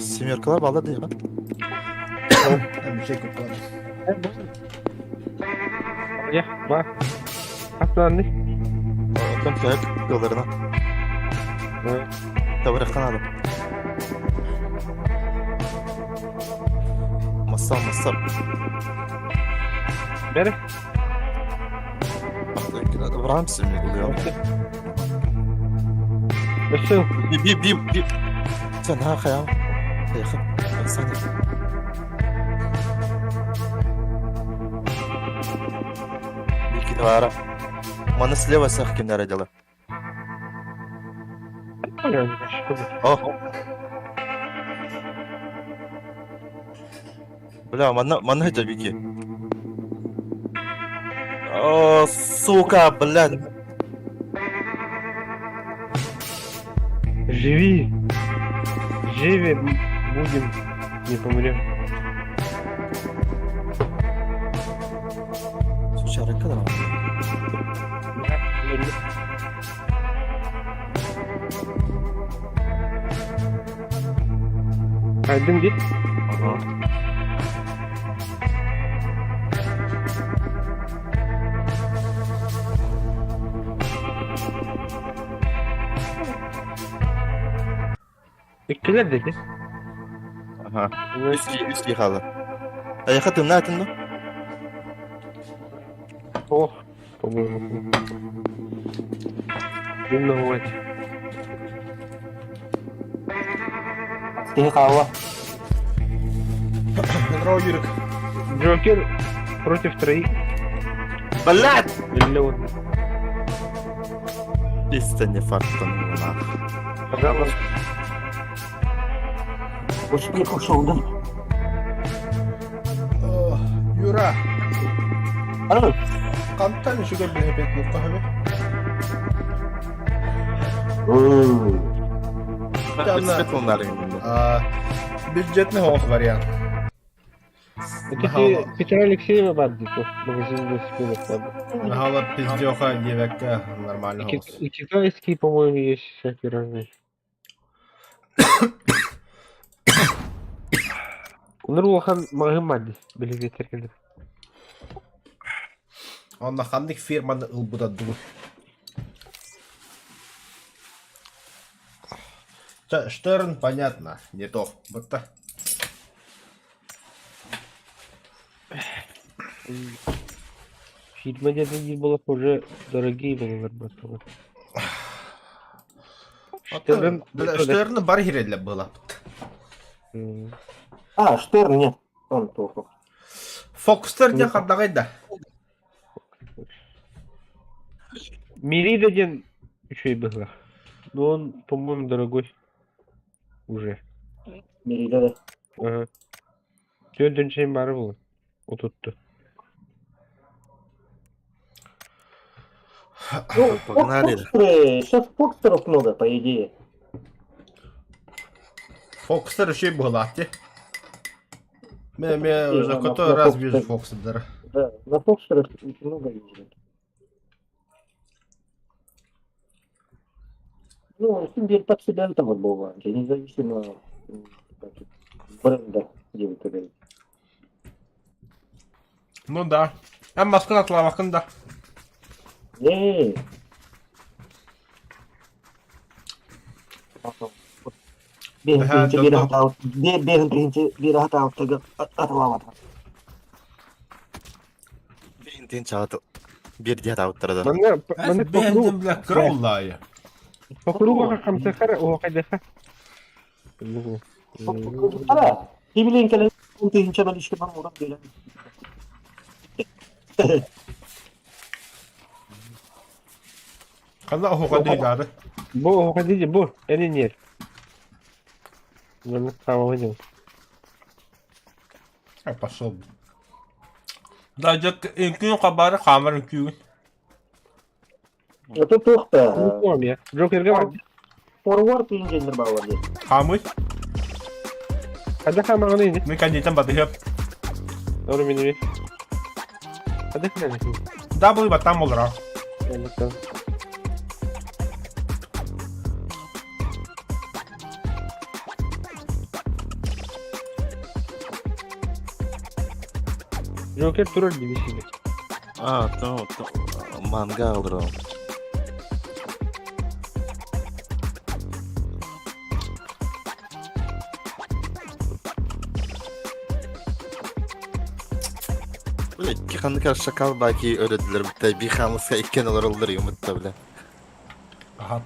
Семеркалар bağladı ya. Bir şey kutladım. Ya bak. Aslan ne? Tüm köy yollarına. Tabıraktan aldım. Masal. Bere. Vurar mısın mi oluyor? Nasıl? Bir. Sen ha kayam. Yakın. Sen de. Bir iki de var. Mana слева сахкинler acaba. Oh. Бля, mana aja biki. О, сука, блядь. Живи. Живи. Будем. Не помрем. Слушай, а kadar var? Kaydın git. Aha. İkiler dedi. Aha. Üstü yıkalı. Yakatın ne atın da? Oh. По-моему. Дымно вот. Тихо, кого? Здорово, Юрик. Джокер против троих. Блядь! Миллион. Истинный фактом вона. Пожалуйста. Успех ушел, да? Юра. Alo. Kaç tane şu bir hepet bu kahve? Bisiklet onlar yanında. Бюджет не хох вариант. Вот эти Петра Алексеева бандитов. Магазин велосипедов. Нахала пиздёха девекка нормально хох. И китайские, по-моему, есть всякие разные. Нурлахан Магомади. Были ветераны. Ondan handik firmanı ılbıda dur. Штерн, понятно, не то. Вот-то. Фильмы дяди было уже дорогие были зарабатывать. Штерн бар хиредле было. Штерн, нет. Он плохо. Фокстер не хадагайда. Миридоген еще и было. Но он, по-моему, дорогой. Уже. Мирида, да. Ага. Dördüncü şeyin bari bu. O tuttu. Ну, Погнали. сейчас фокстеров много, по идее. Фокстер еще было, а те? Я уже который раз вижу Фокстера. Да, на фокстерах много ездят. Ну, теперь под себя там отбывают, независимо от бренда, где вы говорите. Ну да. А маска атлавакында. Не. Бегін бері хата алып аталап атыр. Бейінден чағаты. Берде атауыттырды. Мана Бендим бля кроллайы. по кругу хамса хара, о кайдаха. Ара, кибилен келен тыгынча белишке бар урап келен. Кanda oha değil. Bu o kadar bu. En yer. Ben tamam hocam. Пошел. Даже инкин кабары камер инкин. Это тоқта. Unutmam ya. Joker'ga bak. Forward injendir бар var diye. Камый. Hadi kamera neydi? Мы кандидатом батыхып. Doğru menü. Hadi ne? Да был батам олра. Evet tamam. Joker турар gibi şimdi. Tamam. Manga alırım. Böyle iki kanlı karşı kal belki öğretilir. Bir kanlısa iki kan olur yumurta bile. Aha.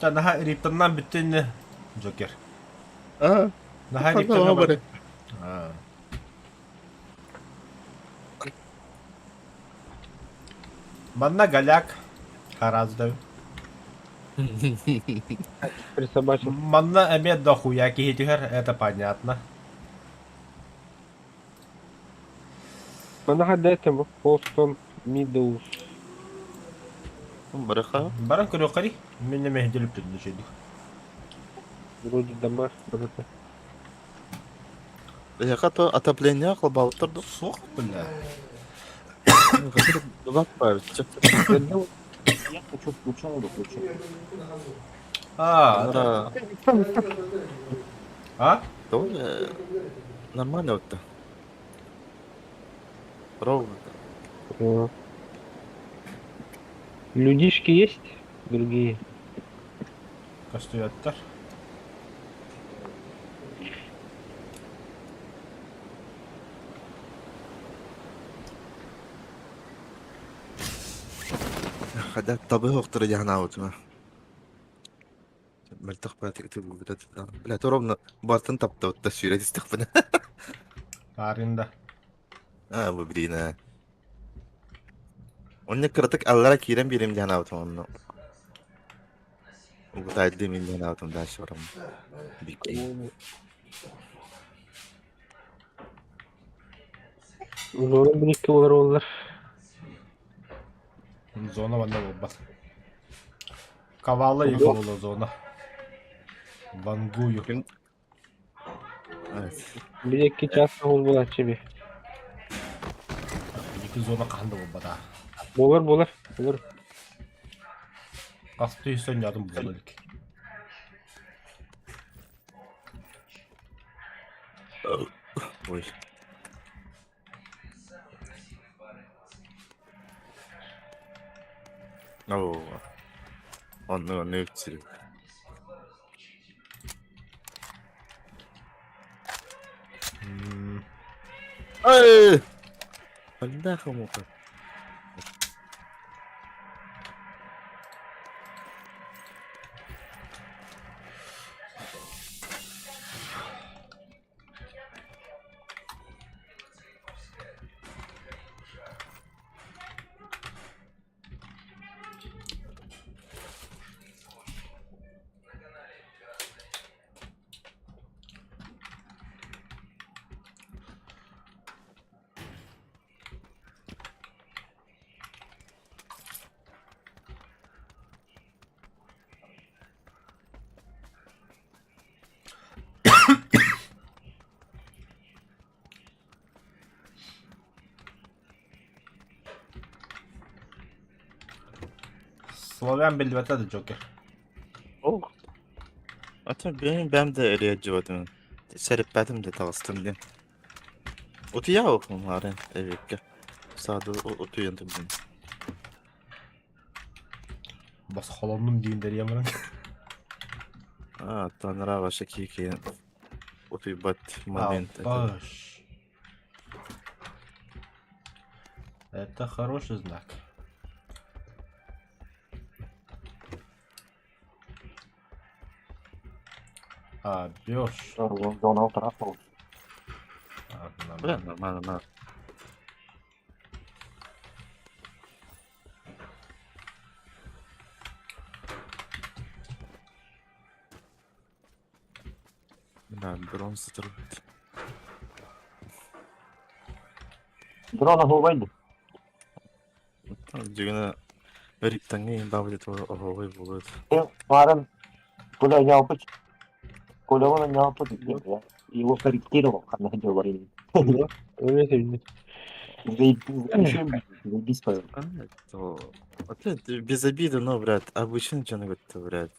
Sen daha eriptandan bütün ne? Joker. Aa, Daha kanka eriptandan ama bak. böyle. Ha. Manna galak. Хараздав. Присобачил. Манна эмет дохуя кихитюхер, это понятно. Мы нагадаем в Бостон Мидоус. Быраха. Баран көрөкари, мен неме делип турду шейдик. Вроде дома. Что-то. Яка то отопление кылбал турду. Сух, бля. Бак бар. Я хочу включал, выключил. А, Ара, а? то нормально вот-то. Ровно. Людишки есть? Другие. Кастуяттар. Хада табы хоқтыры яна утма. Мертах патик ты будет. Бля, то ровно бартын тапты вот тасвир истихпана. Аринда. Bu birine. Onun kırtık Allah'a kirem birim yana utma onu. Bu da eddim in yana utma daha sonra. Bikli. Zorun bir iki olur onlar. Зона ванда болбас. Кавалы ехала зона. Вангую. Evet. Bir iki çarşı oldu açı. Екі зона қанды болбада. Болар. Қасты үйсен ядым болдық. Ой. Oo. Onu öpsün. Ay! Allah kamu kan. Sloven belli betedi Joker. Oh. Ata ben de eriye cıvadım. Serip bedim de tavastım diye. Otu ya okum haren evekka. Sağda otu yandı bizim. Бас холонум дейіндер емірін. Tanrı başa ki otu bat момент. Баш. Это хороший знак. Бёж. Зона утратил. Бля, нормально. Да, дрон строит. Дрона глубайду. Дюна риптанги бабли то овой будет. Парен куля не опыт. Куля он не опыт. Его корректировал, когда ходил в арене. Öyle sevdim. Заебись, Павел. То... Вот это без обиды, но, брат, обычно что-нибудь, брат.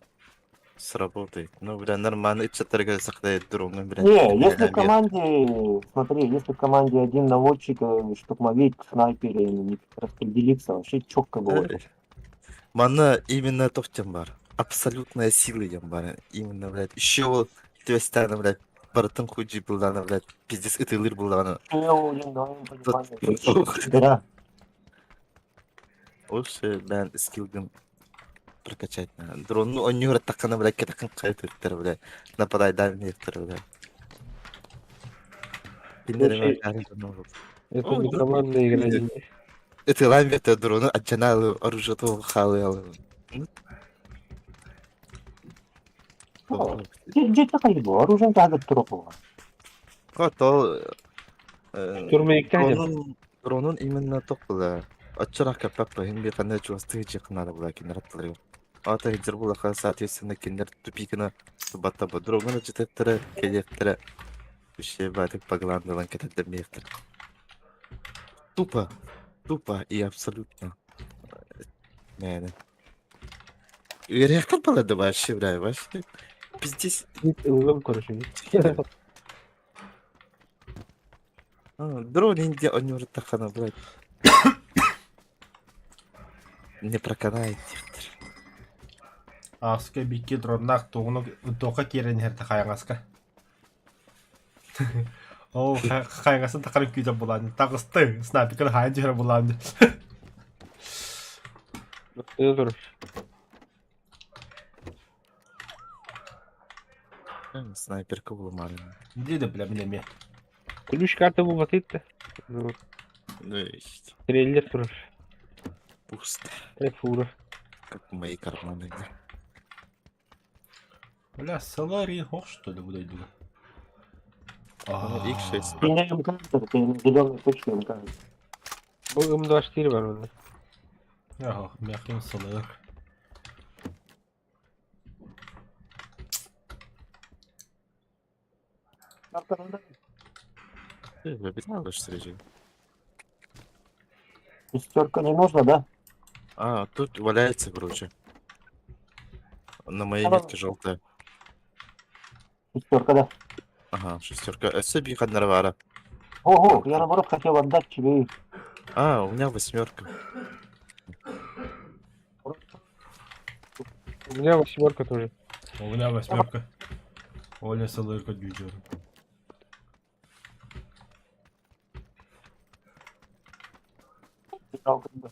Сработает. Ну, бля, нормально. Ичатарга сахтает дроном, бля. Не, если в команде, смотри, если в команде один наводчик, штурмовик, снайпер, и не распределиться, вообще четко будет. Мана именно топтем бар. Абсолютная сила ям бар. Именно, блядь. Еще вот твестана, блядь. Барытын худжи булдана, блядь. Пиздец ытылыр булдана. Да. Лучше, бля, скиллгам прокачать надо. Дрон, ну, он не говорит, так она, блядь, кетакан кайтыр, блядь. Нападай, дальний, блядь. Слушай, это не командная игра, Денис. Это ламбе, это дрон, отчанал оружие того халы. Где такая было? Оружие надо трогало. Кото... Штурмовикте айтам. Дронун именно тоқылы. Отчырақ кәппәп бәйін бе қандай жуасты жақынады бұла кендер аттылығы. Ата хеджер бұлақа, соответственно, кендер тупикіні бата бұ. Дроғыны жететтірі, кедеттірі. Үше бәдік бағыландылан кетеді мектір. Тупо и абсолютно. Мәні. Реактор балады вообще, бля, вообще. Пиздец. Ылгым короче. Дрон инде он уже тахана, блядь. Не проканает. Аска бикки дроннах тугну тока кирен херте хаяңаска. О, хаяңасын такарын күйде булан. Тагысты, снайпер хайын жер булан. Dur. Снайперка была маленькая. Диде бля минеме. Ключ карта bu basit de. Ну, есть. Трейлер тұрыр. Пусто. Фура. Как мои карманы. Бля, салари хох что ли будет дуга. X6. Ты не МК, ты на зеленой точке МК. Bu M24 var onda. Яха, мяхин салар. Вебинар встречи. Шестерка не нужно, да? А, тут валяется, короче. На моей Ага. метке желтая. Шестерка, да. Ага, шестерка. Себе Хаднарвара. Ого, я наоборот хотел отдать тебе их. А, у меня восьмерка. У меня восьмерка тоже. У меня восьмерка. Оля саларка дюджер.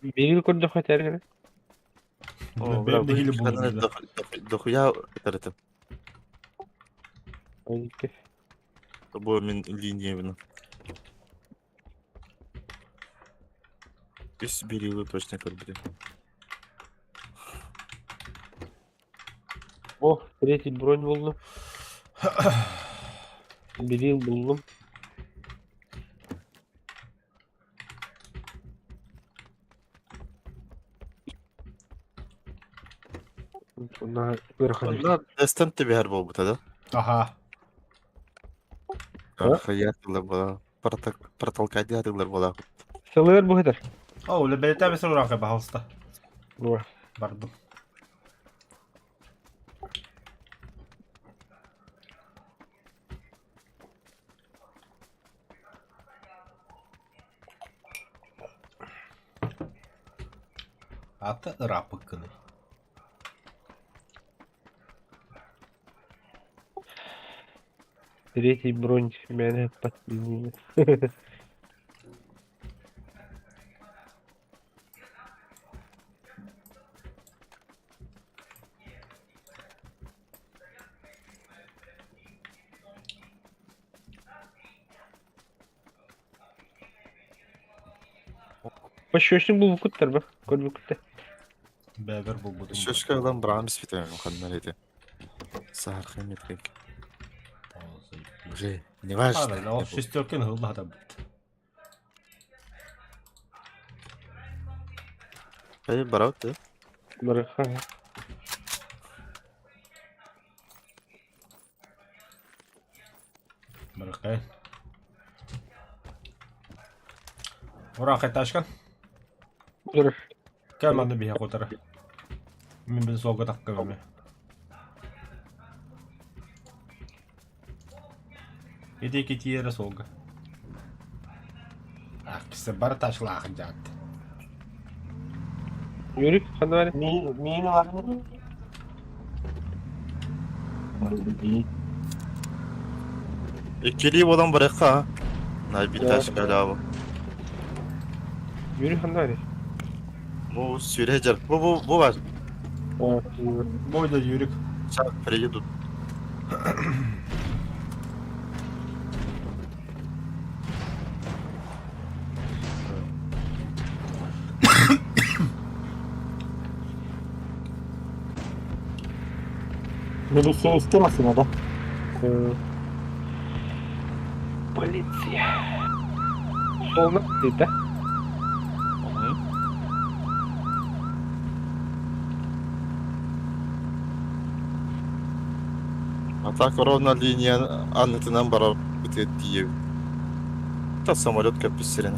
Берил код хотя О, Бэм де хили булу. Дохуя это. ли. Тобой мен линия именно. Из берилы точно как бы. О, третий бронь buldum. Beril buldum. Bunlar böyle Да, Дестен тебе арбал бута, да? Ага. А? Хаятылар была. Протолкать дядылар была. Salıyor bu kadar. О, Оля бэлтэ бэсэр уранка бахалста. Bu. Бардым. Аты ырапыккыны. Третий бронь меня подпилил. Başıyorsun bu vukutlar bak. Kod vukutta. Бэбер бул будым. Шошка lan Брамс битен муханнар эти. Сахар хэмэтгэг. Уже не важно. Правильно, ол шестеркен хылла да бит. Эй, барат, да? Бараха. Бырыкай. Уран кайташкан. Dur. Кем аны бия котара. Мен без солга такка беме. Иди китиера солга. Ах, кисе бар ташлахын жатты. Yürü, hadi bari. Мины var mı? İkili olan bırak ha. Ne bir taş galiba. Yürü, hadi bari. Bu sürecer. Bu var. Evet, yürü. Boyda yürük. Çak parayı tut. Milisiya istemesin o da. Politsiya. Solda dedi. Hatta korona linyanın anlatından bara diye. Ta самолет köprüsüne.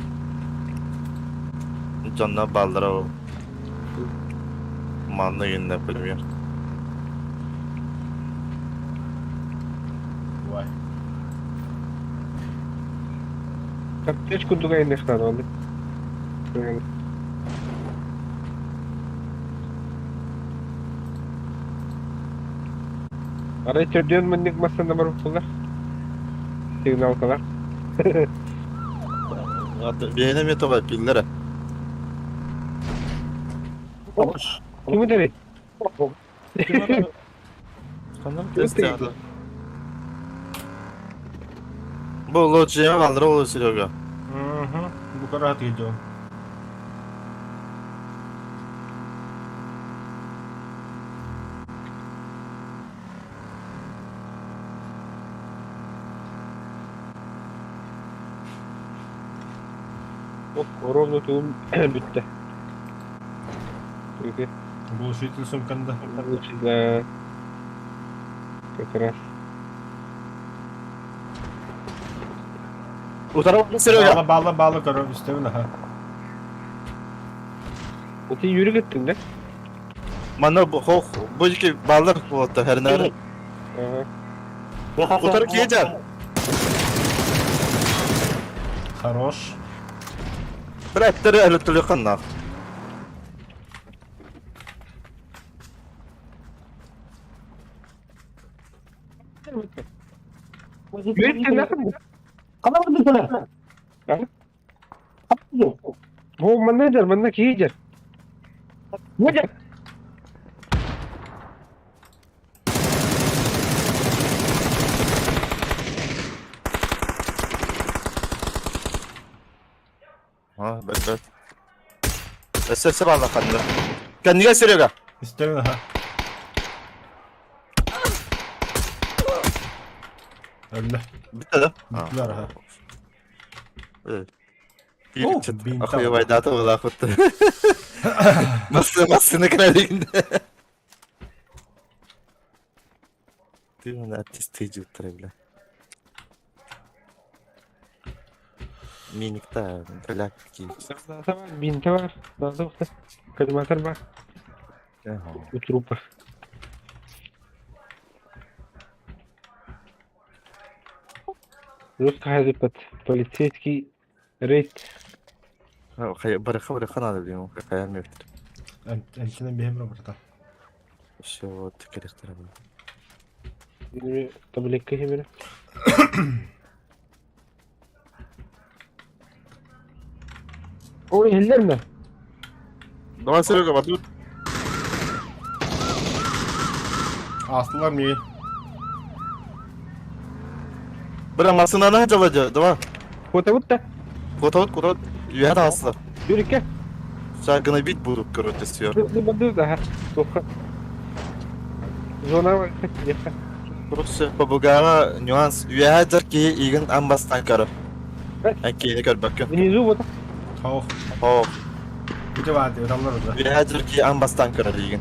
Canına baldıra o. Manlı günde bilmiyor. Vay. Kaç kutuga indik lan oldu. Arayı çördüğün mündik masanda var okullar. Signal kadar. Beğenem yeto var pillere. Kimi dedi? Sanırım test yani. Bu lojiye kaldıra olur Siloga. Hı hı. Bu kadar rahat gidiyorum. Ровно тулum bitti. Peki. Глушитель сумканда. Да. Как раз. Bu tarafa Siloga. Bağla karı üstüne ha. Sen yürü gittin de. Bana bu iki ballar kullandı her nere. Aha. Bu tarafı yiyecek. Хорош. Bıraktırı elitli kanlar. Yürü gittin lan. Kana mı dikene? Ha? Kapıyı. Bu manager bana ki yiyecek. Ne de? Ha bet. Sesi bağla kanlar. Kendine Siloga. Üstüne ha. Öldü. Bitti de. Bittiler ha. Evet. Oh, Bir çıt. bin Akıyor tamam. vaydatı valla kuttu. Masını kralinde. Ты на артисты утребля. Minikte böyle ki. Zaten var. Binte var. Daha da var. Kalimatlar var. У трупа. Русская полицейский рейд. Барыха надо дiyeyim. Kakaya mı yaptı? Entinin bir emri burada. Şu o tükürükleri bu. Benim tablette hemen. O eller mi? Давай Серега, вот тут. Aslılar mı iyi? Бля, масына на жабаja. Давай. Вот да. Куда? Я да aslı. Yürü gel. Şarkını bit bulduk короче сверху. Dur daha. Zona var. Короче, по-бугара нюанс. Üyedir ki igen ambastan karı. Evet. Ekini gör bakın. Внизу вот. Tavuk. Oh. Bir de vardı adamlar orada. Üyedir ki ambastan karı igen.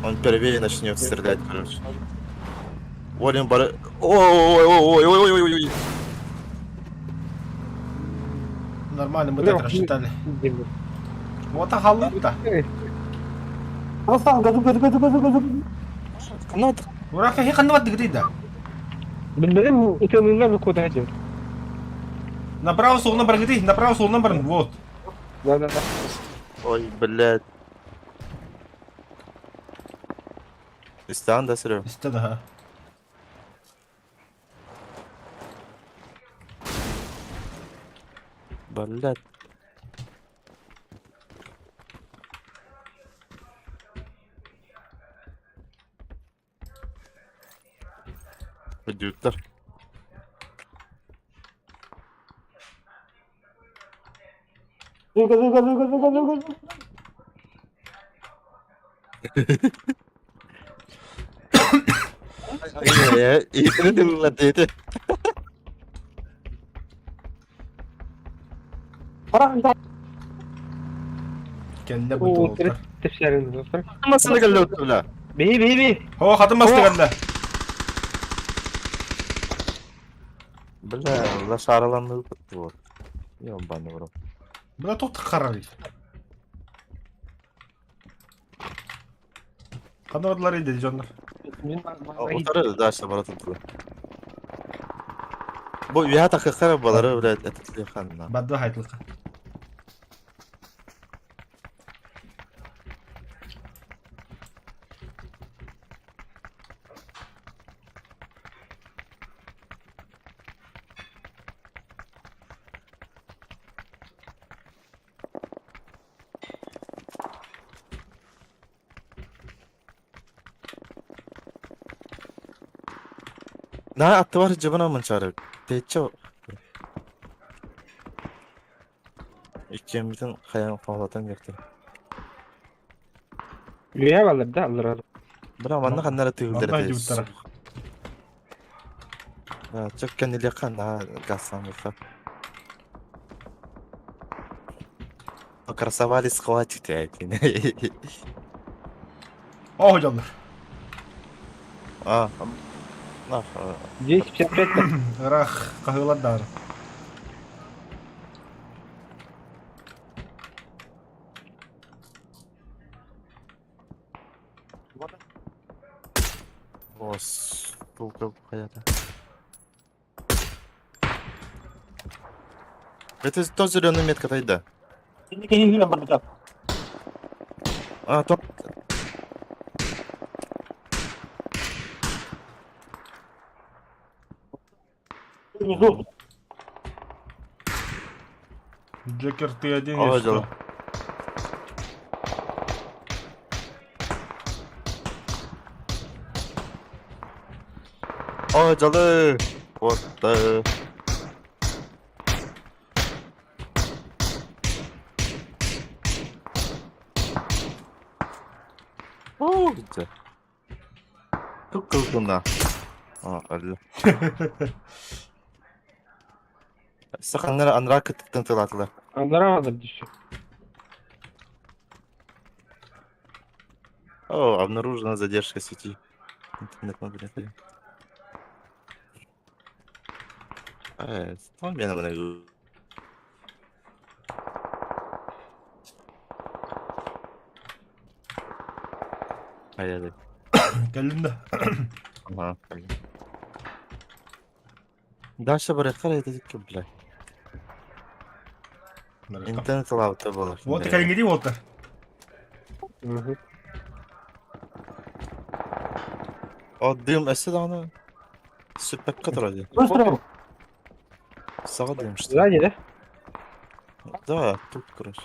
Он первее начнет стрелять, короче. Олин бары... Ой-ой-ой-ой-ой-ой-ой-ой. Нормально мы так рассчитали. Вот а халык-то. Nasıl? Gazı. Канат. Ураха хи ханна вадды гдейда. Bilmedim ытылыңlar bir куда идем. Направо, солна бар, гиди. Направо, солна бар. Вот. Да. Ой, блядь. İsteyen de sürüyor. İstedi ha. Блядь. Hüdütler. Зыга. Ya, iyisini de bulmadıydı. Бара, Kelle bu O dolaplar. tepsilerini dostlar. Masını geldi oturla. Bey. Hava kadın bastı kelle. Bля, la şaralandığı tuttu bu. Yok bana vurum. Buna çok karar. Kanavadılar dedi canlar. Otarı da işte bana tuttu. Bu üye takıklar arabaları öyle etkiliyor kanına. Badda haytlık. Ne attı var cebine mı çağırıyor? Teçe o. İkimizin kayan fazladan girdi. Rüya varlar da alır. Bırak bana kanlara tüyülleri Vallahi değil. cıvıttara. Ya çok kendini yakan daha gazsan yoksa. Красовали схватить эти. Oh canlar. А, а, 255 de. Rah kahılar dar. Ос, долго hayata. Это тот зеленый метка-то да. не бардак. А, топ. Внизу. Джекер ты один Ага, есть. Что? дело. О, calı. Вот. О, güzel. Çok kızgın da. Aa, öldü. Sakanları anrak kıtıktın tılatlı. Anlaramadım düşüyor. О, обнаружена задержка сети. Интернет-мобильный. Tamam benim bana. Hayır. Geldin de. Ага. Дальше барахтар edecek ki bile. İnternet lavta olur. Вот ты kalın gideyim Walter. Hı. O diyeyim esed onu. Süper kadar hadi. Быстро. Sağa demiştim. Сзади, да? Да, тут короче.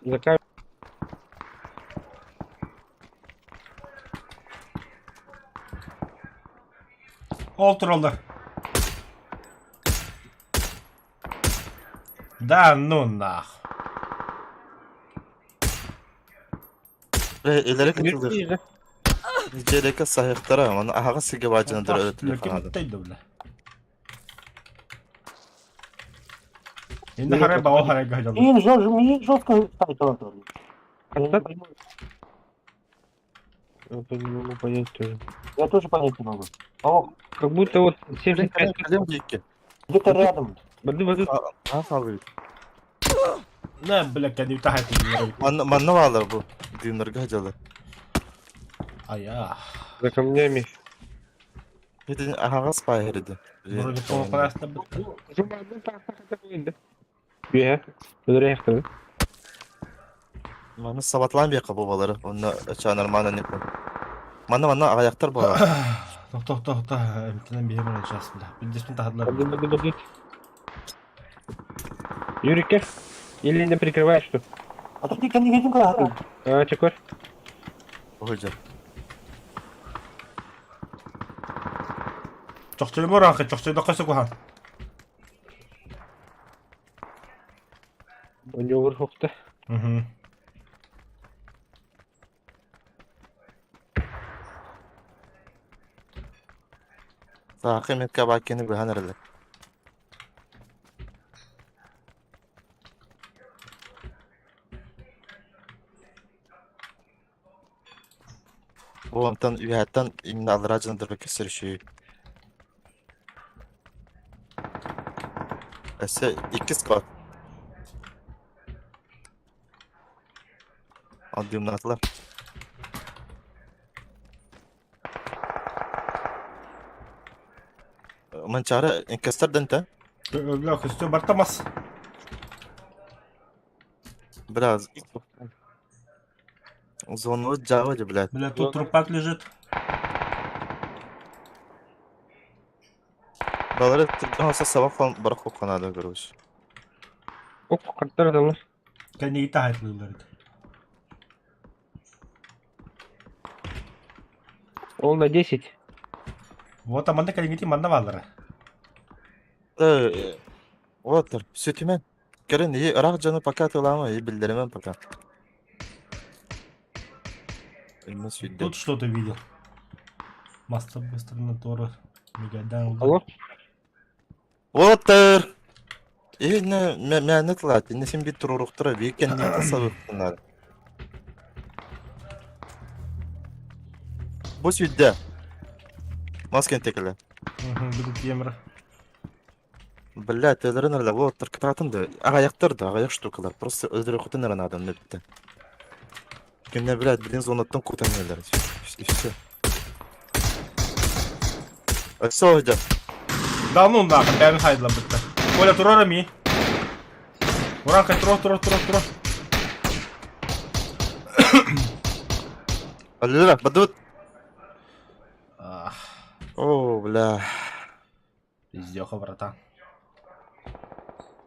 За Walter oldu. Да ну нах. İleri katılır. камерой. Nicelik sahipleri ama ağa sige bacınıdır öyle telefon Lükin adı. mutluydu bile. Şimdi haraya bağı haraya gahacağım. Мне жестко ставить тоже. Я не могу понять тоже. Я тоже понять не могу. О, Как будто вот 75. Kalem ki. где-то рядом. Бады. Ha sağlıyor. Ne bile kendi bir tahat ediyor. Manna varlar bu. Dinler gacalı. Ay ya. За камнями. Hadi ağız bayırdı. Вроде полуклассно бітті. Жумадың тақта қата қойынды. Büyüğe. Ödüre yaktırdı. Manu sabatlan bir kapı baları. Onu çağınır mana ne bu? Mana ayaktar bağlar. Тоқта. Эмтинен бейім олай жасымда. Білдеспен тағадылар. Подожди. Юрик, или не прикрываешь что? А ты kan gidin kaya. Çık var. Hoca. Чоқчой мораңқы, чоқчой доқысы кухан. У него вырховта. Sağ metka bakeni bir hanırlı. Bu ondan üyetten imna alıracındır bir kesir şey. Ese ikiz kat. Aldığım natlar. Man çare inkester dente. Öyle küstü bartamaz. Biraz. Зону Java, блядь. Бля, тут трупак лежит. Buraları Türk'ten olsa sabah falan bırak o kanalda görürüz. Ok, kartlar adamlar. Kendi gita hayıtlıyorlardı. Он на 10. Вот аманда kendi giti manda varları. Otur. Sütümen. Görün iyi. Irak canı pakat olan iyi bildiremem pakat. Elime sütü. Тут что-то видел. Масса быстро на Тору. Мегадан. Алло? Otur. İyi ne tılat. Ne şimdi bir tururuktura. Bir kendi tasavvuf bunlar. Bu sütü. Masken tekele. Будут темры. Блядь, öldürünler la. Otur. Kıtatın da. Ayak штукалар. Просто öldürüktün adam ne bitti. Kimle блядь, biriniz unuttun kutanıyorlar. İşte. Все hocam. Да ну нахуй, бәрін хайдылап бітті. Коля, тұрар әми. Оранқай, тұр. Алло, бадут. Ах, О, бля. пиздеха, братан.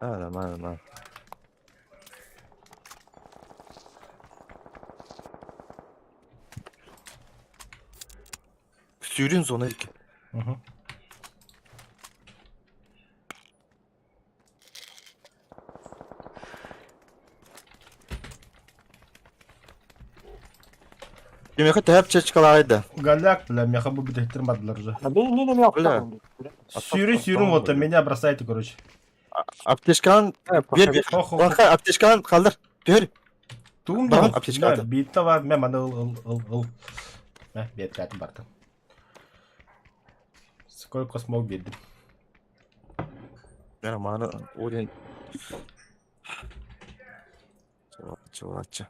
Нормально. Sürün zona 2. Yemek hep çıkalaydı. Голяк, бля, меня хабу бітек тырмадылар уже. А ben ne demek Бля. yaptım? Сүйрен, вот, меня бросайте, короче. Apteşkan bir. Ох, Banka apteşkan kaldır. Gör. Туым Баған да, аптечка алды. битті бар, мен мана ыл. Бет кәтім барды. Сколько смог бердім. Нормально. Орен. Çuvatça.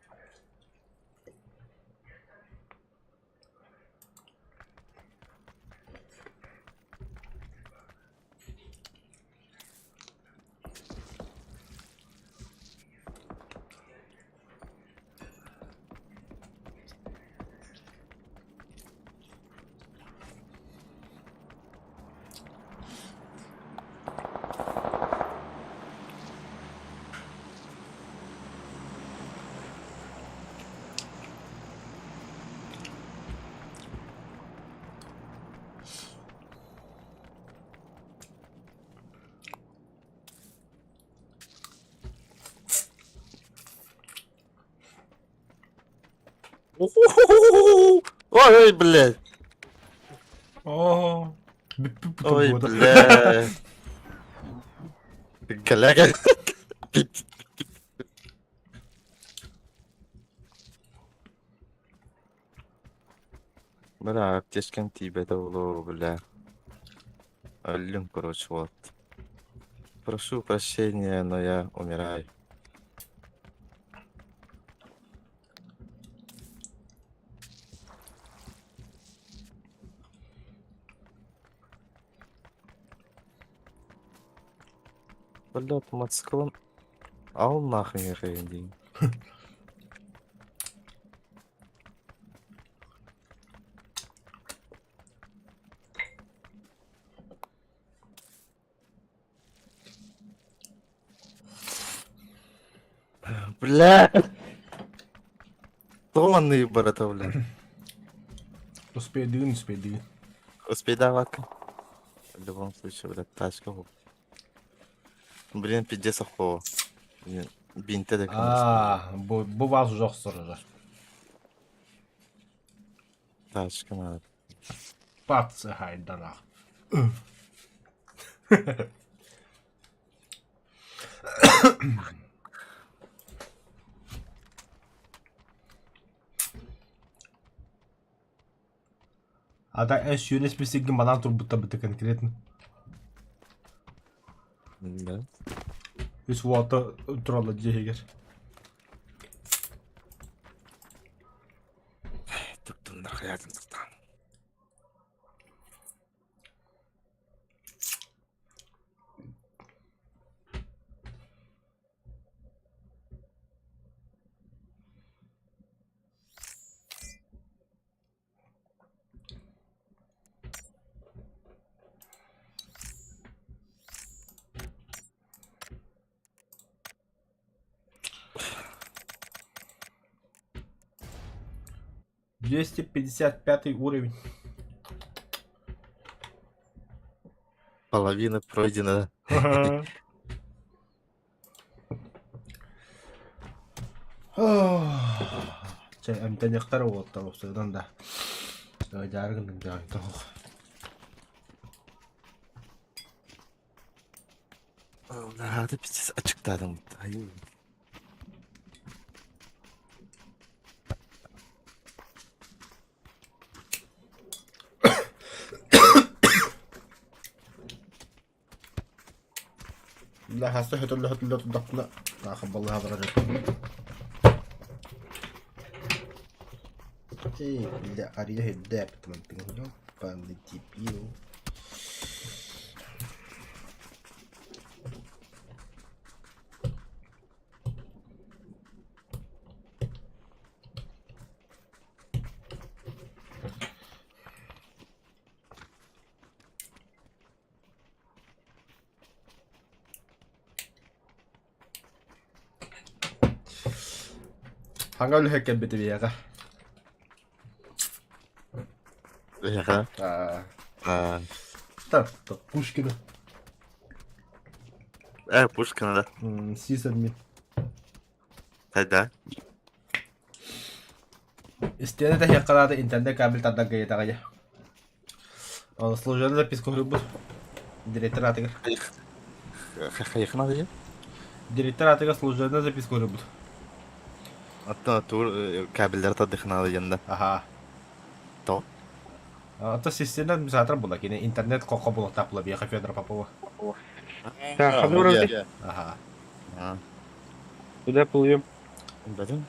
Ой, блядь. О, Ой, блядь. Коляга. Бля, аптечкам тебе дало, бля. Аллюм, короче, вот. Прошу прощения, но я умираю. Вalla мотоциклым ал нахуй ехаем дейін. Бля! Томанный барата, бля. Успей. Успей давать. В любом случае, блядь, тачка. Блин, пиздец охуо. Блин, бинте де Bu vaz uzaq sırrı. Тачка надо. Batsı haydan ah. Ada SUNS bir банан турбута бити конкретно. Да. Üç volta turala cehger. Тук нахуй туктан. $255 уровень. Половина пройдена. Şey emtenekler oldu o sıradan da. Jargın da Hadi pis açıkta adam. Hayır. لا هسه له تضحنا اخب الله هذا الرجل ايه لا اريه الداب تمنتين بان الجي بي يو Hangi öyle hek bir ya? Ya. Так, Пушкина. Пушкина, да. Сисадми. Тогда. Истина да якалады интернет кабель таддаг гайда гая. Он служил записку грибу. Директор атыгар. Хайхна да. Директор атыгар служил записку грибу. Hatta tur kabelleri tadıknadı yanında. Aha. То. Ата системden misafir bulak yine internet koku bulak tapla bir Федора Попова. Так, Ходоровский. Ага. Туда плывем. Badın.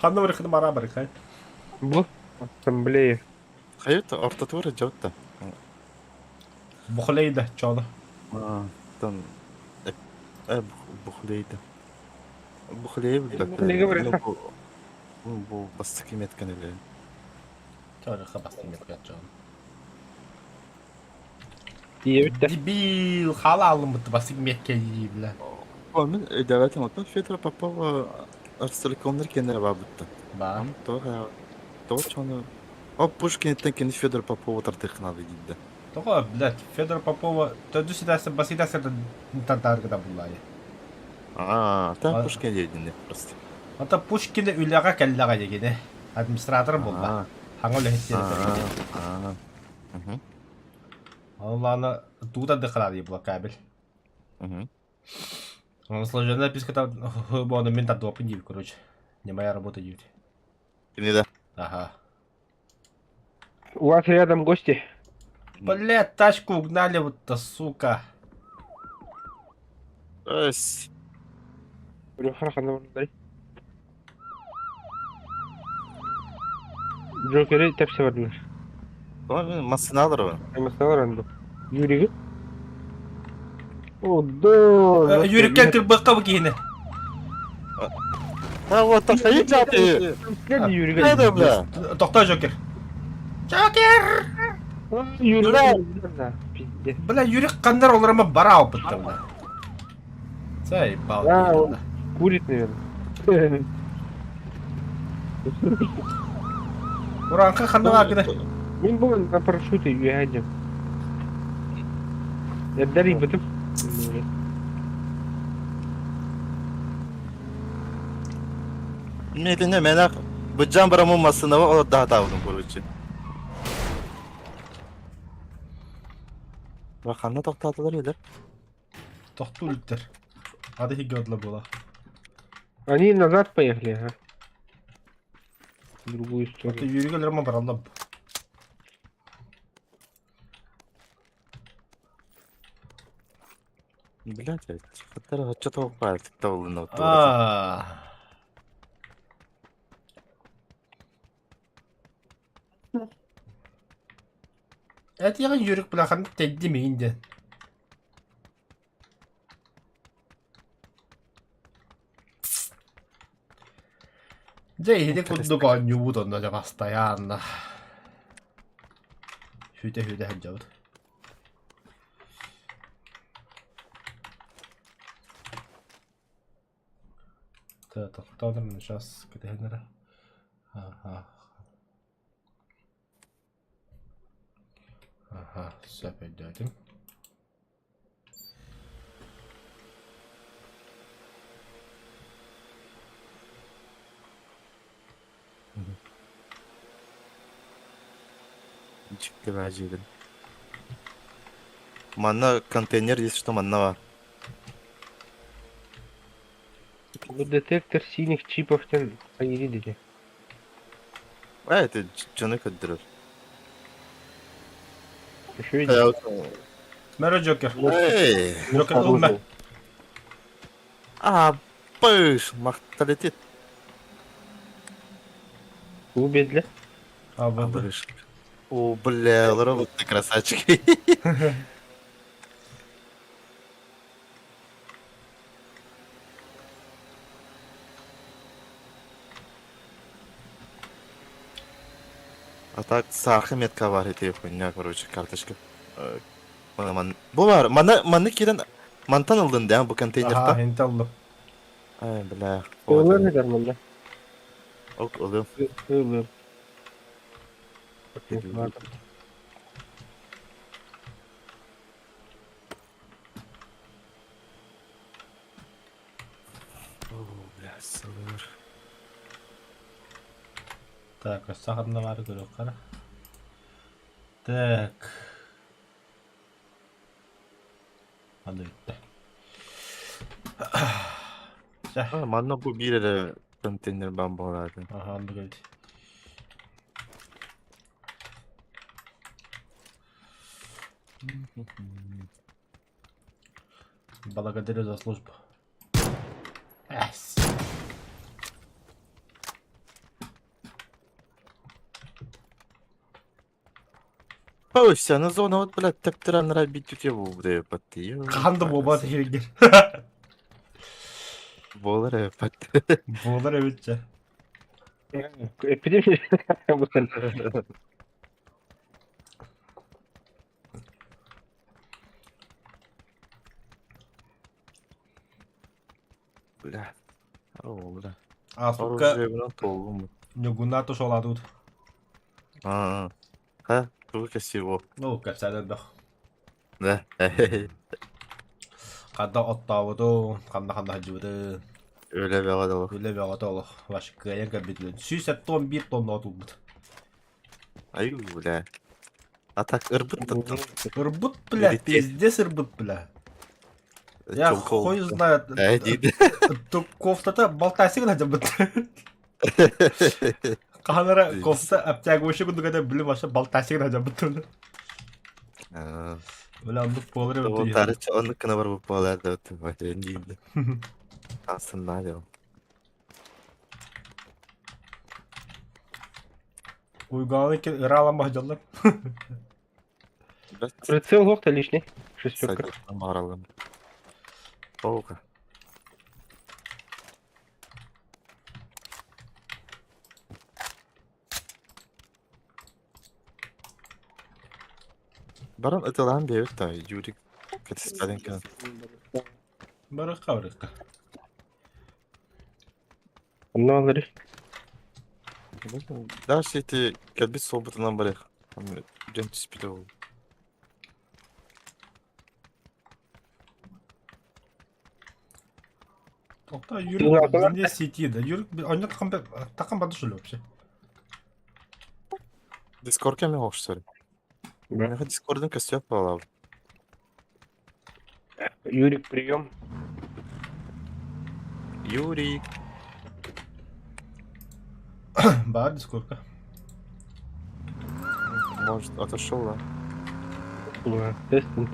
Kanlı var kıdım ara barık hay. В ассамблее. Hayır da orta tur cevapta. Buxleydi çoğunu. Там. Бухлейді. Бухлей, блядь. Не говори так. Bu bastık yemetken öyle. Çoğunu kabastım yapıyor çoğunu. Девять. Debil hala alın bıttı basık mekkeyi bile. Onun devletin otun Fedor Popov Arstalikonlar kendine babıttı. Ba. То чоно. О Пушкин kendi Fedor Popov tadıknadı gitti. Тоға, блядь, Федор Попова төдü sidası basitası da tartargıda bulayı. Там Пушкин единде просто. Ата Пушкин'e ülağa kellağa yegine. Administratör bulma. Hangi öyle hissiyat Allah'ına tuğda dıkılar bu kabel. Он сложил записка там, он ментат допинг, короче. Не моя работа, дьюти. Не да. Ага. У вас рядом гости. Блядь, тачку угнали вот-то, сука. Ось. Джокер'i tepsi verdiler. Masını alır o. Masası var anda. Yürüyü. Odo. Yürükken tırбыкка bu kihini. Ha вот так стоит ты. Gel yürü Ne gel. de bla? Doktor Joker. Joker! Yürü Ulan! gel. Pizde. Bля, yürek kanlar olur ama bara опытта, бля. Заебал. Да, меня, он- бля. Курит, наверное. Уранка ханна var gene. Мен бүгін на парашюте үйәдім. Дәрі бітіп. Ne menak. Bu can bırakmamasına var o daha davranın bu için. Bakanla toktadılar yedir. Тоқту үлттер. Ады хигеодлы бола. Они назад поехали, ага. В другую Ты сторону. yürügeler ama barallam. Блядь, хотя что-то упает, кто улынул. Ааа. Әт яғын yürük білақан тәдді мейінді. Джейді күнді қойын юбуд онда жа постоянно. Хүйте хәджауд. Тоқтаудым, сейчас кетегенері. Ага. Ага, сөп өйдәдім. Çıktı vaciydim. Manna контейнер есть, что манна var. Детектор синих чипов тен айри dedi. Это canı kıdırır. Şöyle. Merhaba Joker. Ey! Joker ölme. А, пыш, махталитет. Bu bezle. Abi. Пыш. О, бля, робот ты красавчик. А так, сахар метка var эти хуйня, короче, карточка. Bu var, manı kiren mantan aldın ya bu Aha, konteynerda. hente aldım. Ay bля. Onlar ne der bunda? Ok, oluyor. Öyle. Bля, sığır. Так, сахарна var görüyor kara. Так. Hadi bitti. Ha, manna bu bir yere konteyner ben bu arada. Aha, andı geldi. Благодарю за службу. Эс. Ой, вся на зона вот, блядь, так ты рано бить у тебя буде пати. Kandı boba tehlikeli. Болар пати. Boğular evetçe. Epidemi bu sene. Бля. О, бля. А сука, Оружие бля толгу. не гунато шола тут. А. Ha, только всего. Ну, кәпсәден бақ. Да. Қанда оттауыды, қанда хаджуды. Öyle bir havada bak. Öyle bir ağata olur. Başka kayan kabitlen. 101 ton atıldı. Ay bля. А так ырбыт таттын. Ырбыт, бля, Верите? пиздец ырбыт, бля. Я хуй знает. дейді. Тут кофтата балтайсы гына жабыт. Қанара кофта аптяга өші күнді кәді білім аша балтайсы гына жабыт. Бля, андық болыр Вот өтті. тарыч onu kına var bu bağlarda ötü. Bak rengiydi. Aslında hadi o. Uygulanı ki ıra alan bahçalar. Biraz Прицел локтя лишний. Шестерка. sadece bağıralım. Oğuk. Baran ıtılan bir evet da Yurik katispadın kan. Barıqqa. Ne olur? Daha şeyti kalbi sohbetinden bırak. Dön tispili oldu. Tokta Sizin yürü. arkadaş- Dinle CT'de. Yürü. Oyunda takım badı şöyle bir şey. Discord'ka mı hoş sorry. Ben. Ne Discord'un kası yok valla abi. Юрик, прием. Yurik. Bağır Discord'a. Может, отошел, да? Тестим.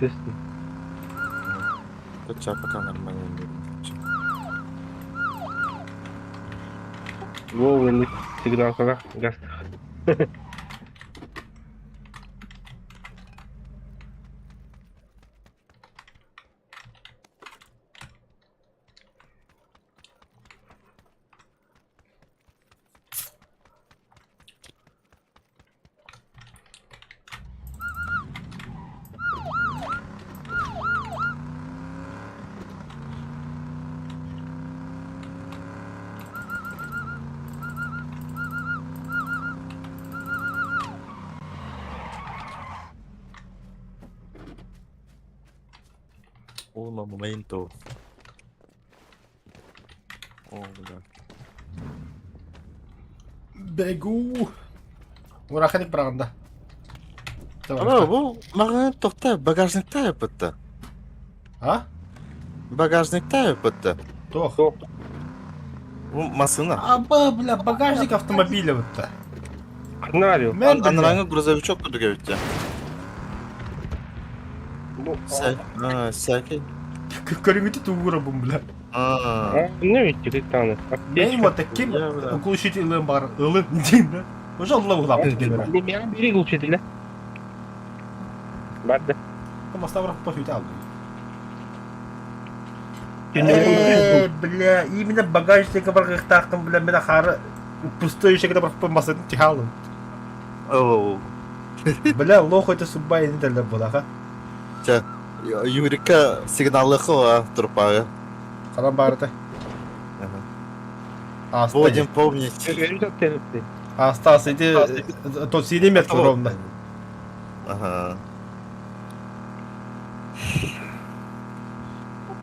Тот чай пока нормально не Вовремя сигнал когда газ. Un momento. Oh, да. Begu. Uğraşadık bırakında. Ama bu mağazanın tokta bagajnikta yapıttı. Ha? Bagajnikta yapıttı. Tok. Топ. Bu masına. Aba bile bagajnik avtomobiyle bitti. Сценарий. Ben de Anrangı грузовичок kudu gövütte. Ну, Sakin. Körüngütü tuğura bu bile. ну видите, как там. Benim orada kim? Ya, bile. Okul işiti ılığın var. Ilığın değil mi? Hoca Allah ulan bu gelmene. Меня берег учителя. Барды. Ama stavrak poşeti aldı. Eee, Bile именно багажника bırakıp taktım bile bile harı пустой şekilde bırakıp masada çıkalım. Oo. Bile loh itu sumpah ini dalam bola ha. Yurika signallı o трупа. Kalan bari de. Hasta. Будем помнить. Результат тенниса. Hastasıydı. To sileyim et ровно. Ага.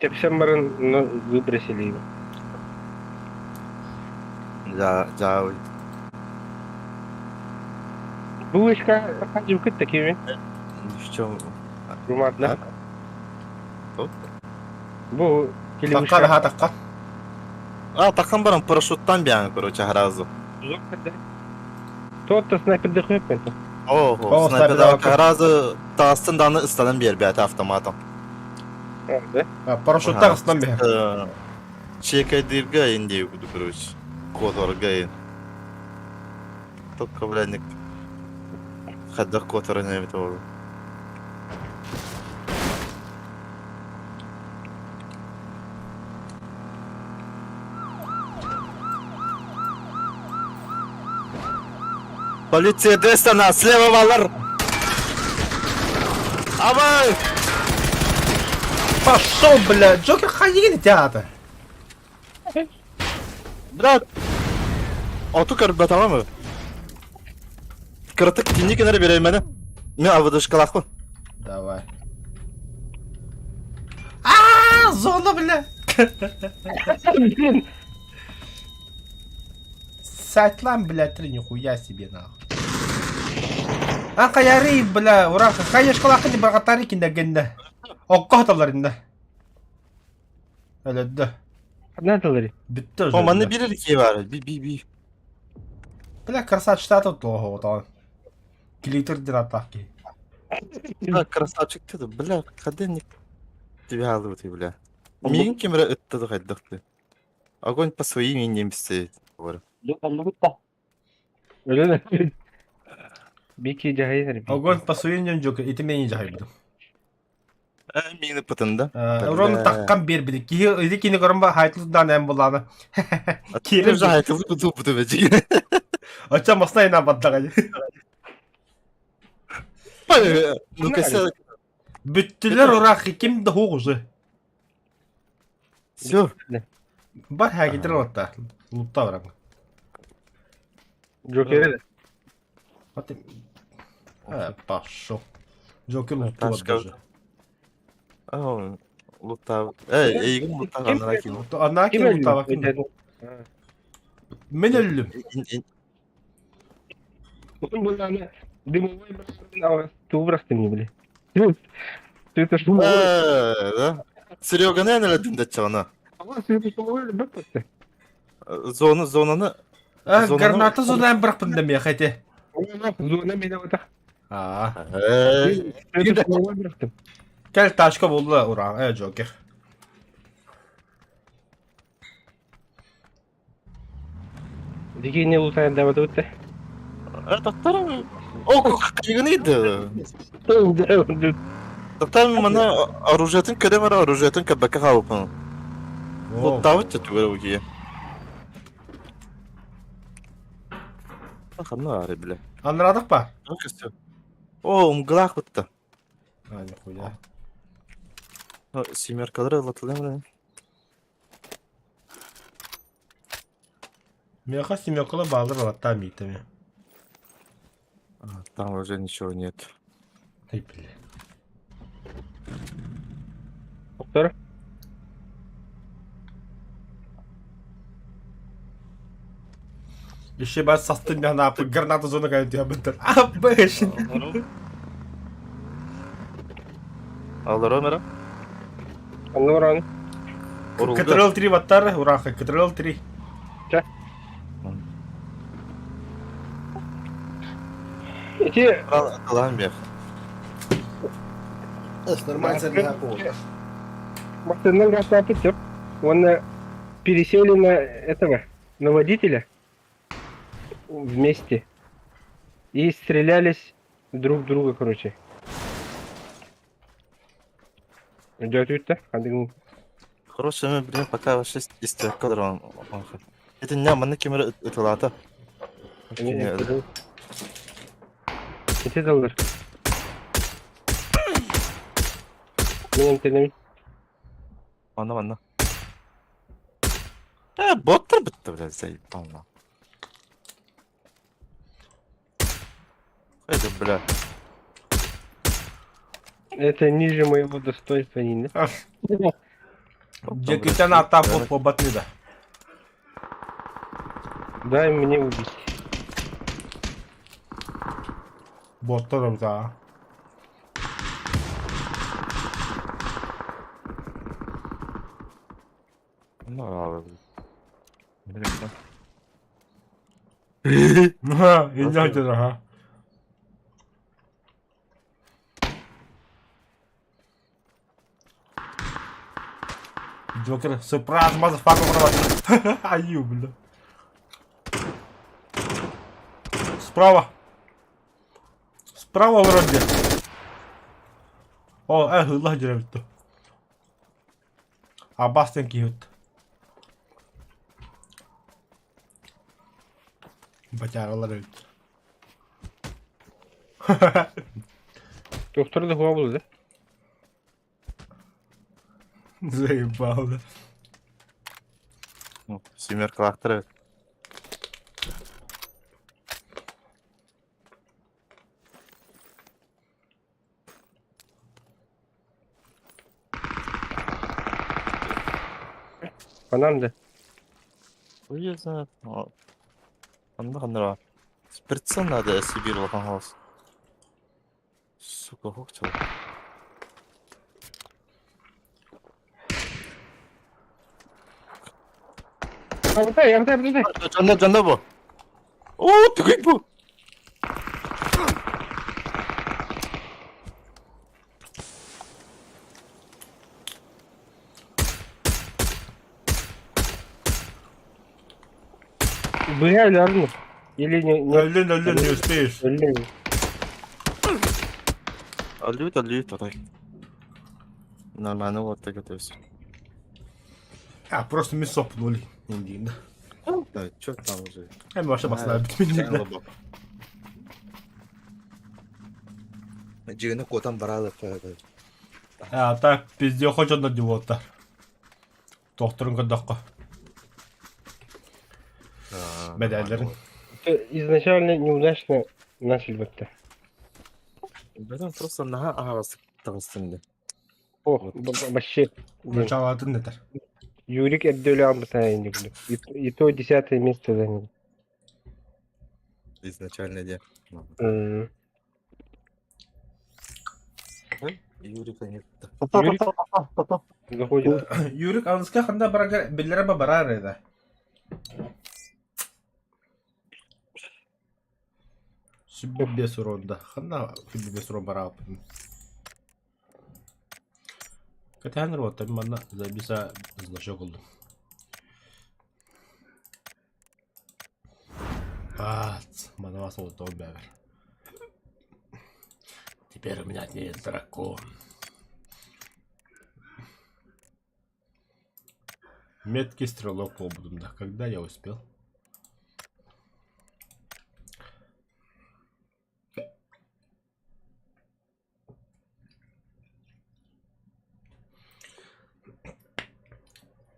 Тепсембрын выбросили его. Да. Булочка проходил к такими. В чем? Бумажно. Топ. Bu Takkan kelebuşka. ha takkan. Такан барам парашюттан биян, короче, сразу. Тот-то снайпер дыхнет это. О, О, снайперда снайперда. сразу тастын даны ысталан бер бәті автоматом. Да? Paraşütten ıslan bir. Чекайдырга инде буду, короче. Которга ин. Только, блядь, Хадда котора не это. Полиция Дестона, слева валар! Авай! Пошел, бля. Джокер ходили театр. Брат! Оту кырып тамамы? Кыртык тинни кенере берейин мени. Мен авыдышкалакмын. Давай. Зона, бля. Сайтлан, бля, ты нихуя себе нахуй. Каяри, бля, ура, каяш калакын багатары кинде генде. Окко хаталарында. Öyle de. Надо Bitti О, маны özür бир ки бар. Би. Бля, красавчик тут того там. Клитер дратак ки. Красавчик ты, бля, каденник. Тебя алып, бля. Мен кемре ыттады кайдыкты. Огонь по своим немцы. Любит-то. Öyle de. Bir iki cahil herif. Огонь по своим Джокер, и ты меня не жахай буду. Mini pıtında. Урон таккан бербидик. Иди кини көрүмбө хайтлуудан эм буланы. Кирим Kirem hayatımı budu becik. Оча масна ина баттагай. Ну-ка, Бүттүлөр урак ким да хугузу. все. Бар хагидер отта. Лутта барам. Джокер'e de. Hadi. Пошел. Джокер лутту Ташка. даже. Лута. İyi lutta kanlara kim? Ana Kim kim lutta öldü? bak. Öldürdü. Men öldüm. Потом была она дымовой браслет, ты браслет не были. Ты это что? Да. Серега ne neledin de çana? Ama sen bu dımовой bak işte. Zonanı Граната зодан быракпын деме хайте. Ona zona meydan ata. Eee, Sen dımовой bıraktım. Gel taşka buldu uran. Joker. Digi ne ultaya devam etti. doktorum. O kaygınıydı. Devam. Doktorum bana оружиятын көре бар, оружиятын көбәккә хавыпын. Луттавы түгел угие. Ахны ары биле. Anladık mı? О, мглах бутта. Hadi koya. Семеркалары латылым. Меха семёкала балдыр латта митами. Там уже ничего нет. Ай бля. Doktor. Еще ben sattım ya ne yapayım? Granata zona kaydı ya bıntır. Ah be şimdi. Алло, Ромера. Anla var onu. Ctrl 3 ваттар, ураха, Ctrl 3. Эти Ламбер. Нормально sen машины расстапить, он пересели на этого, на водителя вместе и стрелялись друг в друга, короче. Идет это, Хороший мы, блин, пока вообще истек кадрон. Это не мана кемер ытылата. Эти доллар. Benim tenim. Anla. Bottır bitti biraz zayıf. Anla. Haydi bля. Это ниже моего достоинства, не? Джекитан атапу по батнида. Дай мне убить. Botta da. Ne abi? Ha, illa da ha. Джокер, surprise motherfucker врага. Аю, бля. Справа. Справа вроде. О, hızlı hacıra bitti. Abbas'tan ki hüt. Başarılar hüt. Doktor da hava buldu. Заебало. Семерка лахтыры. Банан да. Уезно. Анда. Спиртсан надо Сибирь лахан халс. Сука, хокчал. Yardım. Canda bu. Oo, tükük bu. Бля, yardım. Или не Öldün не успеешь. öldüm. Alıyor. Нормально вот так это все. Ha, просто ми сопнули. Индийно. Да, что там уже? Hem başa basılar bitmeyecekler. Жигіні қотан барады. Ha, так bizde hocadan da diyorlar. Doktorun kadakka. Bedellerin. Изначально неудачно начали как-то. Бәден просто наға ағасы тағыстынды. О, вообще. Bunu çağırdın nedir? Юрик отделял алды тайник. И то 10 место занял. Изначально де. Юрика нет. Юрик заходит. Yürük anıska kanda bırakır, billere barar eder. Şimdi bir sorunda. Kanda şimdi bir sorun barar. Katahan вот там mana bisa значок oldu. Mana вас вот он бевер. Теперь у меня нет дракон. Меткий стрелок по ободам, да. Когда я успел?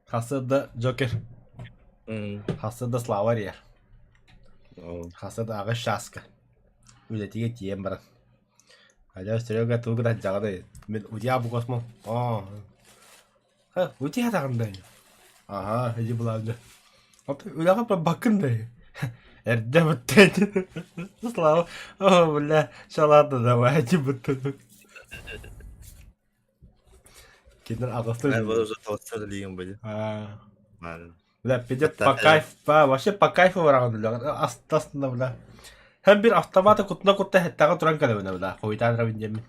Hasırda Joker. Hasırda Slavarya. Hasırda Ağa Şaska. Ületiye тием брат. Хотя стрелка тут да жагады. Мен удия бугосмон. Удия дагандай. Ага, иди буланды. Вот улага bakın da. Эрдэ бүттэн. Слава. О, бля, шалады да вайти бүттэн. Киндер агасты. Ben böyle уже тағыстыр дейін бәді. Бля, пиде по кайф, вообще по кайфу бараган бля. Астасында бля. Hem bir автоматы кутна кутта хеттага туран калыбына бля. Койтан равинжем.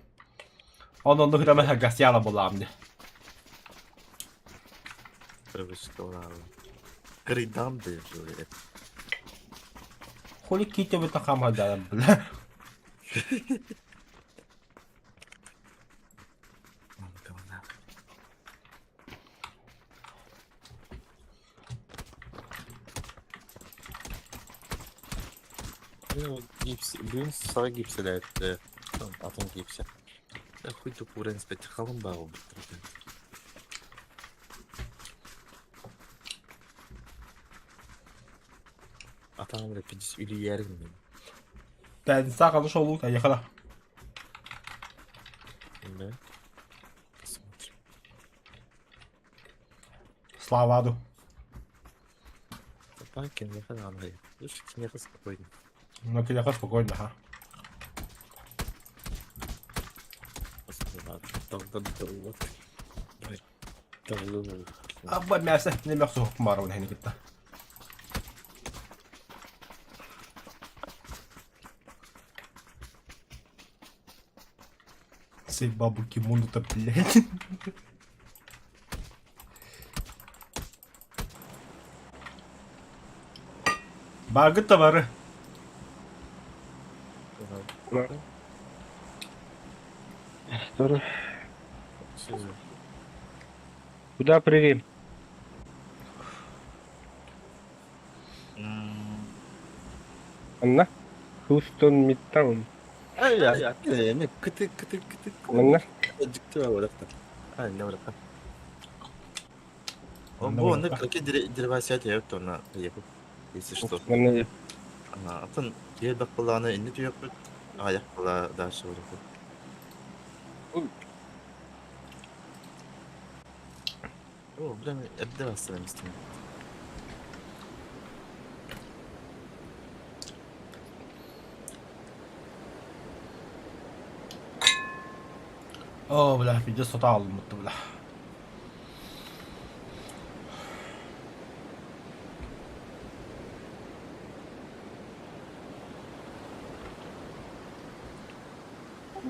Ононду хирама хагасяла боламды. Привычка оралы. Кридан бе жөре. Хули ките бит хамада бля. Бүгін сара гипселәді. Атын гипсе. Хуй туп урен спети халым бағу біттірді. Атаңым бля 50 үлі ерім мен. Ben сакалыш олу та якала. Да? Посмотрим. Славаду. Панкин ехал аңғай. Лучше кенеға спокойно. Ну киляка спокойно, ха. Абба мясо не мясо марун хени китта. Сей бабуки мунду-то, блядь. Багы товары. Здорово. Куда прыгаем? Анна? Хустон Мидтаун. Ай, не, кыты. Анна? Жікті ба орақта. Ай, не орақта. Бұл оны какие деревасият я өтті ехал, если что. Анна. Атын ербақ болағына инді түйек бүт, аяқ бола дәрші орақта. О, блин, әбді бастырам істеймін. О, бля, видео сота aldım mutlu bля.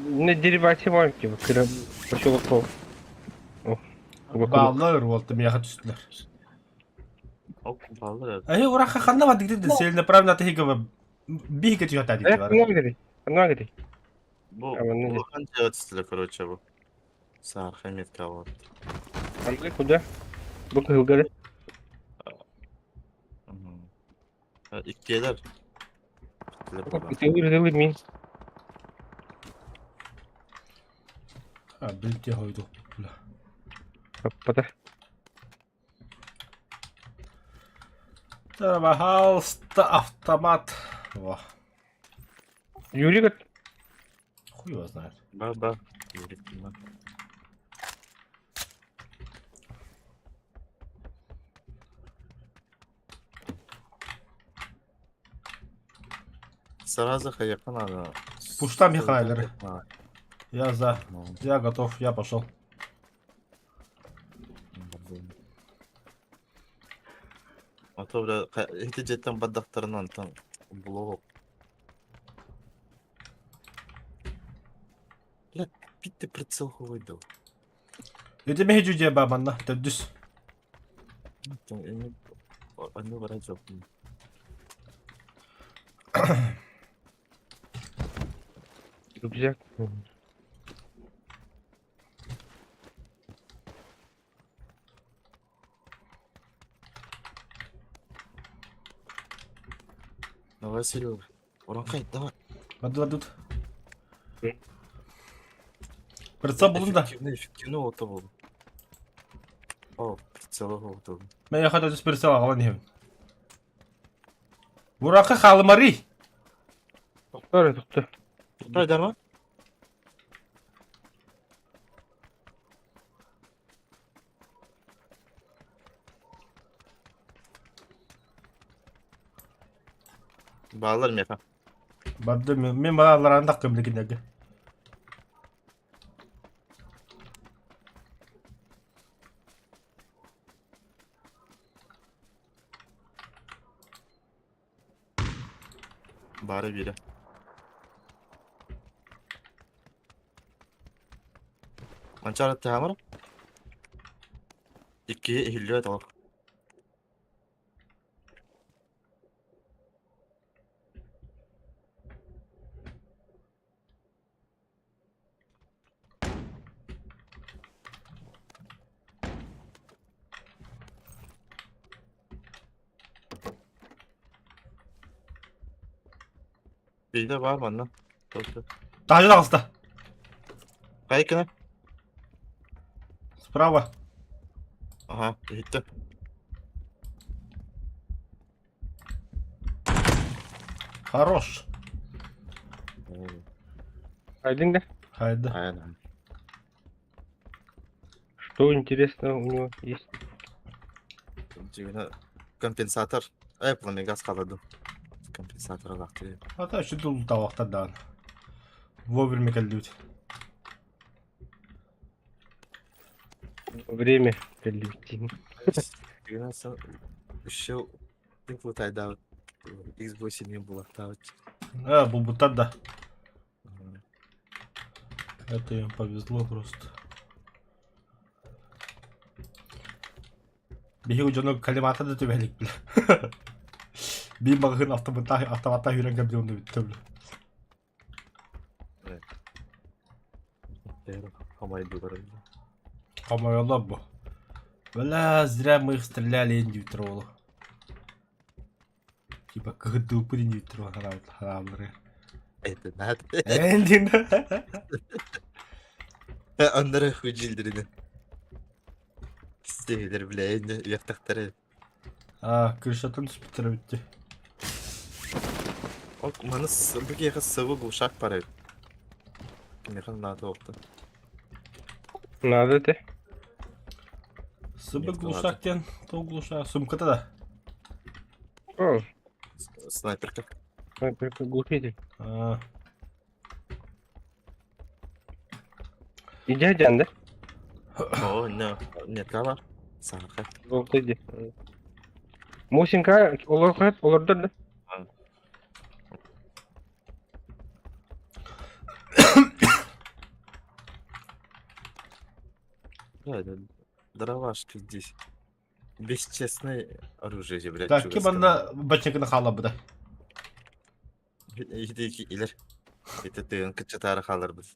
На деревате ванки, поселок Пол. Bağlar oldu miyaha düştüler. О, баллар. Ай, ураха ханна вады гидди, сел направо на тихига биги гидди хата дикти бар. Анна, Бұл қанша өтістілі, короче, бұл. Сарха метка вот. Андай куда? Bu kılgarı. İkkeler. Kılgarı min. Ha, bitti hoydu. Bula. Kapata. Пожалуйста, автомат. Во, Yürü git. хуй его знает. Ба. Сразу yakın надо. Пуштам Михайлер. Я готов, я пошел. А то бля, эти жеттен баддактарынан там блог. Бля, bitti прицел koydu. Ödeme hecüce babanla, düz. Anne varacak. Rüzgar. Давай, Серега. Уранкай, давай. Вадут. Прицел bulun da. Эффективный oldu bu. О, прицелы oldu. Ben yakada düz pritsel ağalan diyeyim. Burak'ı kalmari. Doktor, doktor. Haydar mı? Bağlarım efendim. Badı men bana Allah'ın dakika bilgindeki. Bari biri. Mançar tamir. İki hilliye tamam. Bir de var bana. Çok. Daha da hasta. Kaykına. Справа. Aha, gitti. Хорош. Aydın da. Haydi. Aynen. Что интересного у него есть? Cigine kompensatör. Apple'ın gaz kaladı. Компенсаторға лақтырып. Ата şu dolu tavakta da. Вовремя калдют. Время перелетим. Cigine sen 3 yıl Info'tayda X8'in bulaqtavut. А, был будто да. Это им повезло просто. Беги уҗаны калимата да төбәлек бил. Bir bakın автоматта үйренген бир onu bitти bile. Хамайды барады. Камайолла бу. Бля, зря мы их стреляли индивидуально. Типа КГДУ индивидуально харамлары. Это надо. Эндин. Onları hücildirini. Sevgiler bile yatakları. А, Кыршатын спитер битти. Ок, маны bir kere sıvı gluşak var. Mexan nadı oldu. Надо ты. Сыбы Нет, глушактен, то глушак. Сумката да. О, Снайперка. только глушитель. А, И дядян, да? О, ne var? Sarka. Золотый. Мусинка, олар да. Дровашки здесь. Бесчестное оружие, блядь. так ki bana бачниканы халабы да. İki iler. Это ты кычытары халарбыз.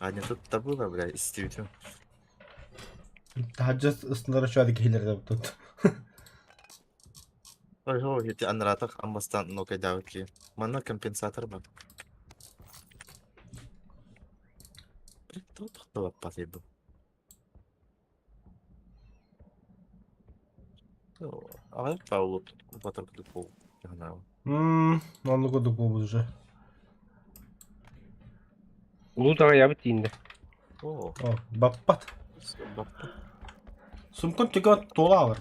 А не тут табула, бля, истивитим. Тахаджас ысынары шуады кейлерде тут. Ой, эти анратах аммастан ну-ка давки. Мана компенсатор бар. Тут кто потребу. А Паулу батар пол. Onu koduk bu уже. Улуу таңа ябыт дейінде. О, О, баппат. баппа. Сумкам тегат тола алыр.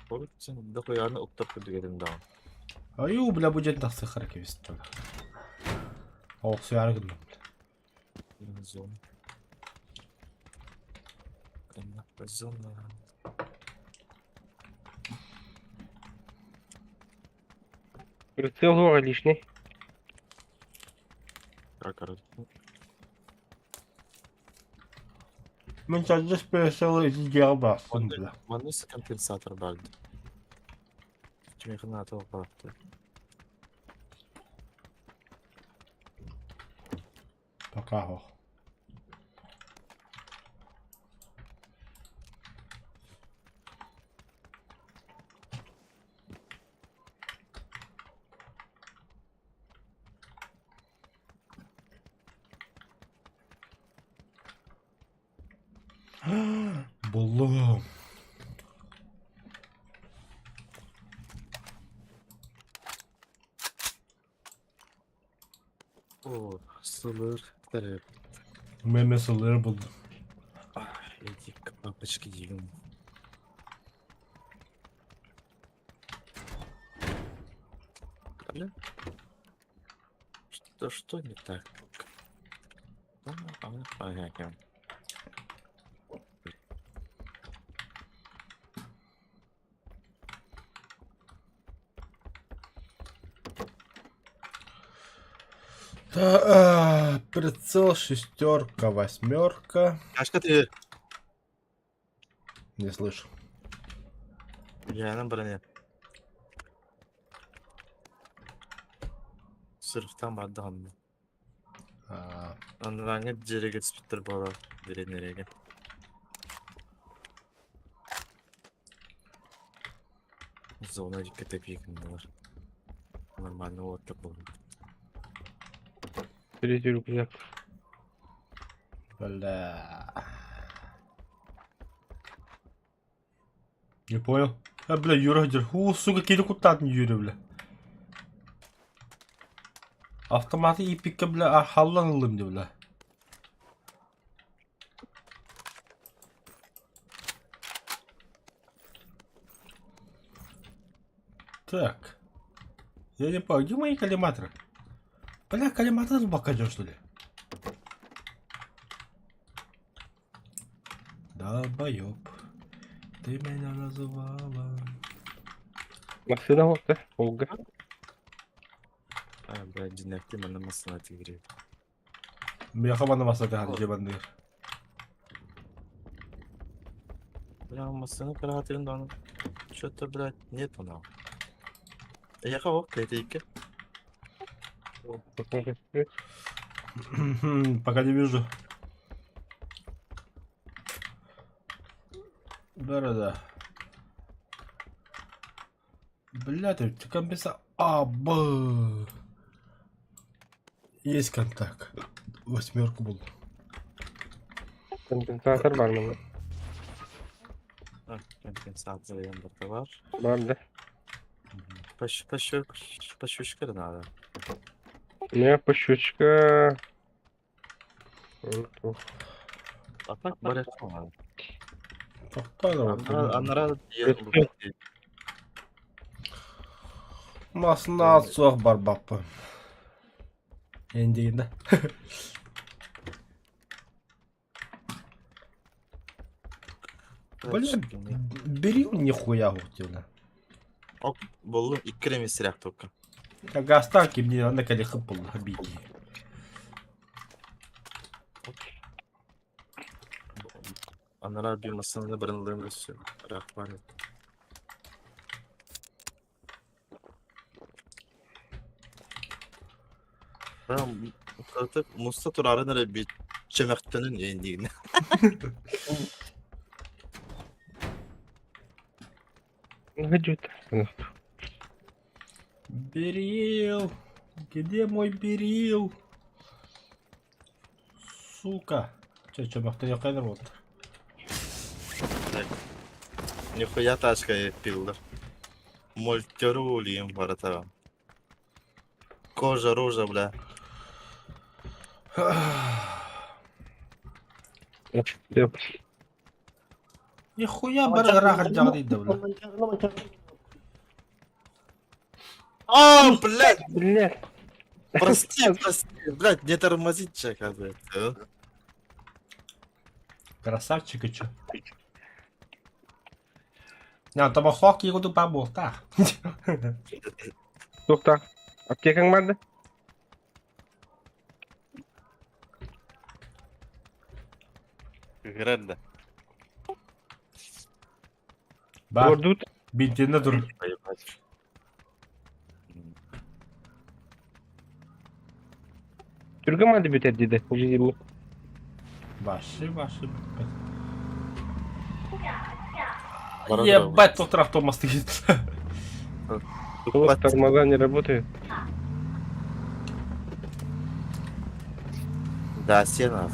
Вот сен да кояны уктап кырдыгеден да. Аю, бля, будет тахсы харки вистен. О, сяргын. Зон. Зона. Прицел гора лишний. Как раз. Мен сейчас спешил из дела, бля. Манус компенсатор бальд. Чемихна то папа. Пока хо. Буллу. О, сылыр. Тареп. Мемесылыр булду. Эти папочки дигим. Что не так? Ага. Прицел шестерка, восьмерка. Кашка ты? Не слышу. Я на броне. Sırf tam adam. Anlarına direkt spitter bala nereye gel. Зона дикая пикнула. Нормально вот такой. Третий рюкзак. Бля. Не понял. Бля, Юра, сука, какие-то кутат не Юра, бля. Автоматы ипикке, бля, халланылым, бля. Так. Я не понял, где мои коллиматоры? Бля, коллиматор бока идет, что ли? Долбоёб. Ты меня называла. Машина вот, да? Волга. А, блядь, динекты на масса тигре. Я хабана масака, где банды. Бля, массаны каратерин да. Что-то, блядь, нет она. Я кого клетейки? Пока не вижу. Да. Бля, ты компенса... Есть контакт. Восьмерку был. Компенсатор бар mı? Ha, компенсация yanında var. Var da. Пощечка надо. Не, пощечка. А так барет надо. Анара Масна соқ бар баппы. Ендегенде. Бля, бери нихуя утила. Ок, болу иккереме сирак только. Гастан кимни анда кали хып болду хабиги. Анара bir masanın barınlığını gösteriyor. Rahman et. Ben artık Musta Turar'ın öyle bir çömektenin yendiğini. Гаджет. Берил! Где мой берил? Сука! Че, бахты якайдыр вот. Нихуя тачка пилдер. Мультёру улием var это. Кожа, рожа, бля. Yok. Нихуя барыгыраак жагы дейт да бля. А, блядь! Блядь. Прости, блядь, не тормозить же, оказывается. Красавчик и чё? Ya tomahawk yiyor tuh Pak Bota. Tokta. Aptekang vardı. Herhalde. Bak Ordut. bintiğinde dur. Türk'üm hadi biter dedi. 120. Başı. Бара, Ебать, тот автобус стоит. Вот тормоза не работают. Да, сена.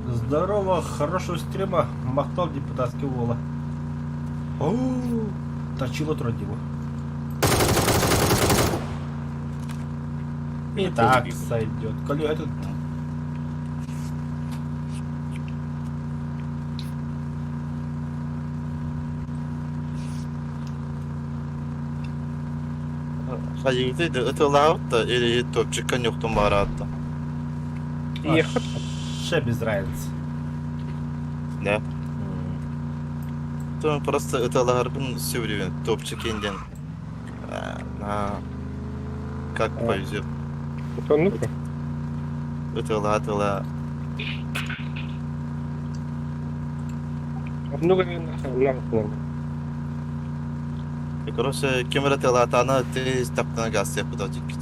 Здорово, хорошего стрима. Махтал депутатский вола. Оу, точило трудило. И так сойдет. Коли этот... Hayırdı, ıtılağı или топчика нюхтум баратта. Ехать. Ше без разницы. Да. То просто ытыларбын все время топчик инден. Как повезет. Ну-ка. Ытыла. Много нахуй. И, короче, кемера ытылатана ты таптана газ yapıda дикит.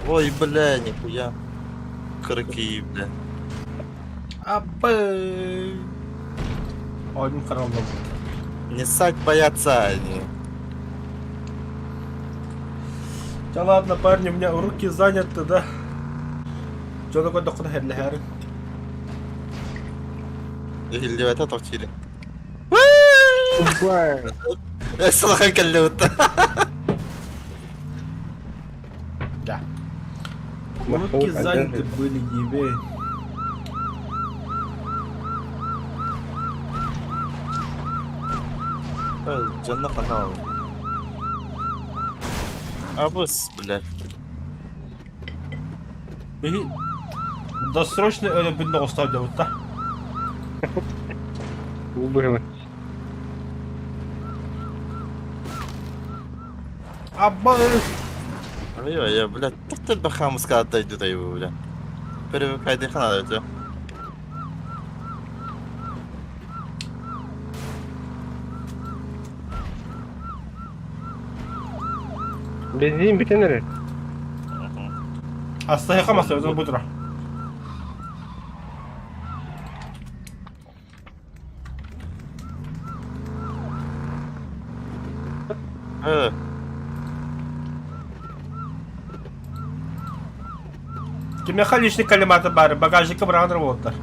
Ой, бля, нихуя. Крыки, бля. Абы. Oyun karanlığı. Не ссать боятся они. Да ладно, парни, у меня руки заняты, да? Что такое доход хедлихер? اللي بيتها تقتيلي. Упа. صراحة كلوت. Да. Руки заняты были, ебей. جنة قناة. أبوس блядь. И досрочно ölümünde ostavdı bu da. Убыло. Абба. أيوة يا блядь. تحت البخامس قاعد تجدو تيبو блядь. Перевык хайди хана это. Benzin bitenere. Hasta yakamazsa ödül budur. Evet. Kimya lишний калиматы бары, багажника брандар болдур.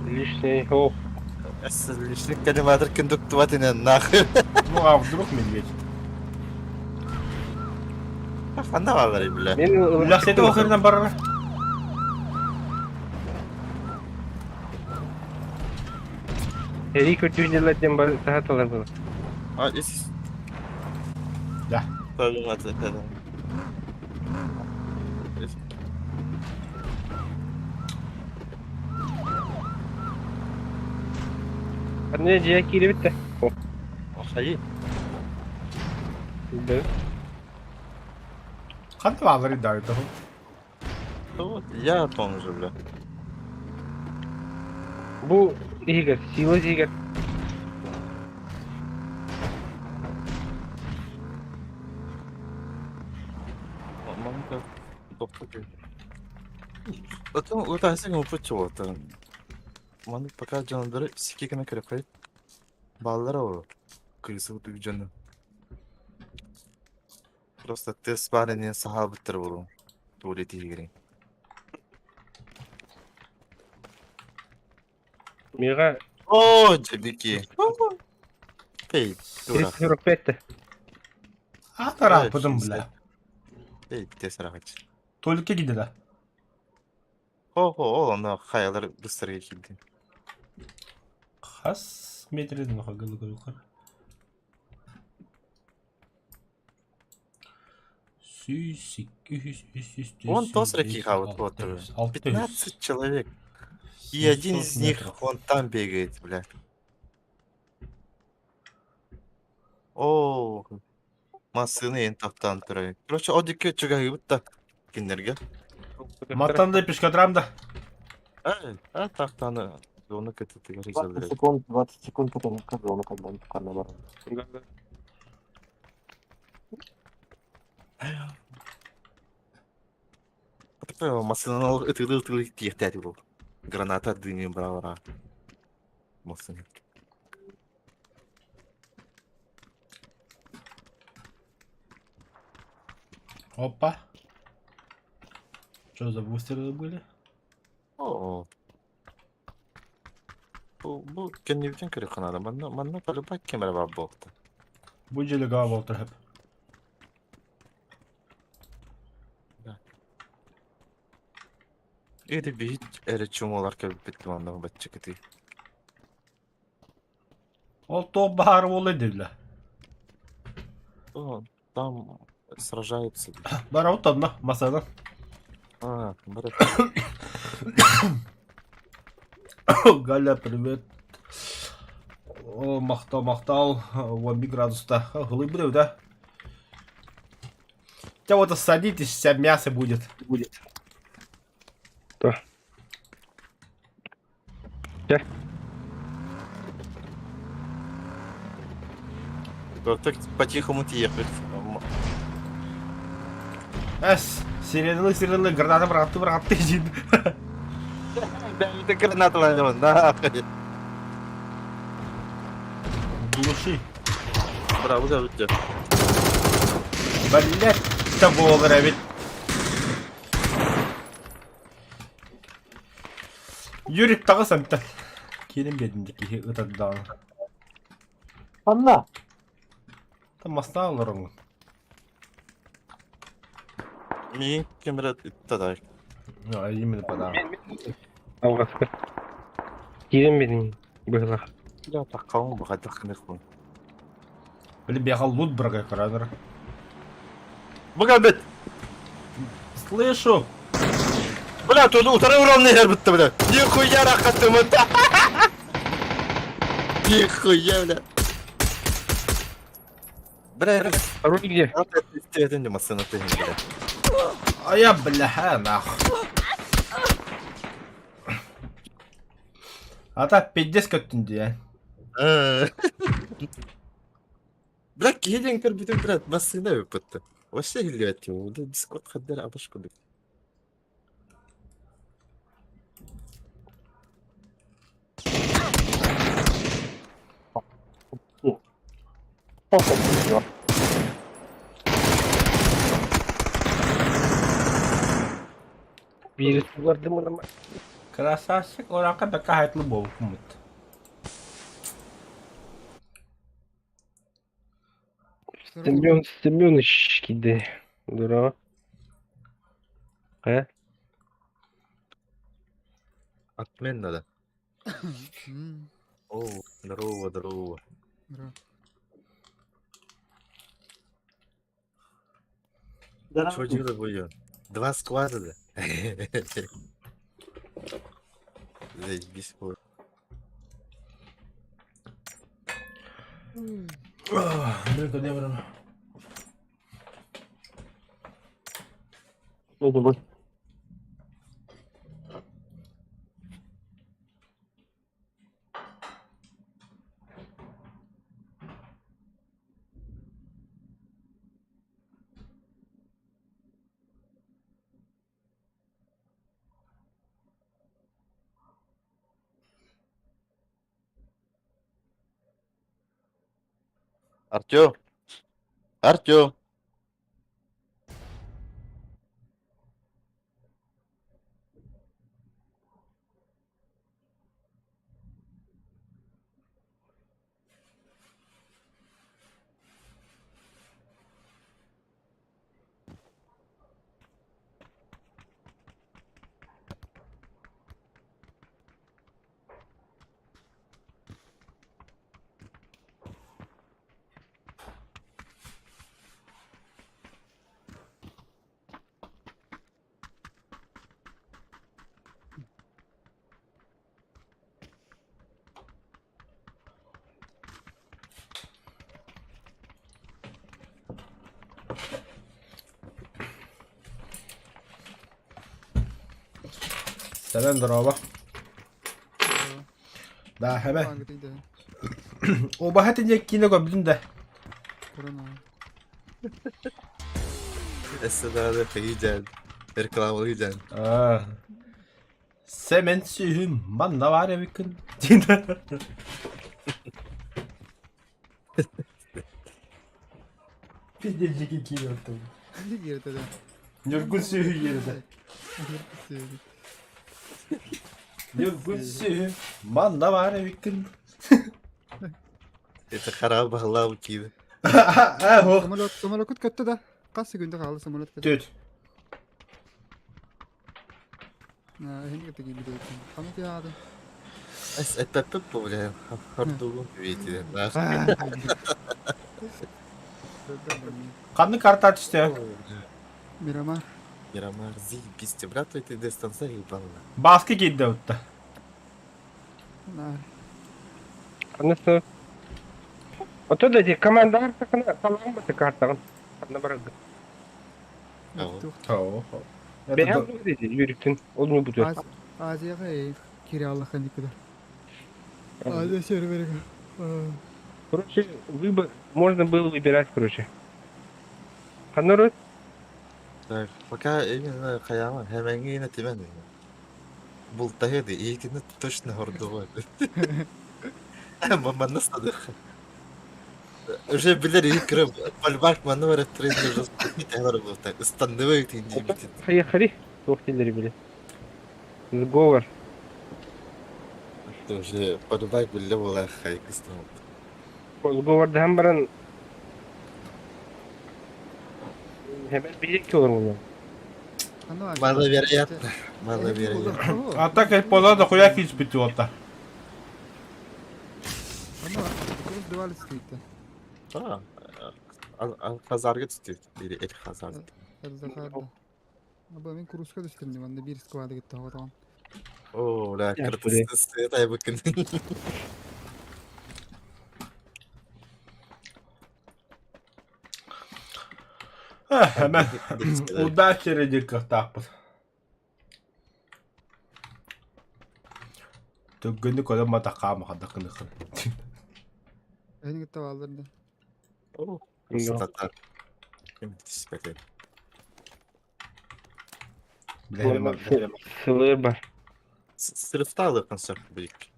Лишний. Ох. Лишних калиматор кондуктуватine нахуй. Ну а вдруг медведь? Хана var блядь. Мен Лясети охиринен барара. Eri kötü yıllardan beri saat alır bunu. Is. Да. Tabii matı kadar. Anne ciğer kiri bitti. Oh. Hayır. Ben Ханты bağları iddiaydı. Вот, я том же, бля. Bu Игорь, сила Игорь. Мамка, топтук. Вот айсың упучу вот. Маны пока жанындыры сикекене кіріп қайт. Балалар о, күйісі ұтып жаны. Просто тест барыне саха біттір болу. Туалеті жегерен. Миға О, жебеке. Эй, дура. 345-ті. Атара бұдым бля. Эй, тес рағач. Tuvaletке gidiler. О, ана хаялар быстрее келді. Хас метрдің қағылы көріқар. Вон тос реки хават вот. 15 человек. И один из них вон там бегает, блядь. О, масыны ен таптан тұрай. Короче, одеке чугай бұтта. Кендерге. Маттанды пешкадрамда. Тақтаны. Оны кететігі 20 резервірек. секунд, 20 секунд это не сказал, когда он пока наоборот. Масыны ытылы тиектәді бұл. Граната дыни бравара. Масыны. Опа. Что за выстрелы были? О. Bu kendimden kırık kanadı. Bana böyle bak kamera var bu hafta. Bu cili galiba otur hep. İyi bir hiç erçim olarak bittim anlamı batacak eti. Ол топ бары ол ediler. О, там сражаются. Бара отанна масадан. Брат. Галя, привет. О, мақтау. 11 градуста. Глыб біреу, да? Хотя вот садитесь, вся мясо будет. Да. Так по-тихому ехать. Сирены, гранаты, браты, жин. Да, это гранат возьмем, да. Глуши. Браво, за тебя. Блять, что было, ведь. Юрий, тағы сәмтті. Келім бедіндегі ұтадыдағы. Анна! Там масна алырың. Мен камера тадай. Именно подарок. Алғасқы. Кирен бедің бұғылақ. Да, так қауым бұға дақынық бұл. Блин, бегал лут брагай крадер. Бұға бет! Слышу! Бля, тут второй уровень не бітті, бля. Нихуя рахатым это. Нихуя, бля. Бля, Второй где? это не масына ты, бля. А я, бля, нахуй. Ата 50 көттүндү я. Бля, келен кір бүтін, бля, масына өпітті. Вообще келет его, да дискорд хаддер абашку бек. Birisi vardı mı ama? Красавчик, оракка бека хайтлы болуп кумут. Семёныч киді. Дура. Отмен надо. О, здорово, здорово. Что делать будем? 2 склада, да? Заебись, вот. Блин, то не время. Hadi boş. Артем. Артем. Seven drova. Daha hemen. Agri'de. O bahatin yekkiğine gömdün de. Kur'an abi. Esselerde yiyeceksin. Reklamı yiyeceksin. Aa. Semen sühüm. Banda var ya bir gün. Bir de ceki kilo attım. Ne girdi de? Yorgun sühü yerine. Yorgun sühüm. Banda var ya bir gün. Ete karar bakla bu kiydi. Samolot kötü de. Kaç günde kaldı samolot kötü. Düt. Ha, hindi kötü gibi değil. Kanıt yağdı. Es etapet bu bile. Harduğum üyeydi. Kanlı kart at işte. Miramar. Miramar zi писте, брат, ты дистанция ебала. Baskı gitti utta. Anası. Oto da di komandar takına kalan batı kartağın. Kanına bırak. Tamam. Beyaz mı dedi yürütün. Onu bu diyor. Azıya kayı. Kiralık hani kadar. Azıya şöyle böyle. Короче, выбор, можно было выбирать, короче. Канарус, Так, пока именно Хаяма, hemen yine timen. Бултахеди, и кина точно гордовой. Мама насады. Уже билер йкрып, пальбак маны var тренер разбить, var bu так. Стандывает инди битит. поехали. Тухтелери били. Сговор. Уже пальбак биле була хайк истан. Сговорда hem баран hemen bilecek ki olur mu? Mala вероятно. Mala вероятно. Hatta ki pola da koyak hiç bitti otta. Ama kız duvar istiyordu. Al Hazarga tutuyor. Biri el Hazarga. Elde kaldı. Ama ben kuruska düştüm. Ben de bir skvada gitti hava tamam. Oo, la Ya, kırtısı da bakın. Hemen. O da çerecek kırtak bu. Tüggünlük olma da kama kadakını kıl. Beni gitti aldırdı. Oo. Yok. Tatar. Müthiş bakayım. Bilelim abi. Sığır var. Sınıfta alırken çok büyük.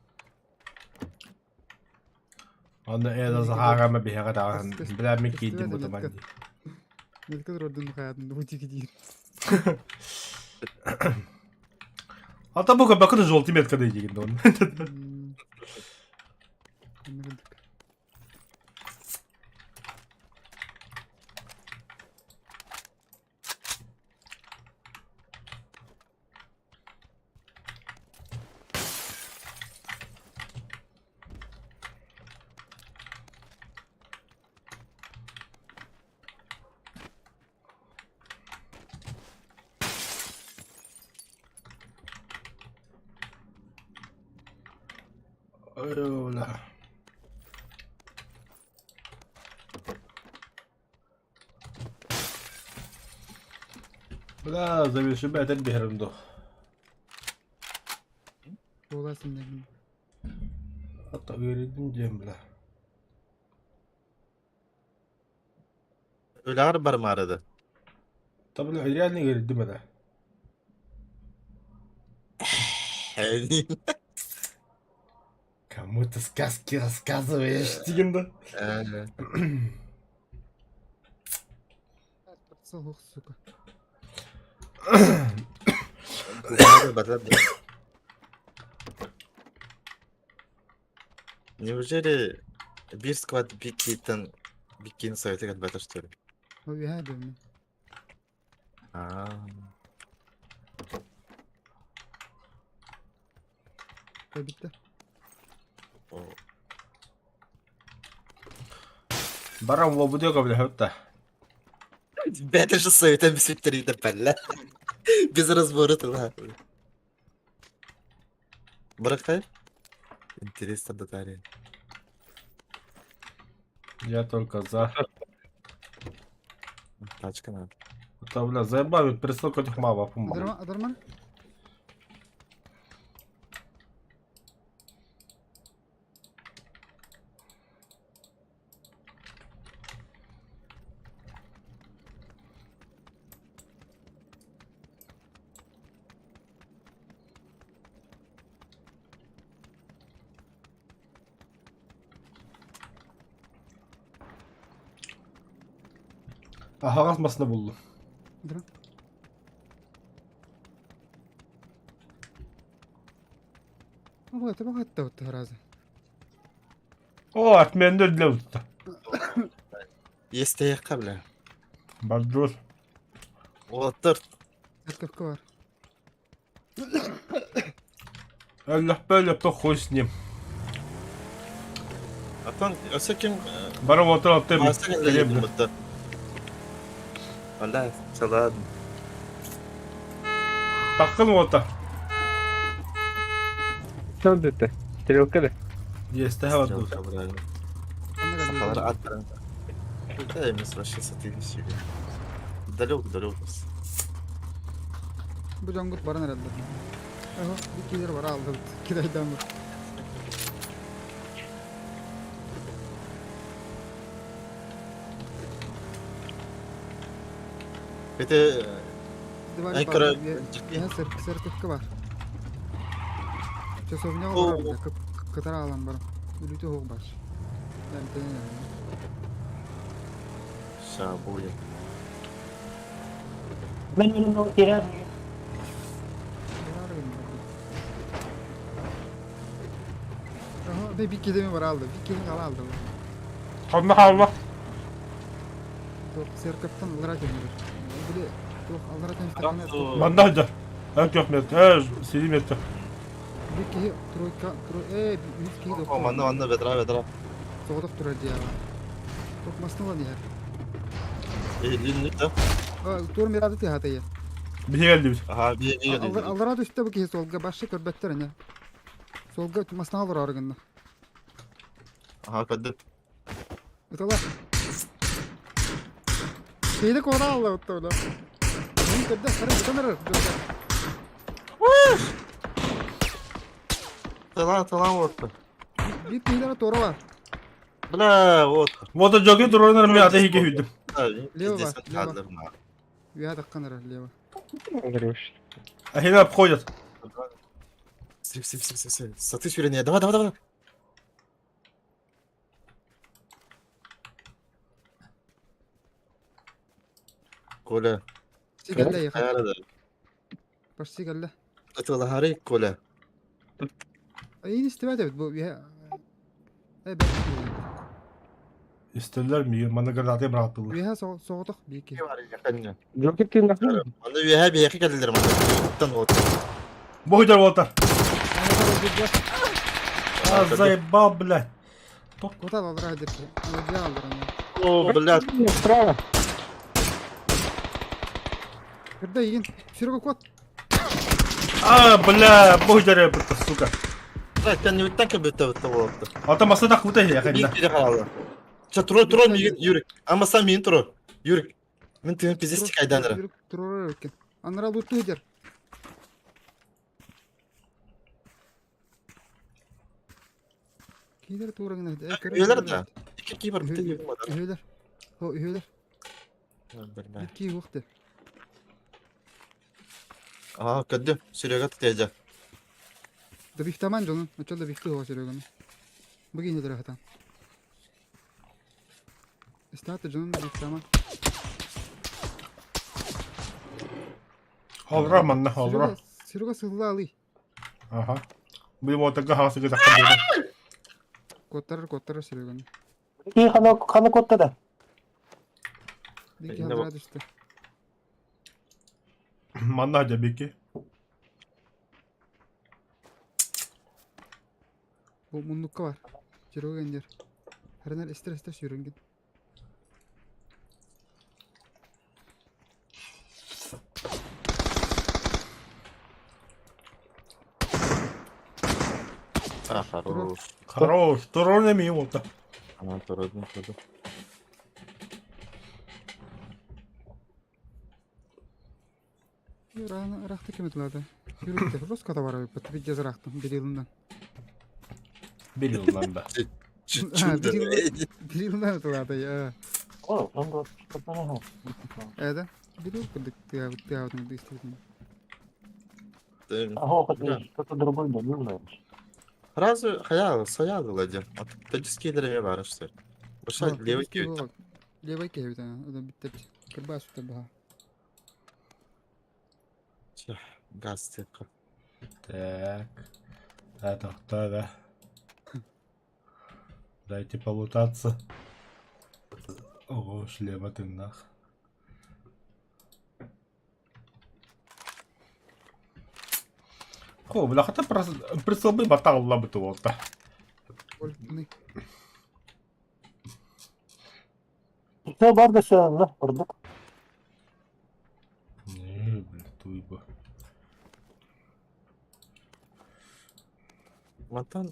Onu en az harama bir yere daha. Bilen mi giydim bu zaman. Ne kadar ordunun hayatında bu tiki değil. Hatta bu bakın ultimate kadar iyi gitti onu. Anladım. Öyle. Bla zaviyorsun ben de bir herhalde. Olasın dedim. Hatta öğrendim diyeyim bla. Öyle ağır var mı arada? Tabii lan реально öğrendim ben. Hey. Кому-то сказки рассказываешь, дегенде. Soğuk suka. Неужели bir squad Big'in sayıda gelmedi işte. O bir hadi mi? Aa. Bitti. O. Барам в обудёга, бля, вот-то. Ben de şu sayıda bir sütleri de pelle. Biz разборы ла. Бırak hayır. Интересно детали. Я только за. Тачка надо. Это, бля, заебали, пересылка этих мавов, по-моему. Adarman. Aha kasmasını buldum. Adarman. Bak hatta o taraza. O atmayan da ödüle tuttu. Есть яка бля. Бардур. Otur. Serkafka var. Allah böyle yaptı, hoş с ним. Atan ösekim Барам отыр отыр. Asıl elleri bulmuştu. Valla çalardım. Takılma otur. Что это? Стрелка да? Есть, ha var dur. Onda Sakaları kalıyor. atlarım. Buradaymış başka satayım şey. Dalyok. Bu cangut baran herhalde. Aha bir kiler var aldı. Kiraydan var. Bir de Divar Ankara Ya serkafka var. Çosovnya Oo. var. Katar alan baran. Ülütü hoğ baş. Yani tene yani. Şabuya. Ben önümde o kere Aha bir kedimi var aldı. Bir kedimi aldı. Allah Allah. Serkaftan aldıra dönüyor. Böyle yok aldıra dönüyor. Banda hadi. Evet yok net. Evet, sileyim yetti. Bir kedi troika bir kedi yok. Manda vedra. Soğuduk durar diye. Tokmasını var diye. Ünlük de. Dur miradı diye hatayı. Bir şey geldi bir. Aha bir geldi. Aldıra düştü bu kedi solga başka körbetler ne? Solga tutmasına alır argında. Aha kadın. Utala. Kedi kora aldı utala. Ne kadar sarı tutanır. Tamam orta. Bir kedi tora var. Bla orta. Voda jogi duranlarım ya da hike hüydüm. Leo var. Kaldırma. Ya da kanır leva. Говоришь. Ahine обходят. Сип. Satış ürünü. Давай. Коля. Sigalle yakın. Ayarladı. Baş sigalle. Atıyorlar harika Коля. İyi istifade et bu ya. Ben İsterler mi? Bana granatayı bıraktılar. ya soğuduk bir kedi. Ne var yakında? Джокер ты нахуй? Onu üye bir yakı geldiler bana. Tuttan o. Boydur votar. А, заебал, блядь. Kotal aldıra hadi. Aldıra aldıra. O блядь. Справа. Кырда yiyin. Şuraya kot. А, бля, boydur yapıttı, сука. Zaten yürütten ki bitti o. Ata masada kutu ya Bir yakında. kere kaldı. Troll yürü. Ama sen min troll. Yürü. Min tüm pizistik aydanlara. Durur erken. Anlara luttu hıcar. Kiler tuğrağına hıcar. Üyeler de. İki kibar bir tek yok. Üyeler. O üyeler. Bilmem. Bir ki vakti. Aa kadın. Sürüyor teyze. Da bir taman canım. Açıl da bir hava sürüyor. Bugün nedir hatan? İstahat canım da bir taman. Havra manna havra. Sürüga sığla alı. Aha. Bir motoka hası takıldı. Kottarır sürüyor. И хана котта да. Bir ki Yine hazıra bak. düştü. Manna hacı beki. Bu munlukka var. Sürüga ender. Her ner ister sürüngün. Ah хорош. Хорош. Торон не мiyim oldu. Aman toradın tadı. Raqta kim etmedi? Yürüdü. Roskada var öyle. Bir ceza raqtım. Bir yılından. Bir yıldan be. Çıldı. Bir yılından etmedi ya. О, он вот что-то ага. Эда. Bir yıl kırdık. Tiyavutunu da istedim. Ага, хоть что-то другое добил, наверное. Разве хаял ладим. Таческилерime var işte. Bu şey levy köyü. Levay köyü tane. O da bitti. Kırbaz tutar daha. Gaz tekrar. Так. Это кто, да? Дайте полутаться. Ого, шлема ты нах. О, бля, хотя прицел бы батал бы то вот. Golf'ını. Все, бардаса, да, ордук. Не, бля, туй бы. Vatan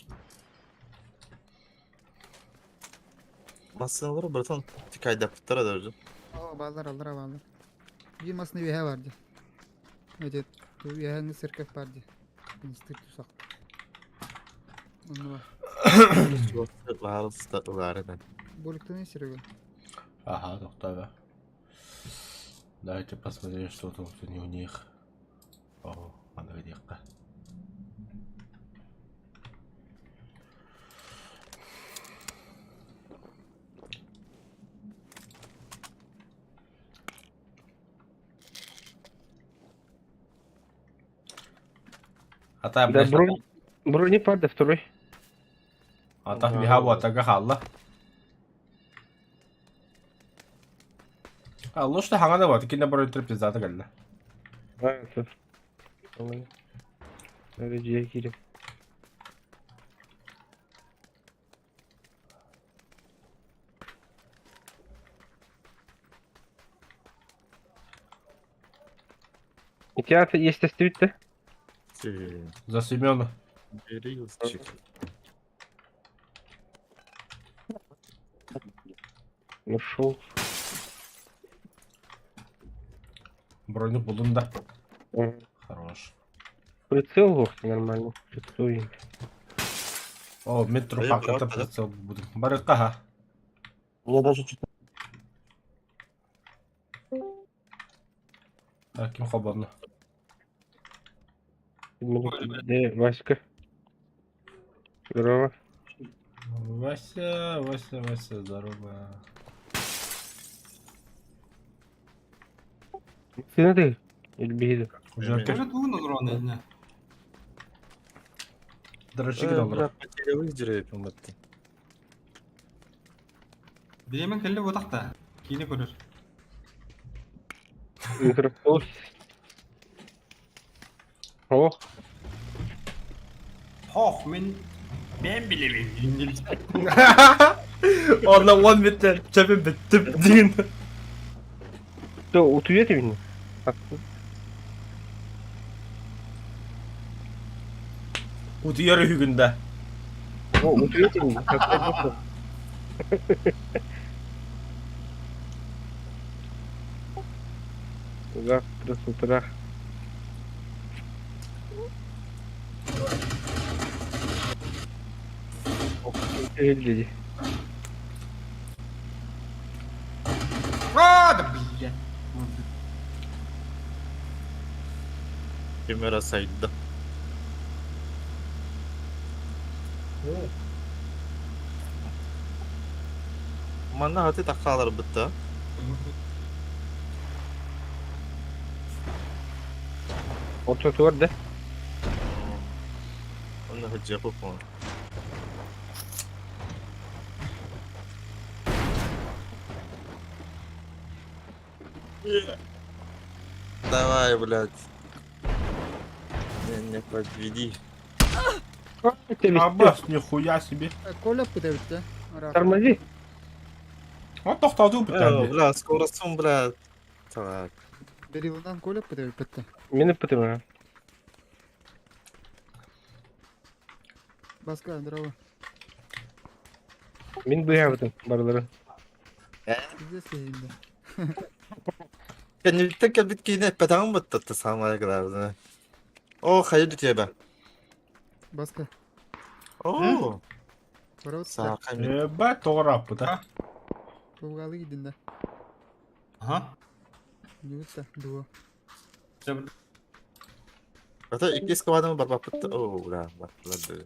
Masinaları bıratan tikayda pıttara dörcü. Aa, bağlar. Bir masını üye vardı. Evet. Bu üyenin sırkaf vardı. Instik tusak. Onu var. Var statülerine. Golf'ta ne sürüyor? Ага, доктор, да. Давайте посмотрим, что тут у них. О, она где-то. Ата, Да, блядь, бронепад, второй. ата биха буатага халла. Аллошта хагана бат, кине бро интерп зата галла. Это. Öyle gireyim. У тебя есть оставить-то? За Семена. Biri yılçık. Нашел. Броню булунда. Хорош. Прицел лох нормально. Прицел. О, метро Ой, хаката брат, да? прицел будем. Барыкаха. Мне даже что-то... Ким хабарны. Где Васька? Здорово. Вася, здорово. Ты ты? Или беги? Жертв. Кажет, вы на дроне, не? Дрочик доллар. Bırak paçayla hızlıca yapayım battı. Bilemen kelle bu takta. Kini görür. Микрофон. О, Hoh ben bilirim. İngiliz. Ondan 10 metre çöpüm bittim din. что, утует меня? Utuyor hügünde. О, утует меня? Завтра с утра. Öldü. Aa, блядь. Камера сайда. Mana hati tak kalar betul. Otur da. Onu hıcı yapıp onu. Давай, блядь. Не подведи. Аббас, нихуя себе. Коля пытается. Тормози. Вот тоқтауды бітті. Бля, скоростың, бля. Так. Берилдан Коля пытается. Мені питаю. Баска, здорово. Мен бұяғыдым барлары. Здесь сейінді. Yani bir tek bir kine pedang mı tuttu samaya kadar. Oh, hayır diye. Баска. Oh, Барот. sağ kaymış. Ебать, тоғырап бұта. Туғалы гидінде. Ага. Нюта, дуо. Все, блядь. Hatta iki skvadımı barbap bitti. Oh, bля, batladı.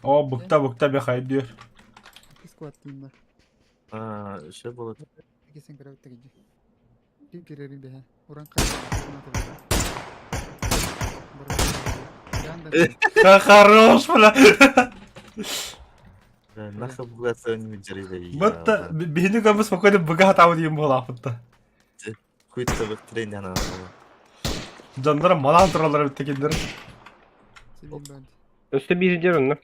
О, бұқта бе қай дүйер. İki squad team'da. Aa, şey buldu. İkisini kıravıtta gidiyor. Kim kirerin beha. Oran kaçtı. Хорош, бля. Нахуй bu kadar sevdiğimi caribe. Бұтта, бейні көміз спокойно бұға атауы дейін бола бұтта. Kuytu bıktırın yana. Жандары манан тұралар біттекендер. Selim ben. Üstü birinci rundu.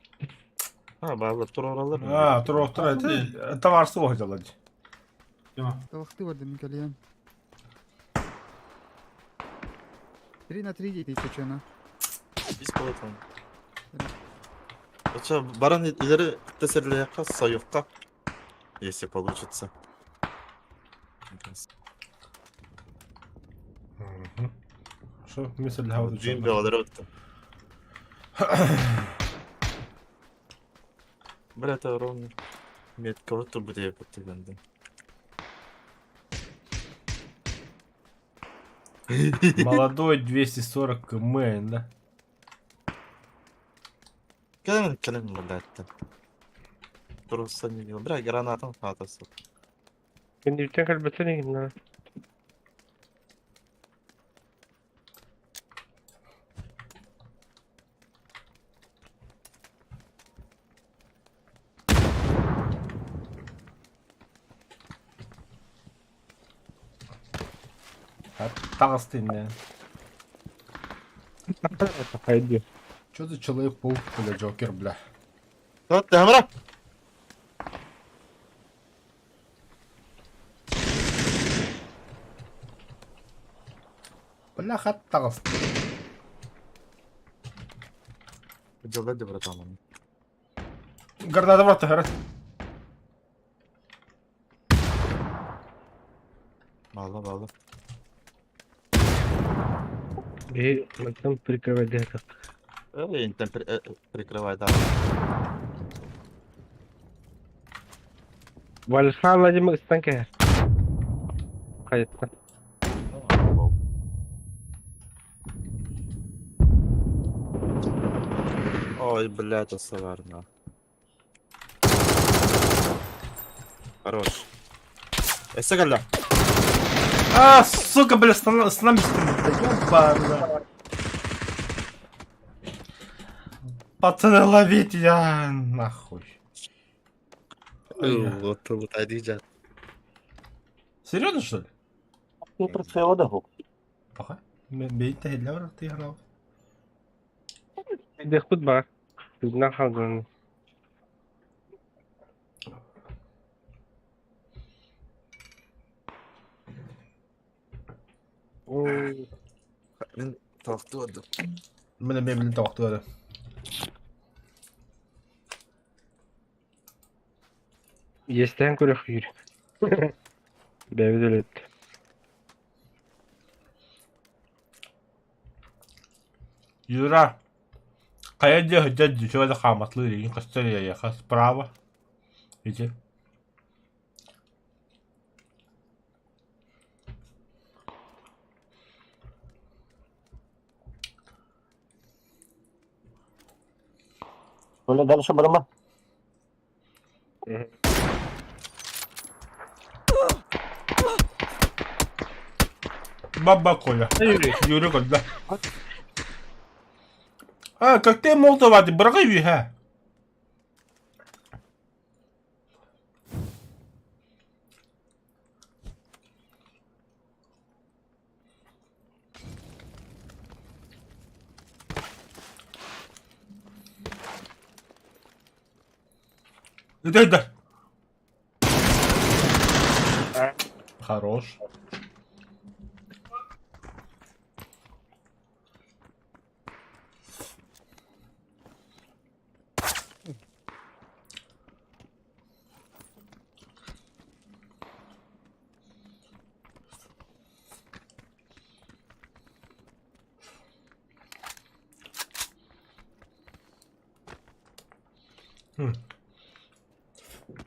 Ha, bağlı tur oralar mı? Тұр оқтыр әйті. Таварсы оғы жалады. Tamam. Тавақты vardı Mikaliyan. 3-3 дейді keçen ha. Biz kovatalım. Aça, Baran ileri kıtasırlı yaka, sayıfka. Если получится. Шо, мисл хауды Düğün bir alır öttü. Блядь, ровно. Метка вот тут будет yapıp benden. Молодой 240 км, да? Келем, блядь. Просто не видел. Бля, гранатом атасы. Ben de bir tane kalbete ne gidin lan? Тағыстын, да. Haydi. Чё за Человек-паук, бля, Джокер, бля? Вот, Демра! Бля, хат тағыст. Делай, братан. Граната бар тахарат. Bağla. Bir baktım prikravay diyata. Öyle inten прикрывай, да. Valhalla acıma ıstan keher. Kayıtta. Ой, блядь, осоварно. Хорош. Эсегалля. А, сука, бля, станамистым. Ёбана. Пацаны, ловить я нахуй. Вот Адиджа. Серьезно, что ли? Не прицела дагу. Пока. Бейт тахиллер, ты играл. Bir de kut var. Bizden kaldığını. Мен талақты өдім. Мен білін тавақты öyle. Yesten göre yürü. Bevde öyle. Юра. Кая где что это хаматлы и костыля ехать справа. Иди. Коля, дальше Барма. Баба Коля. Юрий. Юрий когда. А, как ты молотова, ты брага виха. Да. Хорош.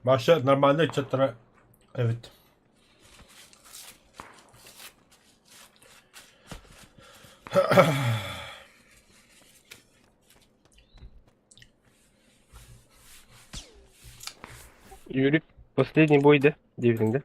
Вообще нормально что-то. Evet. Юрий. Последний бой, да? Дивдинг, да?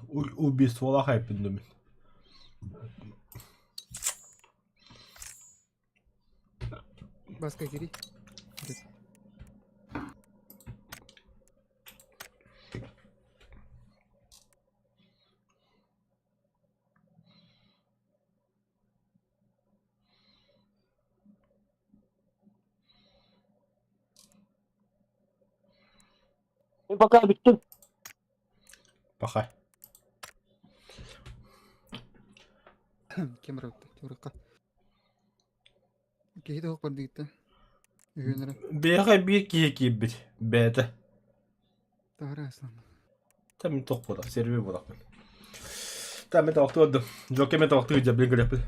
Убийство хайпендумен. Басқа керек. И пока биттим. Пока. Кем рауты, турыққа. Кейді оқпар дегітті. Үйенірі. Бега bir kişi bir. B'de. Тағыра аслан. Tamam tok budak. Servi budak. Tamam ben vakti öldüm. Joker ben vakti öldüm. Ben görüyorum.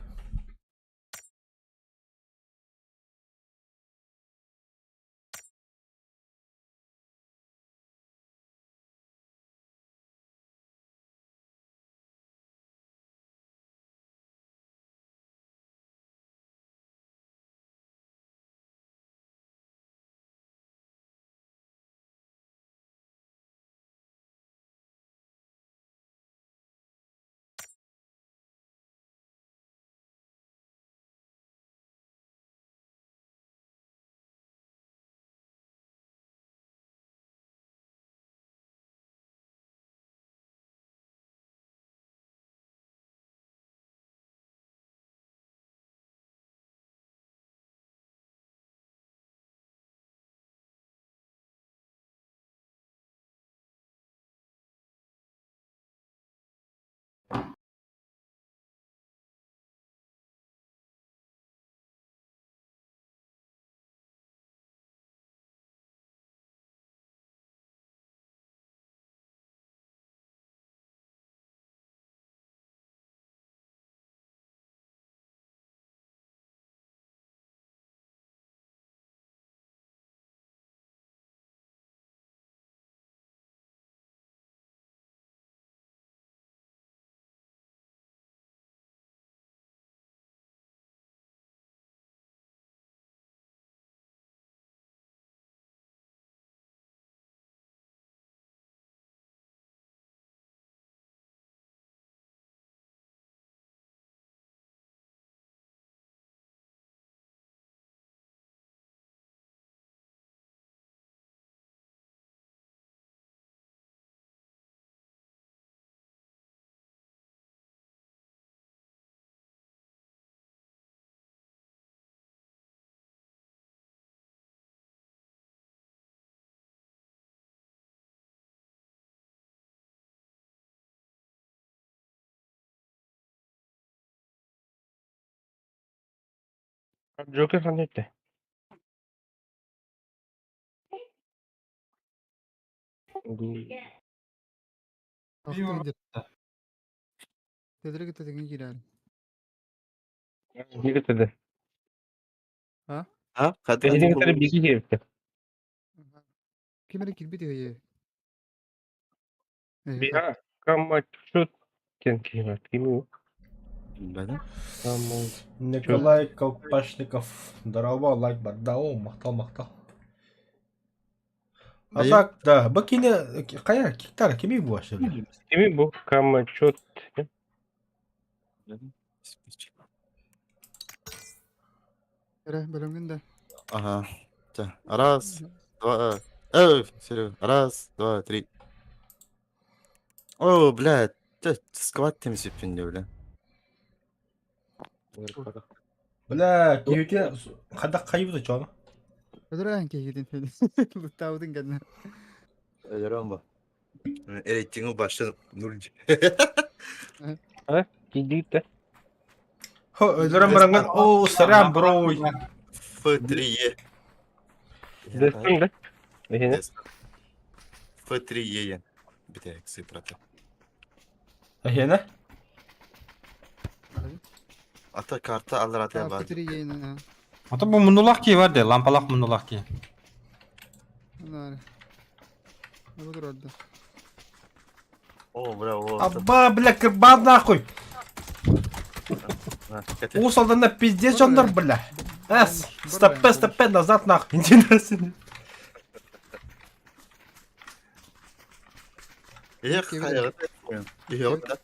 Joker kan etti. Aktı gider. Tedere gitti tegin girer. Bir getirdi. Ha? Ha? Hadi Beşini hadi. getirdi, bir iki girdi. Kimere kilbidi ye. Bir ha. Kama şut. Kim o? Benim. Kama. Nikolay Kolpashnikov. Здорово, лайк бар. Да, о, мақтал. Азак, да. Бak yine kaya kickler kimi bu aşırı? Kimi bu? Kama şut. Benim. Ere bölümün de. Ага. Так, раз, два. Серега. Раз, два, три. О, блядь. Скват темсип пенде, бля. Bля, kiyuke kada kayıbı çoğunu. Ödere hangi gidin dedi. Lütavudun kendine. Öyle Eğitim'i başladım. Nurcu. Gitti. Ho, öldürem bırakın. Oo, selam bro. F3'ye. Destin de. Beşini. F3'ye. Bir de eksi prata. Yine? Ata karta alır ataya var. Fıtri yayını ha. Ata bu mundulak ki var de, lampalak mundulak ki. Bunlar. Ne budur orada? O bravo. Abba, bля, кырбан нахуй. Getir. У солдана пиздец onlar bля. Эс, стопе, назад нахуй. Интересно. Эх, hayır. Yok da.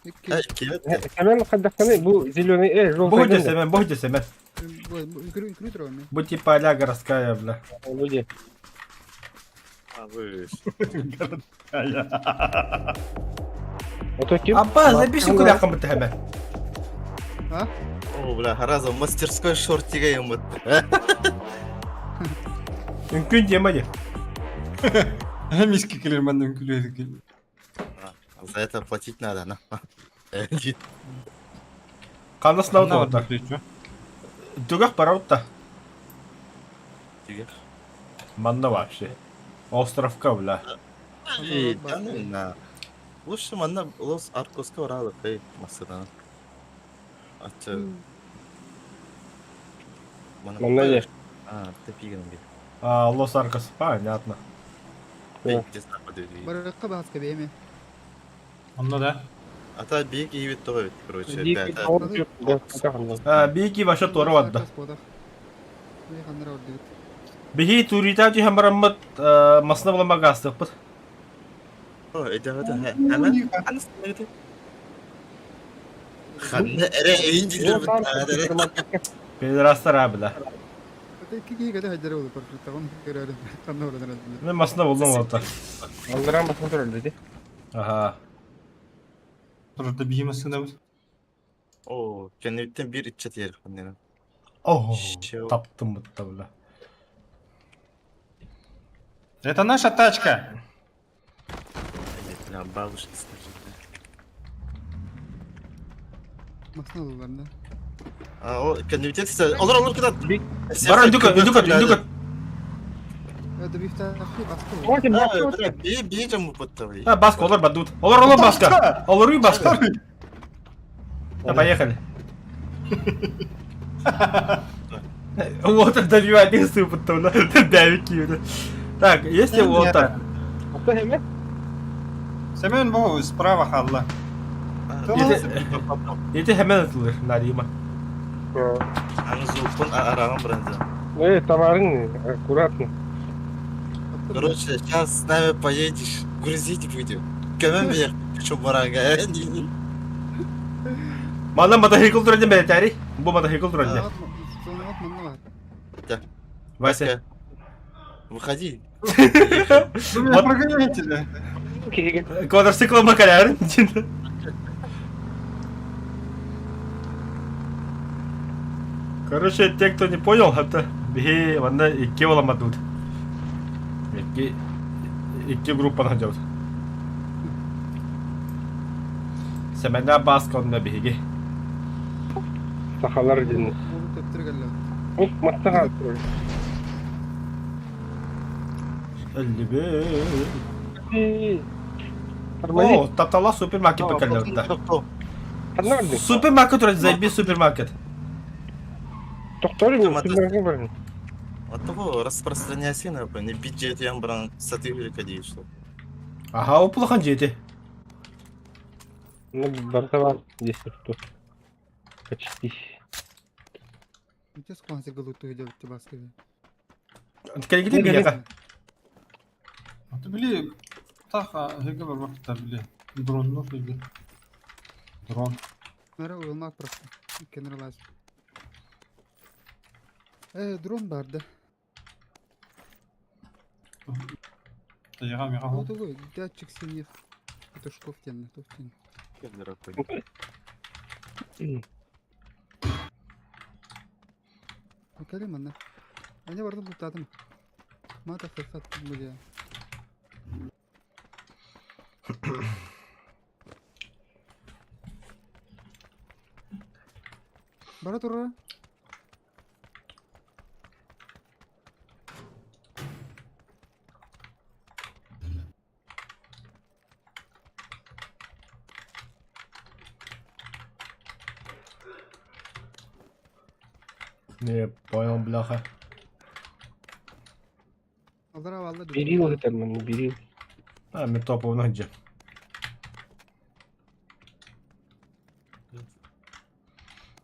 İki. Ha, iki. Hemen kadar bu zilyonu Бог десемен. Bu yukarı duruyor mu? Bu типа а-ля городская, бля. Люди. Abi. Ото kim? Абба, запиши куда кому-то hemen. Ha? О, бля, Хараза мастерской шортиga yamut. Mümkün demedi. Hem iski kilir benden külüyor ki. За это платить надо, на. Kanlı sınavı da orada. Dugak para orada. Manda вообще. Островка, бля. на. Лучше манна Лос Аркоска оралып, Масыдан. Атча. Манда не. Ты пиган бит. А, Лос Аркос, понятно. Baraka bahas gibi mi? Onda da. Ата биг и вид того, короче, Люди ребята. А, бики ваша тору вадда. Ne kandıra orada. Bihi turita ji hamarammat masna bulama gastı. О, это hemen anasını Xanna ere eğinciler bitti. Pederastar abi la. İki kadar hacıra oldu parçası. Tamam görelim. Kandı orada. Ben masna buldum orada. Andıran basın dedi. Aha. Burada bir yemesin var. О, kendimden bir içe yer kanına. Oh, Şey o. taptım bu tabla. Это наша тачка. Ya bavuşun istedim. Masna oldular. O kendimden ise olur kadar. Bara induk. Ya da bir tane baskı oldu. Можете Bir camı patladı. Ha bask olur badut. Olur baska. Olur mu baska? Ha поехали. Вот это добивание сыпать-то, давики. Так, если вот так. Ото hemen. Semen bu справа халла. Yedi hemen atılır Narima. Yalnız Zulf'un arağın bırınca. Товарын аккуратно. Короче, сейчас с нами поедешь, грузить будем. Көмем бер, şu baranga. Bana motosikl duracağım ben tari. Bu motosikl duracağım. Sonra atmanı var. Вася. Выходи. Вы меня прогоняете, да? Квадроциклом накаляр. Короче, те, кто не понял, это беги, ванда икки оламады тут. Икки группаны жабыт. Семена баска онна беги. Сахалар жинни. Onu teptir geldi. Ой, мастык алып туруyor. 55. Армазин. О, таптала супермаркет бекелле Тоқтау, өтті. тоқтау. Кандай aldın? Супермаркет өреді, зайби супермаркет. Doktorum Tamam, süpermarket var. От того распространяйся на не бюджет я бран сатирик что. Аха, оплахан жейді. Ну, барда var. Здесь что? Почти. Өте сқуансы ғылуты өйде өтті басқы. Келгеде бейеға. Аты біле, так, heге бар вақытта біле. Дронну heге. Дрон. Мәрі ұлмақ просто. Кенер лазым. Дрон барды. Таяға меға Ол хол. ғой, датчик сенев. Петушков тенні, тоқтен. Өкәлі мәнна. Әне барды бұлтадым. Мата ферсат бұлия. Бара тұра. Не, понял, бляха. Алдара валды. Бери вот это, man, бери. А, мен топовый нахджи.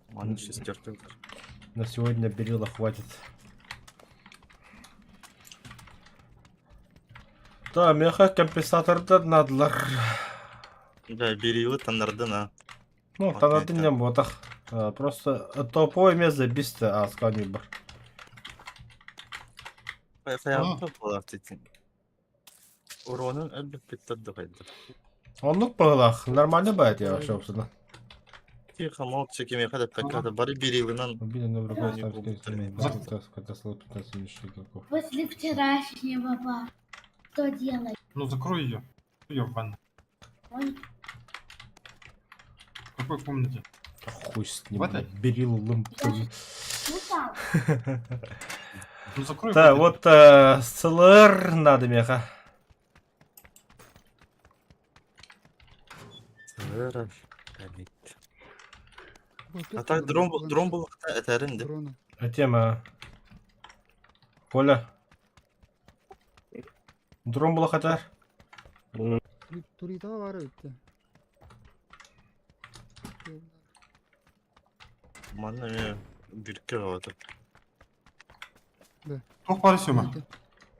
Ман шестерка. На сегодня берила хватит. Да, меха компенсаторды надылар. Да, бериły танарды на. Ну, Вот танады это. не ботах. Просто топовый емес забисті асқаны бар. Хаябы болар тетин. Уронun әлбет беттеді қайды. Онлық бағылақ, нормально бәйт я вообще обсына. Тихо, молча, кеме қадап такады. Бары берилынан. Убили на врага Не ставки, буду когда слот 15 мешков. После вчерашнего, пап. Что делать? Ну закрой ее. Ее в ванной. Ой, В какой комнате? Хуй с ним, Вот блядь, берил лымп. устал. Ну закрой. Да, вот вот СЛР надо меха. А так дрон был әтәрін деп. Дрона. А тема. Коля. Дрон была хатар. Туритаға бары өтті. Мана мен бүрікке қалады. Тоқ бар сема.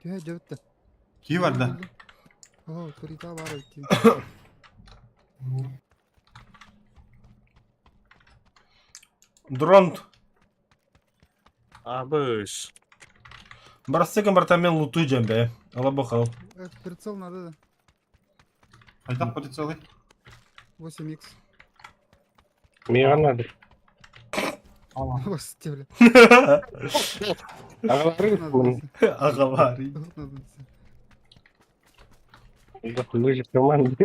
Түйе жөтті. Ки var da. О, туритаға бары өтті. Дрон. Абыш. Барсыгын бартамен луту жембе. Ала бахал. Прицел надо да. Қайдақ прицелы? 8х. Мега надо. Ала. Басты, бля. Ағалары Надо man. десе. Аговари. Надо десе. Лыжи команды.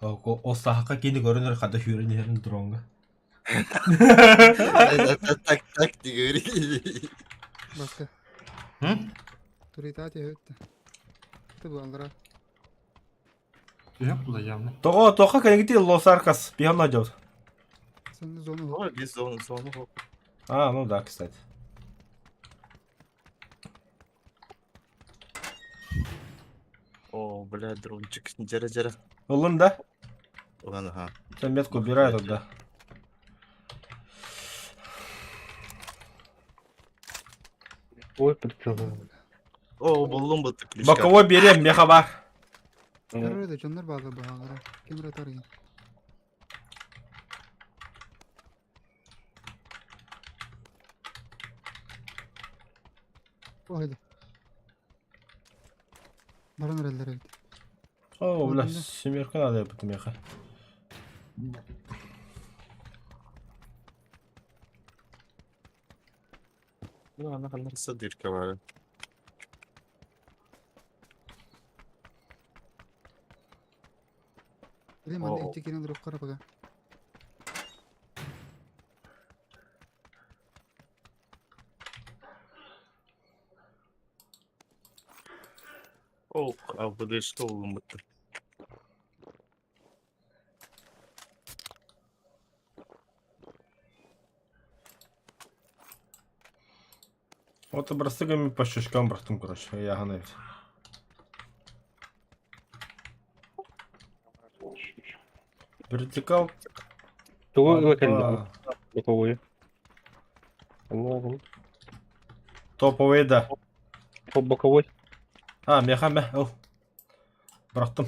O sahaka kendi görünür kada hürün yerin dronga. Так не говори. Басқа. Hı? Туритаға түйе өтті. Ты бұл алдыра. Yok bu da явно. Тоға кәнгіде Лос Аркас. Бігам наджауд. Сәнді зоны ғой. Ой, без зоны. А, ну да, кстати. О, бля, дрончик. Жара. Улын да? Оған, ага. Sen метку убирай туда. Ой, прицел. О, болдым бұл клишка. Боковой берем, меха бар. Көреді, жондар бағы бағалары. Кемір атар ең. Ойды. Баран әрелдер өйді. О, бля, Ладно. семерка надо ебать, меха. Ну, ана қанырса дырка бар. Bileyim Oo. ben de içi durup kara baga. Oh, abi de işte oğlum bitti. Вот бросыгами по щечкам братом, короче. Я гоню. Вертикал. Тугу өтелді. Опа. Боковой. Anladım. Топовый, да. По боковой. А, меха, меха. Оу. Братом.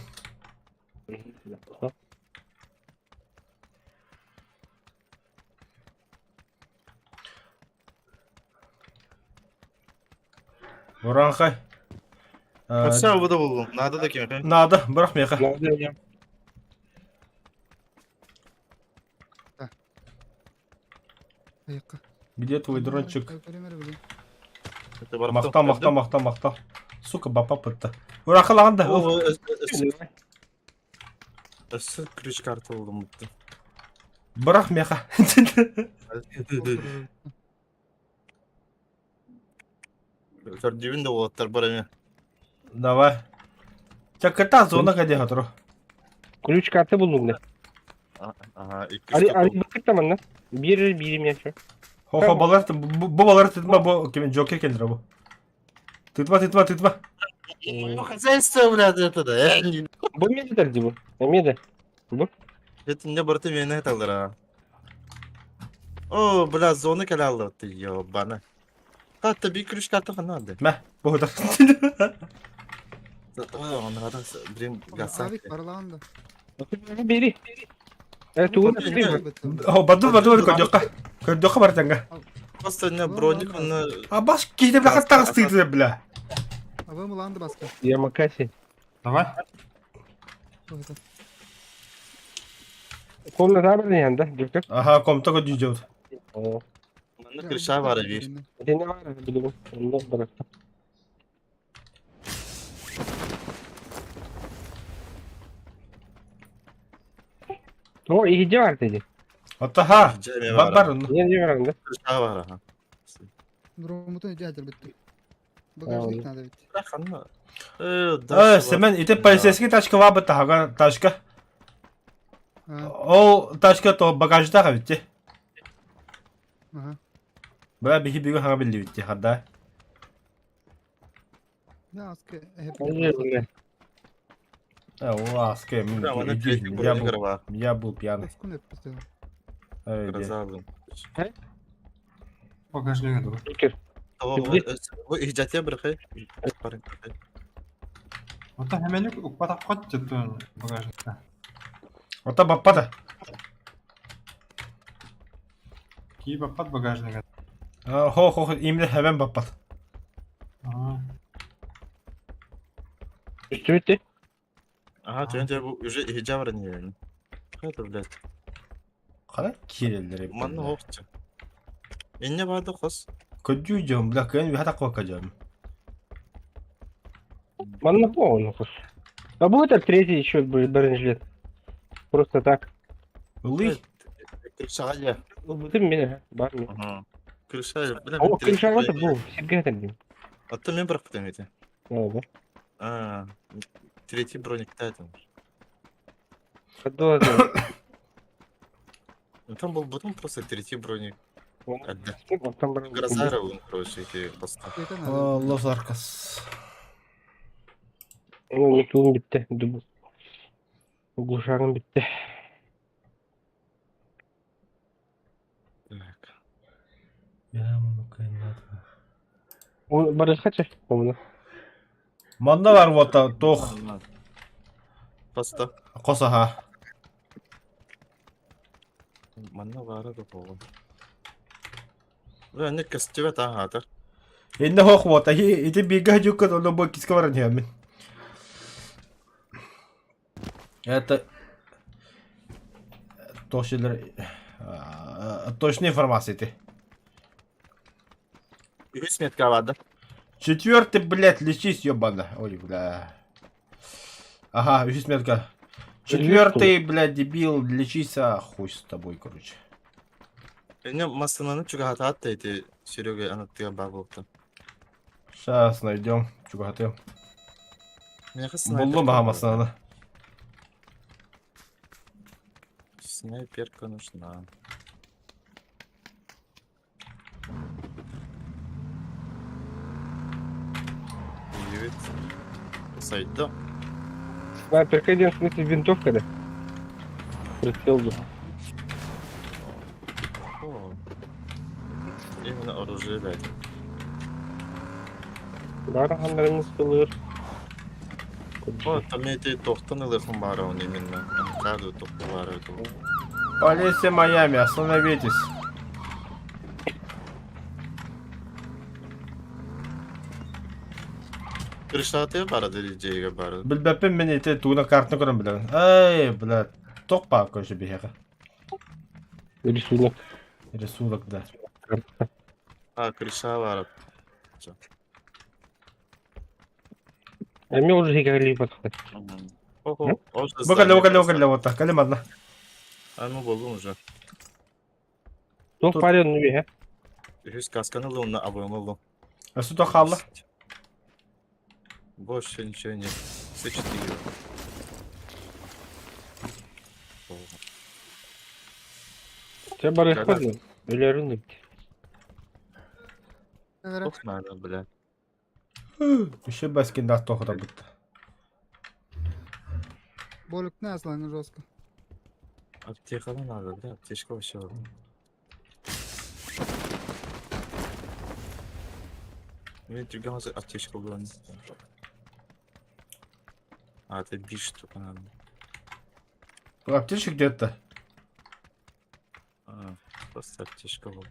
Уранхай. Aşağı bu da buldum. Nerede de kim efendim? Надо, брақ меха. Nerede ya? Ayakka. Где твой дрончик? Мақтал. Сука, бапа пытты. Уранхай лағанда. Оу. Ösü krüş kartı buldum bitti. Брақ меха. Dibin de oğutlar bana. Давай. Çakırta zona kadar hatırı. Ключ kartı buldum da. Aha, ilk Ali bakıp tamam lan. Birim ya şu. Хо-хо, балар, bu балар тытма, bu kimin Joker kendine bu. Тытма. Хозяйство, блядь, это да. Bu mu yedirdi bu? Ne yedi? Bu? Это не борты меня это лра. О, бля, зона калала ты ёбана. А, тебе крюш карта надо. Meh, bu kadar. Он надо, блин, гаса. Abi paralanda. Biri. Evet tuğun Bu atayım mı? Badu kodoka. Kodoka var tanga. Просто не броник, он... А баш кейде бля хаттага стыйды бля. Abi mılandı baska. Ямакаси. Давай. Koluna daha bir yanında. Gökhan. Aha, komta ko diyeceğim. Oo. Bende krüşa var bir. Bir de ne var ya biliyorum. Onu da bıraktım. O iyice var dedi. Hatta ha. Cem'e Var var. onu. Niye var onda? Krüşa var ha. Durumutun icazır bitti. Tamam. Bagajda ikna da bitti. Bırak anla. Semen ite полицейский тачка var bu tahaga taşka. Ha. O taşka to bagajda ka bitti. Aha. Baya bir hanga bildi bitti hatta. Ya askı hep. Ne? O aske min. Bırak bana kredi Ya bronik bu var. ya bu piyano. Askın hep bitti. Öyle. Razalım. Багажнига да. Fikir. Tamam, bu icatya bırakayım. Ота хэмэник укпатах хот жидэн багажника. Ota bappada. Ки баппат багажнига. Ho imle hemen bappat. Аа. Üstü bitti. Aha, önce bu уже icab var niye? Hadi блядь. Kala kirelleri. Manna hoşça. İnne vardı kız. Kocuğum bla kan bir hata kokacağım. Bana bu onu kus. А будет третий еще бронежилет? Просто так. Ulan Krüşa ya. Değil mi beni? Var mı? Aha. Krüşa ya. O kılıçlar varsa bu. Сергей dedim. Hatta ben bıraktım eti. Ne oldu? Aa. Tretий броник да там. Kaddo Ну там был потом просто третий броник. Отда. Там var. Грозара он, короче, эти просто. Allah sarkas. Tuğum bitti. Gluşarım bitti. Так. Ya bunu kaynat. O barış kaç yaş? Onu. Manda var vota toh Просто. kosa ha. Манна вара да по. Бля, не костюва та хата. Ende hoch vota hi ite biga jukat ono bu kiska varan hemen. Это точная информация ты. 100 метка vardı. Четвертый, блядь, лечись, ёбана. Ой, бля. Ага, 100 метка. Четвертый, блядь, дебил, лечися, хуй с тобой, короче. Эне мастананы чуга хатаат дейти Серега анаттыга багылты. Сейчас найдем. Чугаты. Меха Буллу махамасаны. Снайперка нужна. Привет. Сайда. Снайперка один, в смысле, винтовка, да? Прицел был. О. Именно оружие дать. Барахандарымыз кылыр. О, там эти тохтаны лыхым бар он именно. Каждый тохты бар это. Полиция Майами, остановитесь. Крыштаты бар дирижейга бар. Билбеппин мен ити тугуна картны көрөн билен. Эй, блядь. Ток па көшө бияга. Рисунок. Рисунок да. А, крыша бар. Эми уже хикали подходит. Ого, Бакале, вот так, калим одна. А ну болдum уже. Тут Тут- парень не бега. Жүз касканы луна обоим лу. А сюда халла. Больше ничего нет. Все 4. Тебя бары Да-да. ходил. Или рынок. Эгере Ох, надо, бля. Еще баскинда тохта бутта. бөлүктү аслайны жестко. Аптека надо, бля. Аптечка вообще. Мен түрген аптечка было. А, это биш штука надо. Аптечек где-то. А, просто аптечка была.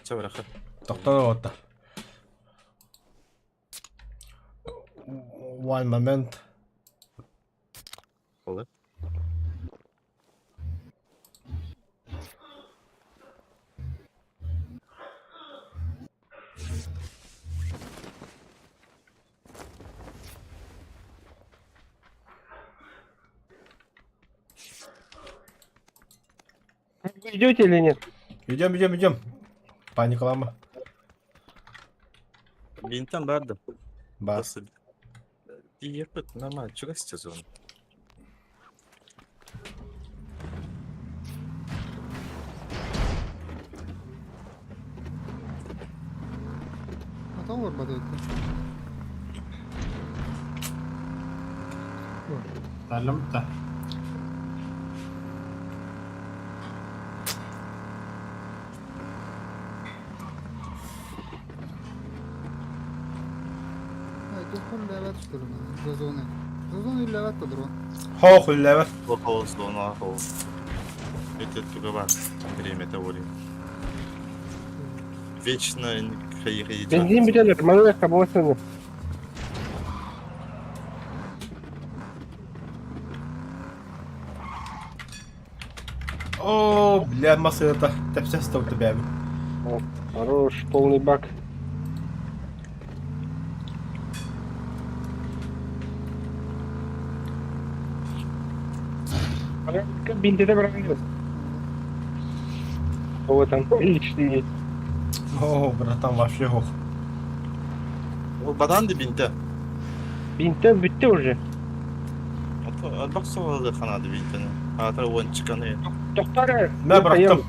Че, браха? Тоқтана вот так. One moment. Болды. Вы идете или нет? Идем. Паникалама. Бинтен барды. Бас. Епет, нормально. Чего сейчас он? Атаң барбады өттү. تعلمت ده. Тухун левет что ли? Зазоны. Зазоны левет то дрон. Хох леве. Плохого слона, ахол. Это туго бар. Время-то время. Вечно хай-хай. Бензин бітелер, мана кабыласыны. О, бля, масса это. Тепся стал тебя. Хорош, полный бак. Бинтеде бırakıyoruz. Вот там личный есть. О, братан, вообще хох. O badandı binte. Бинте bitti уже. Bak soğudu kanadı binteni. Hatıra on çıkanı. Тоқтар. Ben bıraktım.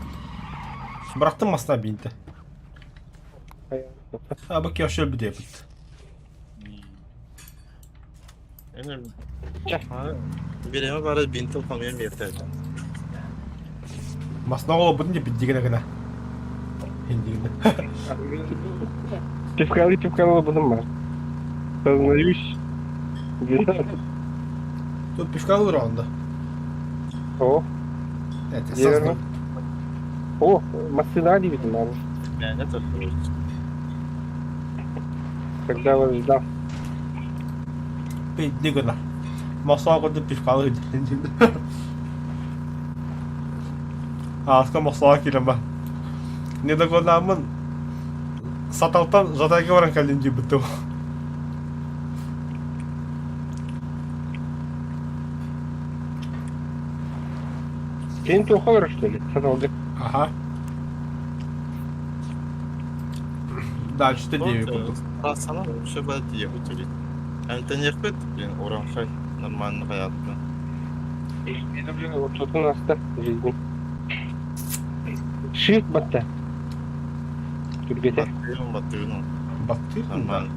Bıraktım aslında binte. Ha bak ya şöyle bir de yapıt. Yani Gel. bireme bari binte olmaya yeter. Masna oğlu bunun ya bittiğine gene. Hindiğine. Пивкалы bunun var. Сознаюсь. Где-то. Тут пешка olur onda. О, Evet, Верно. esaslı. о, Масынали видно надо. Yani ne takılır? Когда вас ждал. Bittiğine. Masna koydu pişka alır. Aska masna kireme. Ne de konamın sataltan zataki varan kalınca bitti. Senin toka var işte. Satılacak. Aha. Дальше ты девять купил. Sana şu böyle diye götüreyim. Hem de niyet yani oran hay normal hayatta. Это, блин, вот тут у нас-то жизнь. Шик батта. Тут где-то. Batıyor. Baktırdın Normal. da.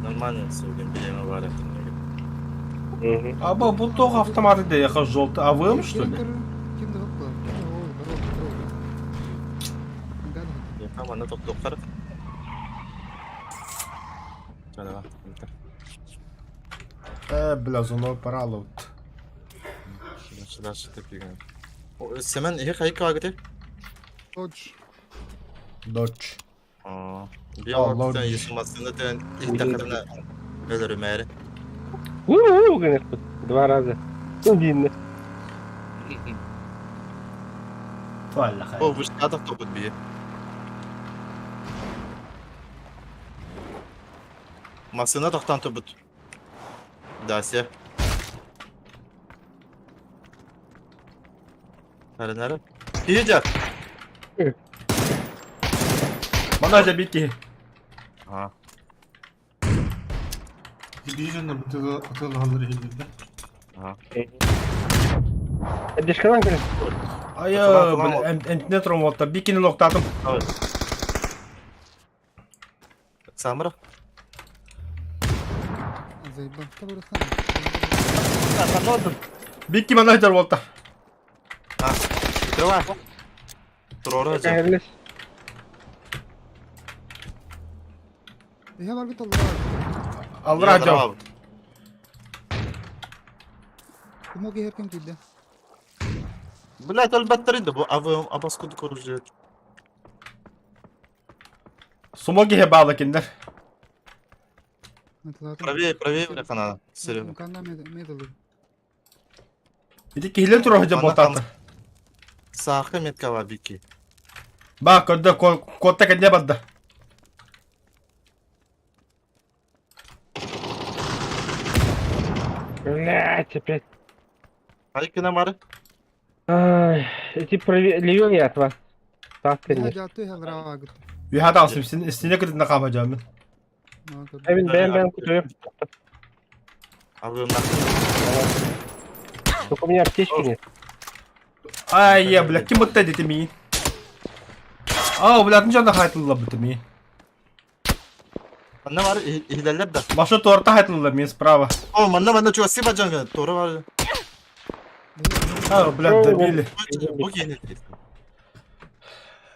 Normal söyleyeyim bileme var ettim. Аба, бұл тоқ автоматы да яқа желтый. А вы что ли? Kimde yok bu? Gel. Ama ne tok tok karı. Şöyle bak. Бля, за мной порало вот. Şurada şu tepkigen. O semen iyi kayık var gitti. Koç. Dodge. Aa. Bir Allah ortadan Allah. yaşamasında da ilk dakikada ölürüm eğer. Конечно. 2 раза. Ну, длинно. Валя, хай. O bu şada toput bir. Masına taktan toput. Dasya. Nere? Yiyecek. Bana da bitti. Ha. Gidiyorsun da atılı halları hilirde. Ha. Это шкалан, конечно. Ай, Tamam. бля, интернет вот бикини ноктатым. Samra. Zaybah. Tabii orası. Sen ne oldun? Бики манайдар вот. Ha. Devam. Dur oraya hocam. Конечно. Ya var git Allah. Аллар ажав. Bu moge herken kilde. Блять, البطارية bu avım abaskudu koruyacak. Сумоги хебала киндер. Правее бля канала. Серьезно. Mukanda medalı. Иди кихилен туру хажа ботата. Sahte metka var biki. Ба, kodda kotta kadne badda. Блять, опять. Hayır kına var. Ай, эти левее от вас. Так, Ya конечно. jatı ya brava git. Bir hada asım sinne kadar nakam hacam. Ben кутаю. Avım Только у меня аптечки нет. Ай, я, бля, kim mutta dedi mi? Aa, bля, atınca da hayatlılar bu mi? Ne var? İhleller de. Başa torta hayatlılar mi? Sprava. O bana çok sıva canı. Doğru var. А, бля, добили. Bu yeni.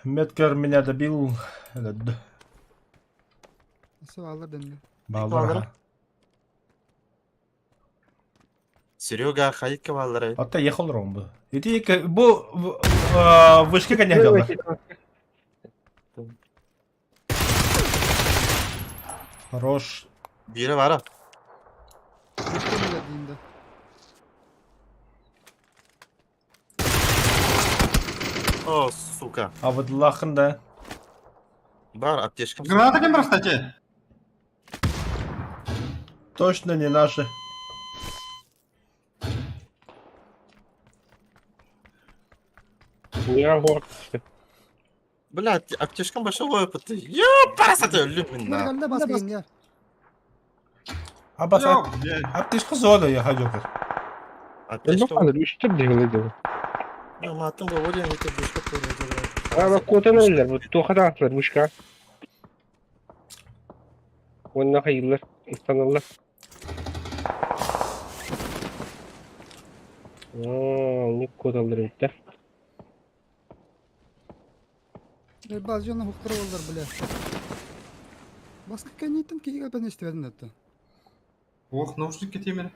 Меткер меня добил. Этот, Nasıl alır dendi. Балдара. Серега kayık kavalları. Hatta ехал ромбы. Иди, bu вышки коня дело. Хорош. Biri var ha. Gitti mi dediğinde. O suka. А вот лахында. Бар аптечка. Граната кем кстати? Точно не наши. Я горд. Блядь, аптечкам большого опыта. Yo, parasatı öldüm ben Bunlar lan. geldi baskıyın ya. Абас Yok. Ya, аптечка зода я хажокер. Ну, Ateşte ладно, 3-4 делаю. Ya matım bu oraya ne kadar düşük koyuyor. Ama kodunu öller. Bu tokadan atlar muşka. Onunla hayırlar. İstanırlar. Ne kod alır işte. Bazı canlı hukukları oldular bile. Baskı kendiyetim ki ben istemedim hatta. ох, наушник кетeyim hele.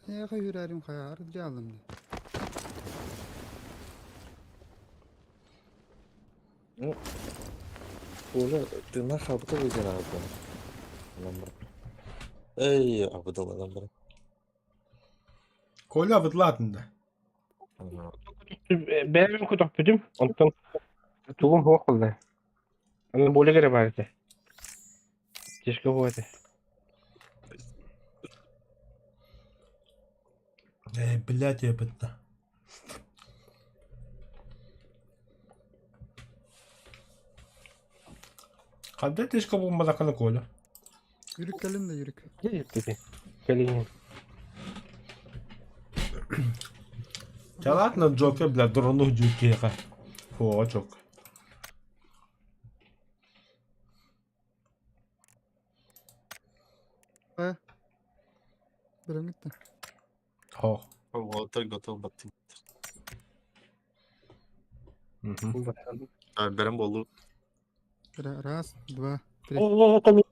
Ya yüreğim kayar canım. Уже ты нахал кто выиграл номер. Ey abdal number. Коля вот ладно. Ben kod yapıyordum. Ondan tuğum hava kıldı. Ama böyle göre vardı. Тишка будет. Блядь, я бытта. Кандай тишка булмадаканы койлу. Yürük gelin de yürük. Где ты? Калинин. Жалаат на джокер бля дрону жукега. Фо жок. Birim gitti. Хо. Water готов battım. Мгм. Benim bolu. Раз, два, три. Это не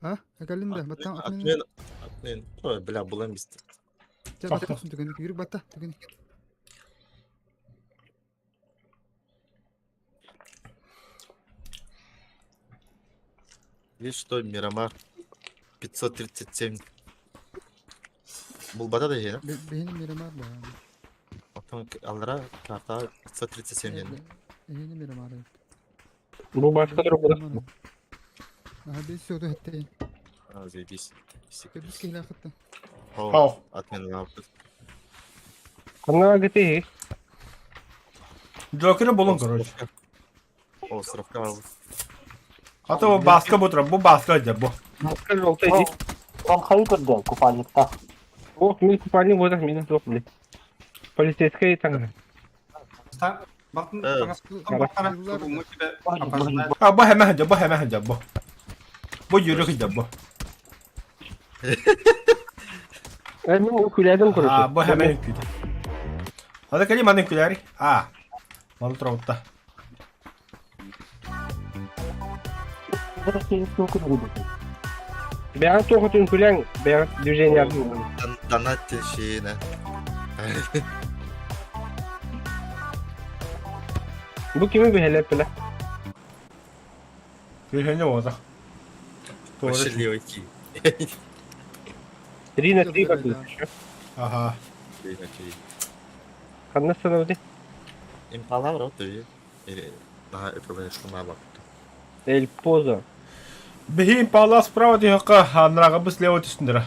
Ha? Gelin de. Batta atmayın. Atmayın. Atmayın. Bля, bulayım biz. Gel batta olsun tükenik. Yürük batta tükenik. Видишь, что Мирамар 537. Bulbada da ya. Benim yerim var da. Otom aldıra karta 537 yani. Benim yerim var. Bu başkadır burada. Aha bir sürü hatta. Zaybis. Biz ki hilafette. Хо. Atmayın ne yaptı? Kanına gitti. Джокери болон короче. O sırafka var. Ата bu баска бутра, bu баска да bu. Başka yolda иди. Там хайперден купальник-то. Ох, мен купальник вот так менен жоқ, блин. Полицейская таңы. Bakın Evet. bana baksana. Bu motive kapasite. А bu hemen hınca, bu hemen hınca bu. Bu yürü hınca bu. Ben o küleden kuruşum. А bu hemen hınca. Hadi kali manen küleri. А. Malı travutta. Возвращение к рыбе. Ben tohutun külen, ben düzen yardım. Danat şeyine. Bu kimin bir helep bile? Bir hınca oldu. Doğru. Başlıyor ki. Rina tri bakıyor. Aha. Kanına sana öde. Impala var o tabii. Daha öpüme şuna bak. El Pozo. Bihi impala sправа дихака ханрага слева тисндира.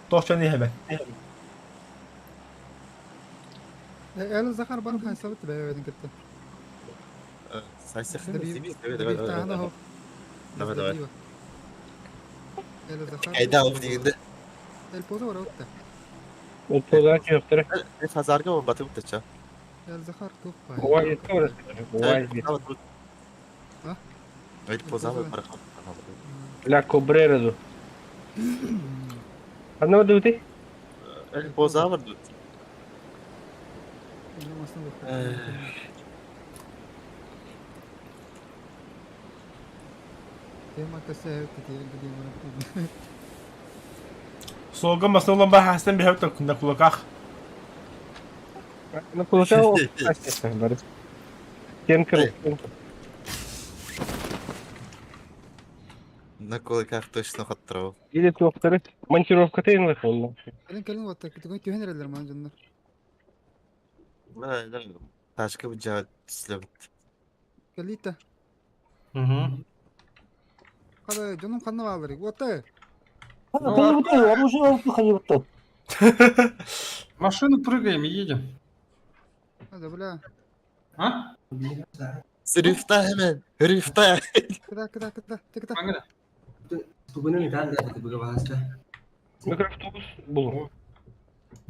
Точно не hemen. El zakar bana haysabet be verdin gitti. Sayısı Bir evet bir evet tane evet. daha. Evet, evet. El zakar. Kayda av değildi. El poza var orada. El Pozo açıyordur. Bir pazarga o batı butaça. El zakar top var. Vay etti orası. Vay bir. Ha? Evet pozava para. La Cobrera do. Kanına öde öde. El pozava. Benim aslında yok. Benim arkası evet diye gideyim bana. Solga masna ulan ben hasten bir hafta kunda kulakak. Ne kulaka o. Barış. Кен кыр. На кулаках точно хаттырау. Или тоқтары. Монтировка тайын лайфонна. Gelin vatta gittiğin tühen ereller man canlar. Böyle başka bir cevap istedim. Gelita. Hı hı. Hadi canım kanına bağları. Vatta. Ты оружие выходи. Машину прыгаем и едем. Hadi bula. А? Sırıfta hemen. Hırıfta. Kıda. Kanka. Микроавтобус бұл.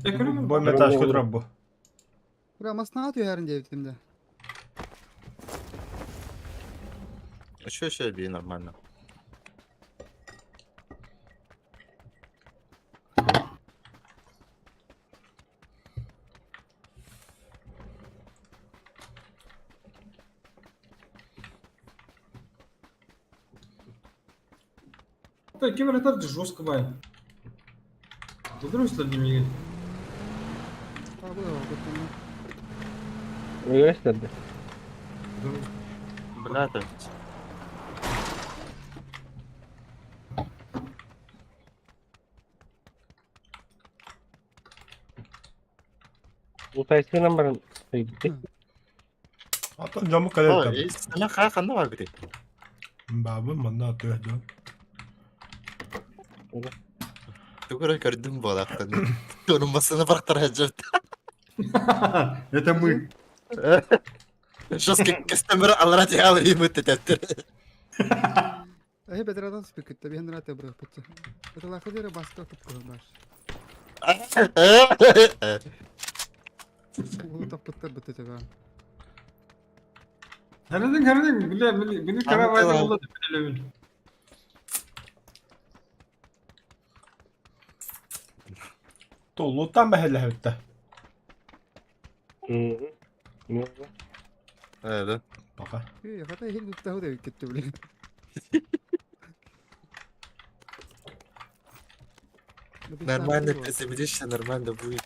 Ekonomi. Boy metaş kötürüm bu. Bula masna atıyor her diye bitimde. Şöyle bir normal. Да, кибератар жестко бай. Дұрыс демеген. Ha bu da var. Bakın. Öyle istedi. Birader. Bu taysıyla bana gitti. Hatta camı O kadar sana kanka var biri. Babam bana atıyor. Tukura gördüm bu alaktan. Onun basını bıraktıracağım. Это мы. Жестко кастомер алрати алри мөтөтөттөр. Бедрадан спикетте бен рате брах путча. Это лаходера баска купкан баш. Bu tapıttır bıtıcı ben. Herden beni karabayda yolladı böyle. Tulluttan behelle hütte. Evet. Baka. Ya kata hil gupta da gitti bile. Нормально приземлишься, нормально будет.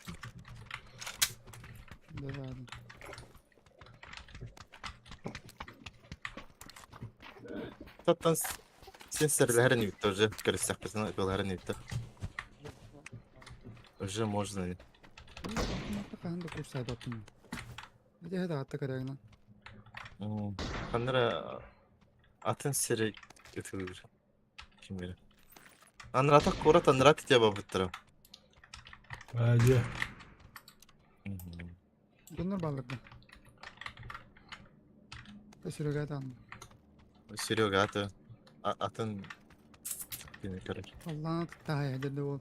Да ладно. Zaten сенсорларын үйт уже. Көрсөк біздің өкіларын үйт. Уже можно. Kanka kursa baktım. Bir de hadi hatta karayına. Kanlara atın seri ötülür. Kim bilir. Anlar atak korat anlar at diye babıttıra. Bence. Bunlar balıklı. Kaçırıyor gayet anlı. Серега atı. Atın yine körür. Allah'ına daha iyi dedi o.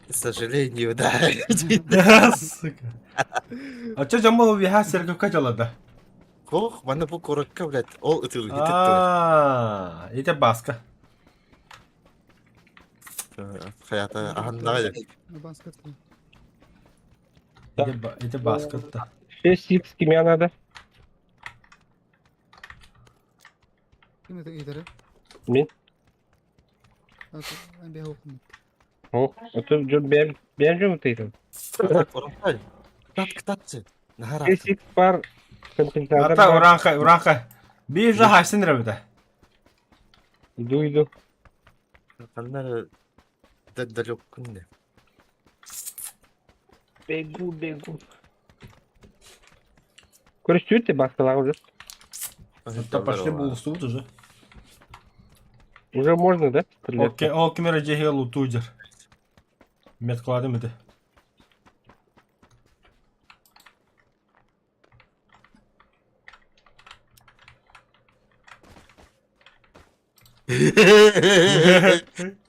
К сожалению, да. Сука. Açı camı bir her sergi kaç aladı? Kok, bana bu korakka блядь, ол ötülür. Aaa, ite baskı. Hayata ahandağı. Ne baskıtlı. İte baskı da. 6x кime надо? Kim de ileri? Мен. Ben bir okum. О, это ben жұмытайдым. Korakka. Kıtatçı. Nahara. 6x бар. Компенсатор Hatta бар. uranka. Bir же haşsin rəbdə. Иду. Kanlara далек күнде. Бегу. Короче, чуть ты баскалар уже? Hatta пошли buluştuğumuz уже. Уже можно, да? Стрелять? Okey, o kimere cehil lutujar. Met kuladı mıydı?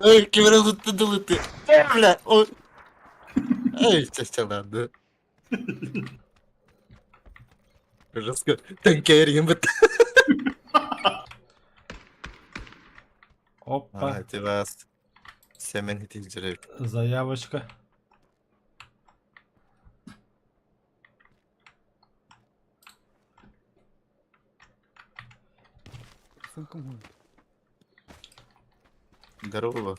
Ой, кемера лыты. Бля, ой. Ай, çaçalandı. Жестко. Танкерим бит. Hoppa. Hadi bas. Semen hitilcire. Заявочка. Sen kim ol? Здорово.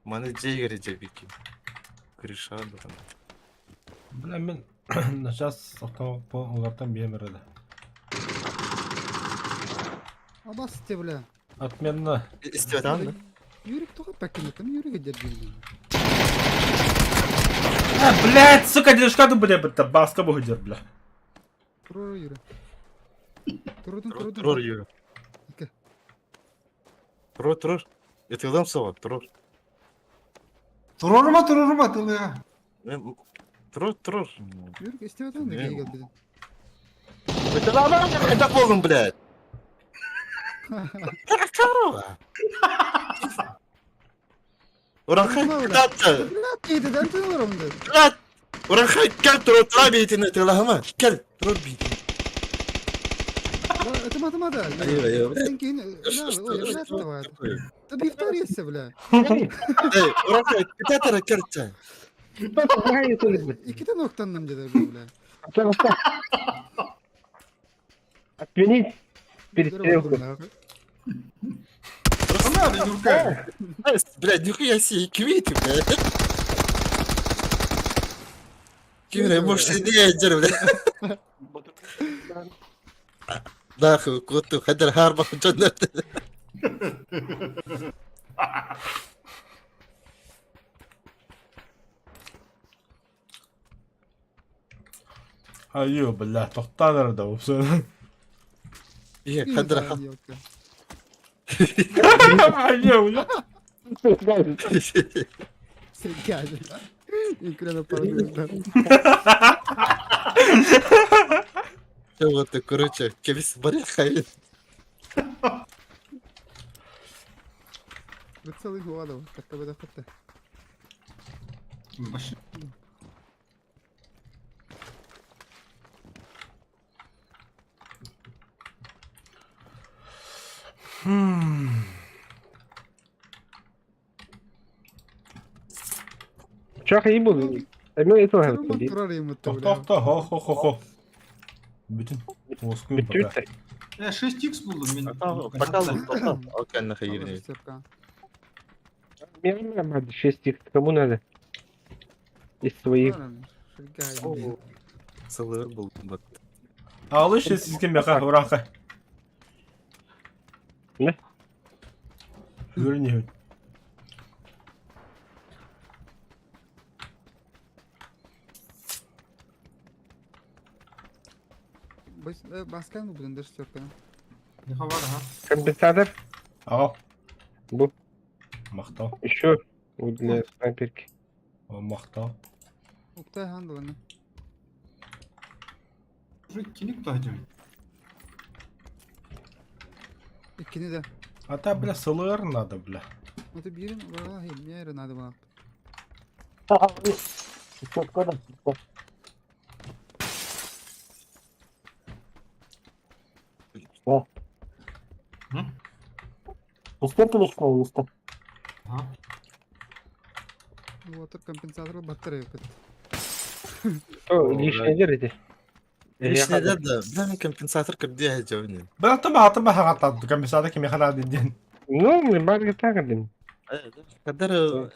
Мана джейгери джебики. Криша да там. Bilmem ben. Сейчас otomobil onlardan bir yemerede. Abas te bile. Atmayanına. İstiyorsan mı? Yürük toka pekkinlikten yürü gider bildim. Ha, блядь, сука, дедушка тут буде бити. Баска bu hıcır bile. Turur yürü. Tururdun. Turur yürü. Okey. Turur. Yatıldım soğuk. Turur. Tururma atılıyor. Turur. Yürük istiyorsan da Ne? gel dedim. Yatıldım. Hedef oldum bile. Karova. Ulan kıtattı. Bırak yedi den tutuyorum da. Lat. Ulan gel turur. Turur beytini tığlahıma. Gel. Turur beytini. Atma da. Eyvah. Sen ki ne? O ya da var. Tabii iftariyesi bile. Ey, ulan kıtattı kerçe. İki de noktanın ceder bile. Отменить перестрелку. Надо, Юрка. Блядь, нихуя себе, квиты, блядь. Кимера, может, не ядер, блядь. Нахуй, куту, хадер харба, джоннер. Айо, бля, тоқтаныр да опсын. Iya, Yine kadar daha yok ya. Айо, бля. Sen geldin. İlkine paranı Все, вот ты, короче, кевис баряхай. بتصلي هو هذا كتب ده كتب. Başı. Uçak iyi buldu. Emin et o Sen herhalde. onu turar ya mutlaka. Тоқта, хо. Bütün Москву Bitti пока. bitti. Ya 6x buldum ben. Bakalım, bakalım. O kendine hayırlı. Я мать, 6 кому надо? Из своих. Sılır buldum bak. Ağlı işte siz kim yaka, uğraqa. Ne? Görün yehün. Баскан mı bunun dış çöpten? Ne var ha? Компенсатор. Ағал. Bu. Мақтау. Еще. Вот для снайперки. О, мақтау. Уктay handle ne? Уже киник тадим. İkini de. Ата, бля, сылыр надо, бля. O da birin vallahi yerin hadi bak. Четко, да. Да. Hı? Успел колечко вывести? Ага. Вот компенсатор батарея. Что, лишнее держите? İşte de ben kompensator kırdı ya cevini. Бля, атыма хағаттады. Комиссада кеме хана деден. Ну, мы барга так один. Kadar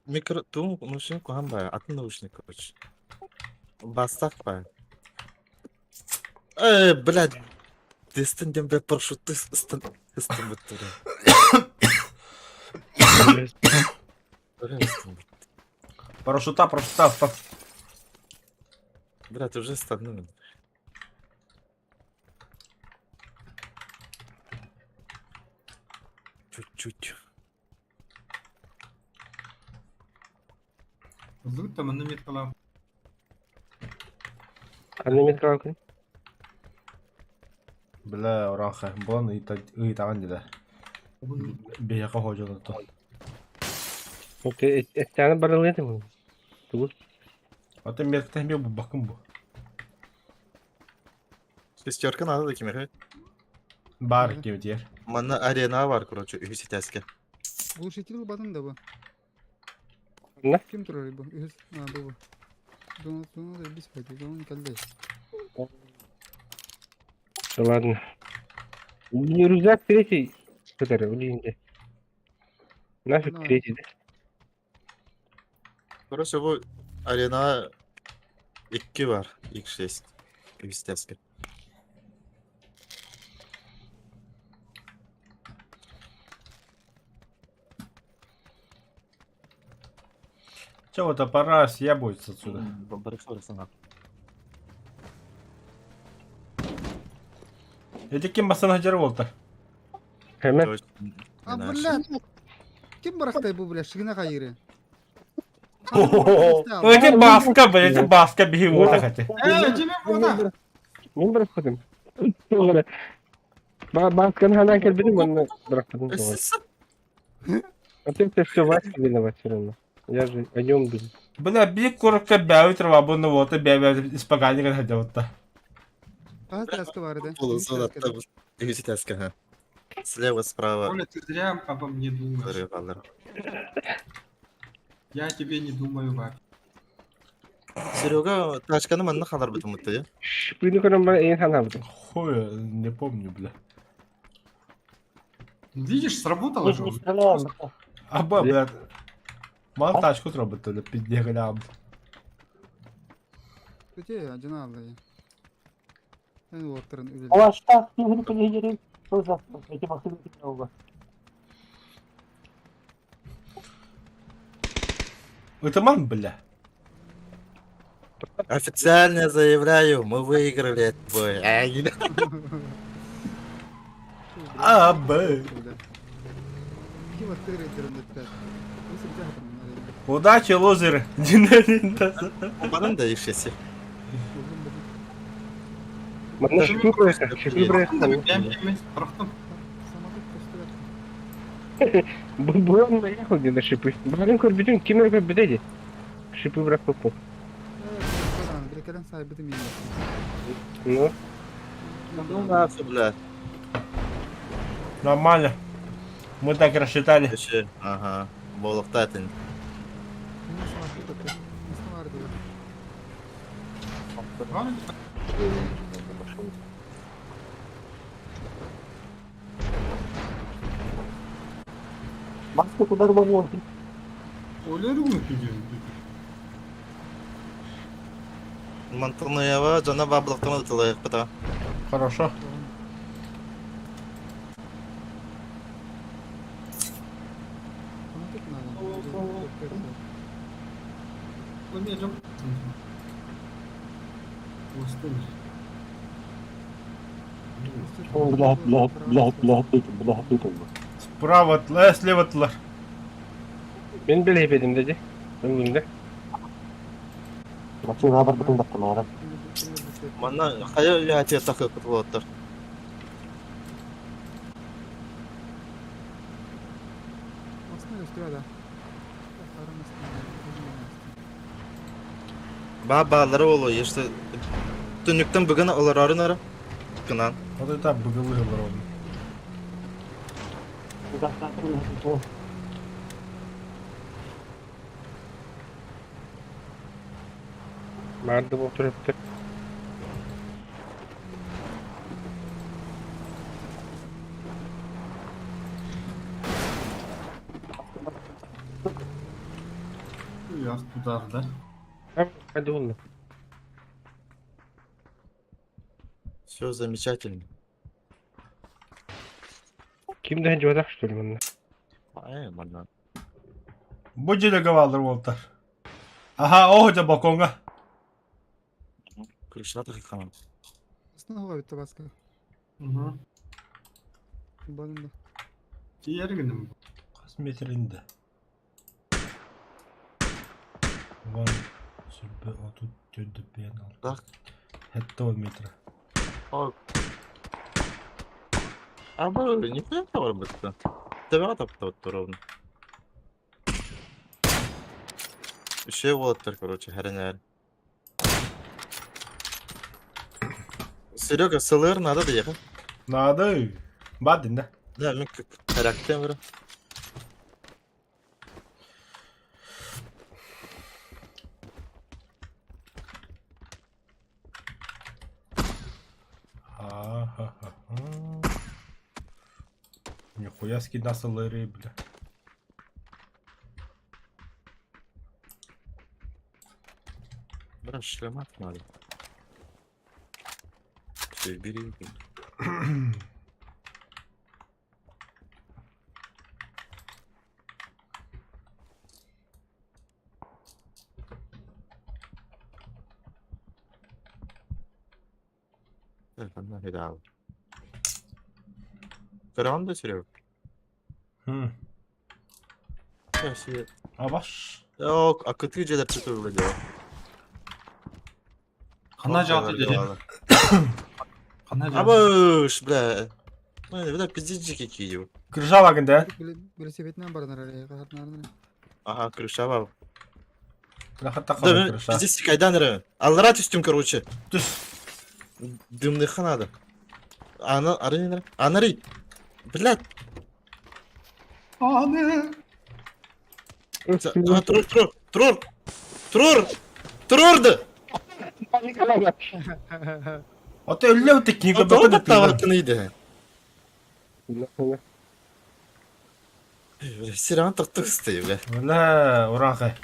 mikro tüm naушник kohan baya. Atın naушник koç. Bastak baya. Блядь. Destin dem be парашютты ыстын bitti. Парашюта, остат. Блядь, уже стагнул. Чуть-чуть. Zırt da bana met kalan. Annem etrafı. Бля, ураqa. Бұлан ұйтаған деді. Бейяқа хожады тұр. Вот это барыл это был. Тут. Ата мерктен бе бұл бақым бұл. Шестерка надо да кемер. Бар кем дер. Мана арена var короче, üsiteske. Глушитель badın da bu. Ne? Kim turar bu? Ha bu. Bunu da biz peki. Onu kaldı. Да ладно. Не рюкзак третий. Который улинде. Нафиг Ну. третий, да? Короче bu arena 2 var. X6. Üsiteske. Чего-то пора съебываться отсюда. Барыхларсың. Эти кем басана жер болды. Hemen. Ha блядь. Kim bıraktı bu bile? Şigine kayırı. Эти баска, блядь, эти баска беги вот так эти. Cemil burada. Ben bırakmadım. Sonra. Басканы hala келбедим, onu bırakmadım. А ты все Васька виноват все равно. Я же о нем думаю. Бля, бик коротко бәуі тұрва бұны вот бәуі испаганника хәдә вот. Kaç taskı vardı? Полоса да. Üsiteske ha. Слева, справа. Оля, ты зря обо мне думаешь. Barıhlar. Я о тебе не думаю вообще. Серега, тачканы манна қалар бітім мұтты ya. Bunu kadar bana en sana buldum. Хуй, не помню, бля. Видишь, сработало Мы же. же не стреляем. Аба, бля. Мал тачку зробити, да піде глям. Kötü ya canı aldı ya. Ben water'ın üzerinde. А ваш так, не полигерей. Тоже эти машины много. Итаман, бля. Официально заявляю, мы выиграли этот бой. Ай, Абы. Kim attı renklerinde dikkat. Nasıl bir cevap bunlar ya? Удачи, лузеры. Динамитасы. Babanın da işesi. Mana şükrü bırakın. Şükrü bırakın. Ben emin bıraktım. Samadık göster. Bu yanında yakın diyorlar şükrü. Bugün kör bütün kimler kör bedeli. Şükrü bırakmak bu. Evet, falan. Bir kere sahibi de miyim? Ну, Ну, nasıl bile. Нормально. Мы так рассчитали. İşi. Aha. Bolukta etin. Nasıl var bu da? Nasıl var diyor. Маска куда рванула? Oyları unutmayacağım. Mantığını yava, cana bablıktan atılıyor. Bıta. Хорошо. Fanatik mi adam? Oynayacağım. Остынешь. Блядь. Справа тлар, слева тлар. ben bile hepedim dedi. Ömrümde. Машина бардым да тамара. Mana kaya yati takı kutluatlar. Aslında üstüne de. Babaları oluyor işte. Dünlükten bugün alır arınara. Kınan. Вот это боговые вороны. Vardı bu oturup. Yaz tutarda. Hadi oğlum. Все замечательно. Kim daha önce odak что ли bunlar? Ay bana. Будь договалдыр болтар. Ага, о, hoca balkonga. Kırışına da yıkamam. Aslında hava bitti başka. Hı hı. Balında. Diğer günüm. Kaç metrinde? Вон сürbe отут төндүп бен ал. Bak. Хетто метр. Bak. Ama не var bıktı. Тебе атап ровно. Bir şey oldu короче, her yer. Серега, СЛР надо доехать. Надо. Бадин да. Да, ну как характер. Ха-ха-ха. Нихуя скидался лыры, бля. Biraz şlemat надо. Все, бери. Telefonla hediye. Karavan da Серега. Сейчас Абаш. Yok, akıtı geceler tutuyor böyle. Kanacatı dedi. Kanacatı. Абыш, бля. Ну, бля, пиздички какие. Крыша лагында. Велосипедмен барынар арaya катарнарына. Ага, крыша var. Лахата Да, калды крыша. пиздец, кайдан ры. Аллара түстім, короче. Түс. Дымных надо. Ана, арынар. Анари. Блядь. Anı. Тұрыр. Тұрырды. Аты өлле өтті кеңгі Отоғы бөкін тавартын еді. Сиран тұқтық істей, бля. Вона уранхай.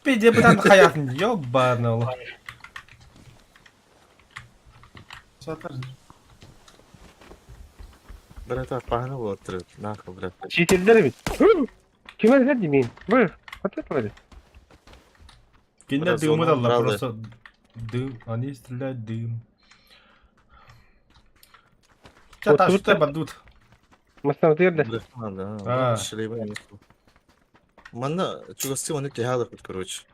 Пиде бұдан қаятын. Ёббаны олы. Satar. Блядь, паханы отырып. Нахуй, блядь. Çiğitildiler mi? Kime ne demeyin? Buyur. Atlet var. Кине Biraz дымы onu да, брали. просто дым. Они стреляют дым. Ча Вот ташты тут-то. бадут. Мастан тирде. Надо, А. шли бы. Манна, чугасти он эти хады, короче.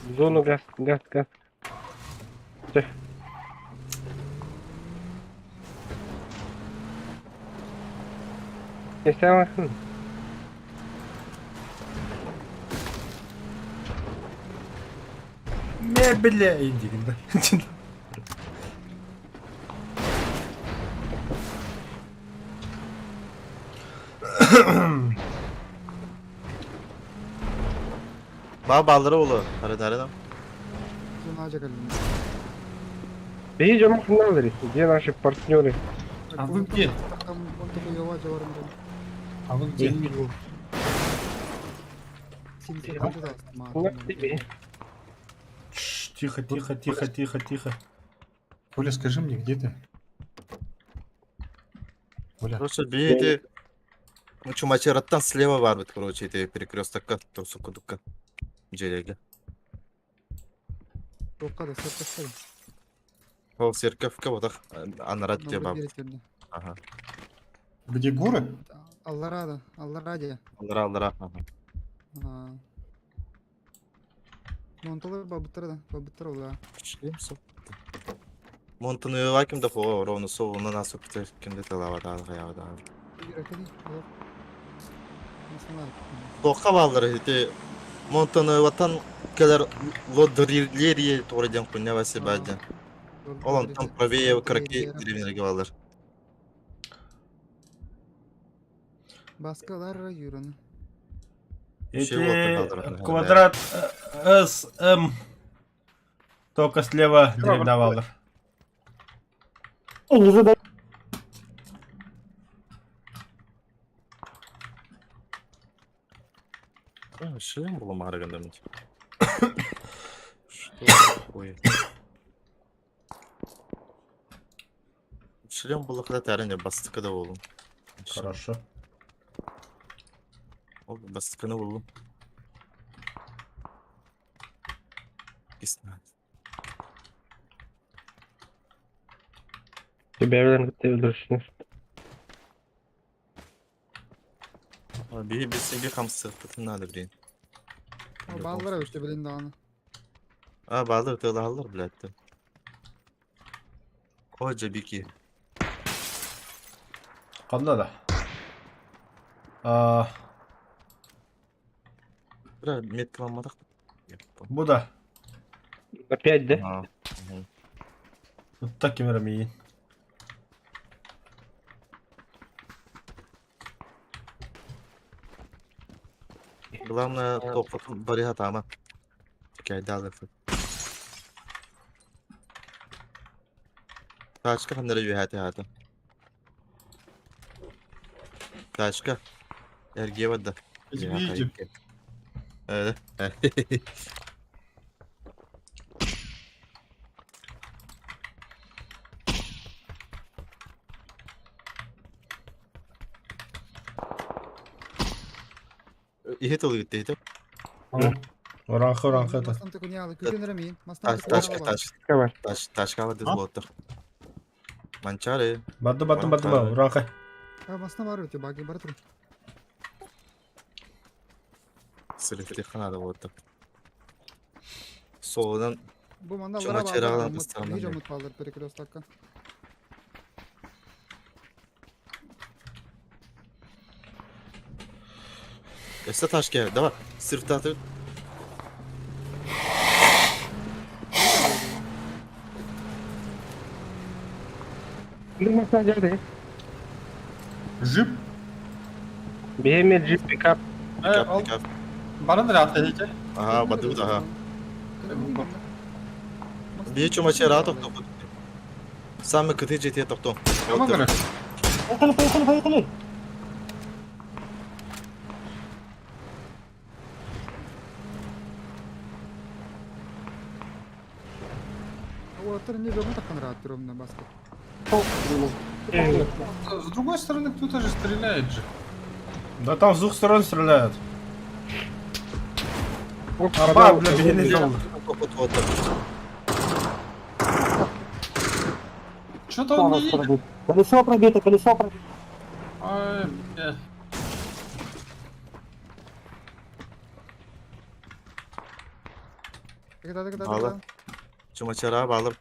В зону газ. Тих. Несем. Не, бля, иди. Bağları oğlu. Hadi. Зона жагалин. Бей жаман финал, где наши партнеры? А вы где? Там он такой ява жаварым. А вы где? Синси Ну, тебе. Тш, Тихо. Коля, скажи мне, где ты? Коля, Короче, бейте. Ну, чумачераттан слева var bit, короче, эти перекрестокка, турсукудукка. Желеге. Тоққа да сыртықтай. Ол церковка вот так, анарат те баб. Новый Ага. где горы? Алларада, Аллараде. Алдыра. Ага. Монталар бабыттар да. Шлем сопты. Монтаны ваким да фо, ровно сову на нас опты, кимде талава да, гаявда. Иракани, алар. Насанар. Тоққа балдыр, эти монтаны ватан келер лодырлерие тореден куня васи баден. Олан там правее краки деревнерге балдыр. Баскалар юраны. Эти вот квадрат СМ. Только слева деревнавалдыр. Не задай. Шлем было марганда мить. Что такое? Шлем было когда-то арене бастыка да болу. Хорошо. Ол бастыканы болу. Кисна. Тебя верно, ты öldürürsün. Bir себе хамсы, это надо, блин. Баллар өшті білін дағаны. Балдар тылалар, блядь. Ой, бики. Қанда да. Бля, метка алмадық. Бұ да. Опять, да? Ұтта кемеремейін. Главное, топ барига тама. Такая далы. Тачка хандыры юхаты хаты. Тачка. Эрге вадда. Видим. Evet. İhet oluyor gitti İhet. Оранхы. Мастан ты куняла, күренеремейін. Taş kava düz boğuttur. Mançarı. Бады, оранхы. Мастан бар өте, баги бар тұр. Sırıtı kanada boğuttur. Soldan Бұл манда Чума аллара черағынан балдар. ыстығынан Хижа бері. мұт балдар перекрестаққа. Esta taş geldi. Давай. Sırtı atı. Кімдің масына жерде? Жип. Беймет джип пикап. Al. Bana da rahat edecek. Aha badı da ha. Bir çuma çera toktu. Sami kıtı cetiye toktu. Tamam mı? Поехали. Олаттар не жомын таққан раат тұр басқа. С другой стороны, кто-то же стреляет же. Да там с двух сторон стреляют. Araba bile biriniz oldu. Что-то он не едет. пробито. Колесо пробито, колесо пробито. Ай, блядь. Bağlar. Çumaçara bağlar.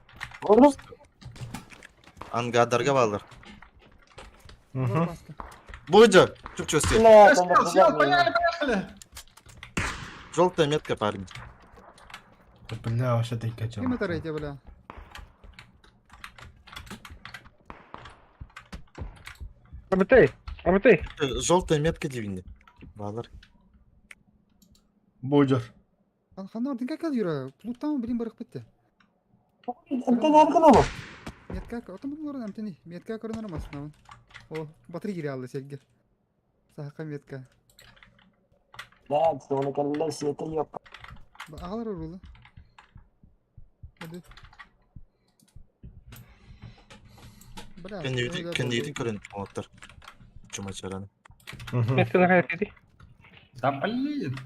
Vurdum. Angadarga bağlar. Hı hı. Боже, чук чувствует. Бля, Сел, там сел, поехали, поехали. Желтая метка, парень. Бля, вообще denk Kim geçeceğim. atar ete bula? Абытай. Желтая метка дивinde. Bağlar. Buyur. Xanlar dinka kal yura. Pluttan bilim barık bitti. انت نركنا مو Metka otom bunlar amtini. Metka korunur masnavan. O batırı giri aldı sevgi. Sahaka metka. لا تسوي كان لا سيتي يوك Ağlar orulu. Hadi. Bırak. Kendi yedin körün motor. Çumaçaranı. Hı hı. Метка на хайфеди. Да блин.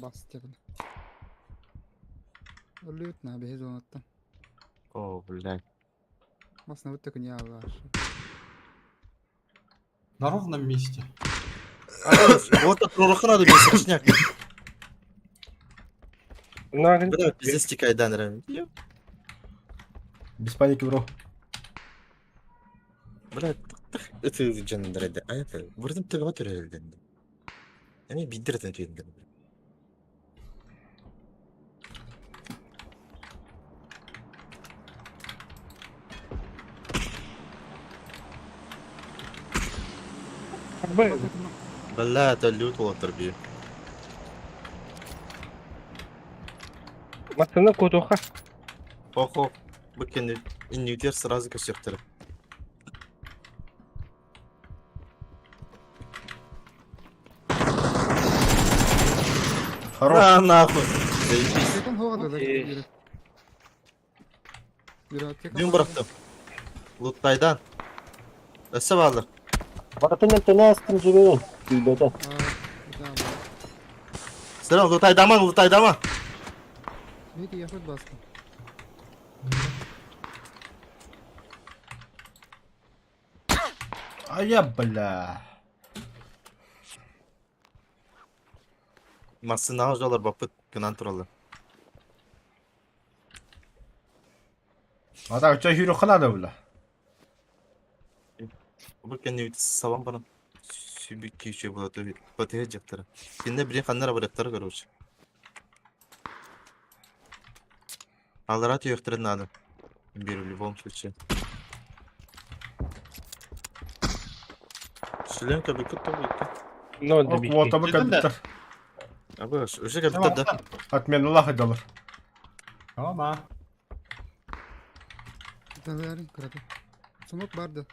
Bas yapın. Ölüyüt ne be zonattan. О, блядь. Masna bitti kun ya var. На ровном месте. Вот это пророк надо без сочняк. Нагын. Блядь, пиздец тикай данрем. Без паники, bro. Блядь, это canım derede. Ayakta. Vurdum tıgıma törelden. Yani bildirden tüyünden. Абы. Бля, это лют лотер бью. Масына кутуха. Охо. Bu kendi inüter сразу көсөктөр. Хорош. А нахуй. Заебись. Tekon hava da yürü. Yürü tekon. Dün bıraktım. Lutaydan. Öse bağlı. ورقنا التناس تنجبين في البيت Selam Lutaydan. Neydi yakıt bastı. Ay ya bля. Masını alıyorlar bapıt. Günan turalı. Adam çok yürü kıladı bula. Bu kendi savan bana. Sübük kişi bu da batıyor ceptere. Şimdi bir kanlara bıraktılar görüyoruz. Алрат ёхтырын надо. Беру в любом случае. Шлем кабинка только. Но Ok, добить. bu adamı Neden de? kapitler. Abi уже капитан да. Atmayan Allah edalar. Tamam ha. Tanrı kırdı. Smoke vardı.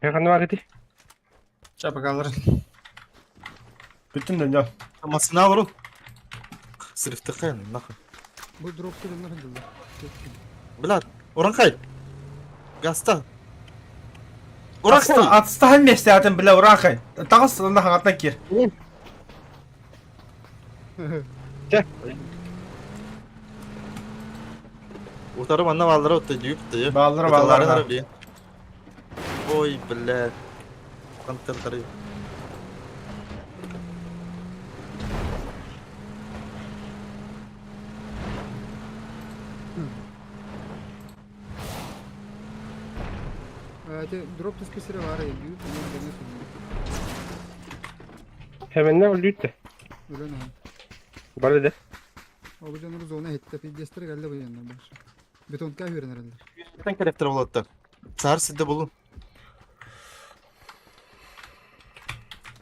Yakın vakti. Çabuk alırız. Bütün dünya. Masına vurun. Sırf tıkayın. Nahı. Bu drop sürümler hındılar. Блядь, Orhan kay. Gasta. Orhan kay. Atsta hem mesleğatin bile uğrakay. Dağız sırında hangatına gir. Utarım anna vallara otta deyip diyor. Vallara. Oy блядь. Kantar tarıyor. Drop tüsküsüre var ya. Büyük bir dene Hemen ne oldu? Öyle ne? Böyle de. Abi canları zona hitte. Bir destere geldi bu yandan başı. Beton kay verin herhalde. Sen keleptir olatta. Sar sizde bulun.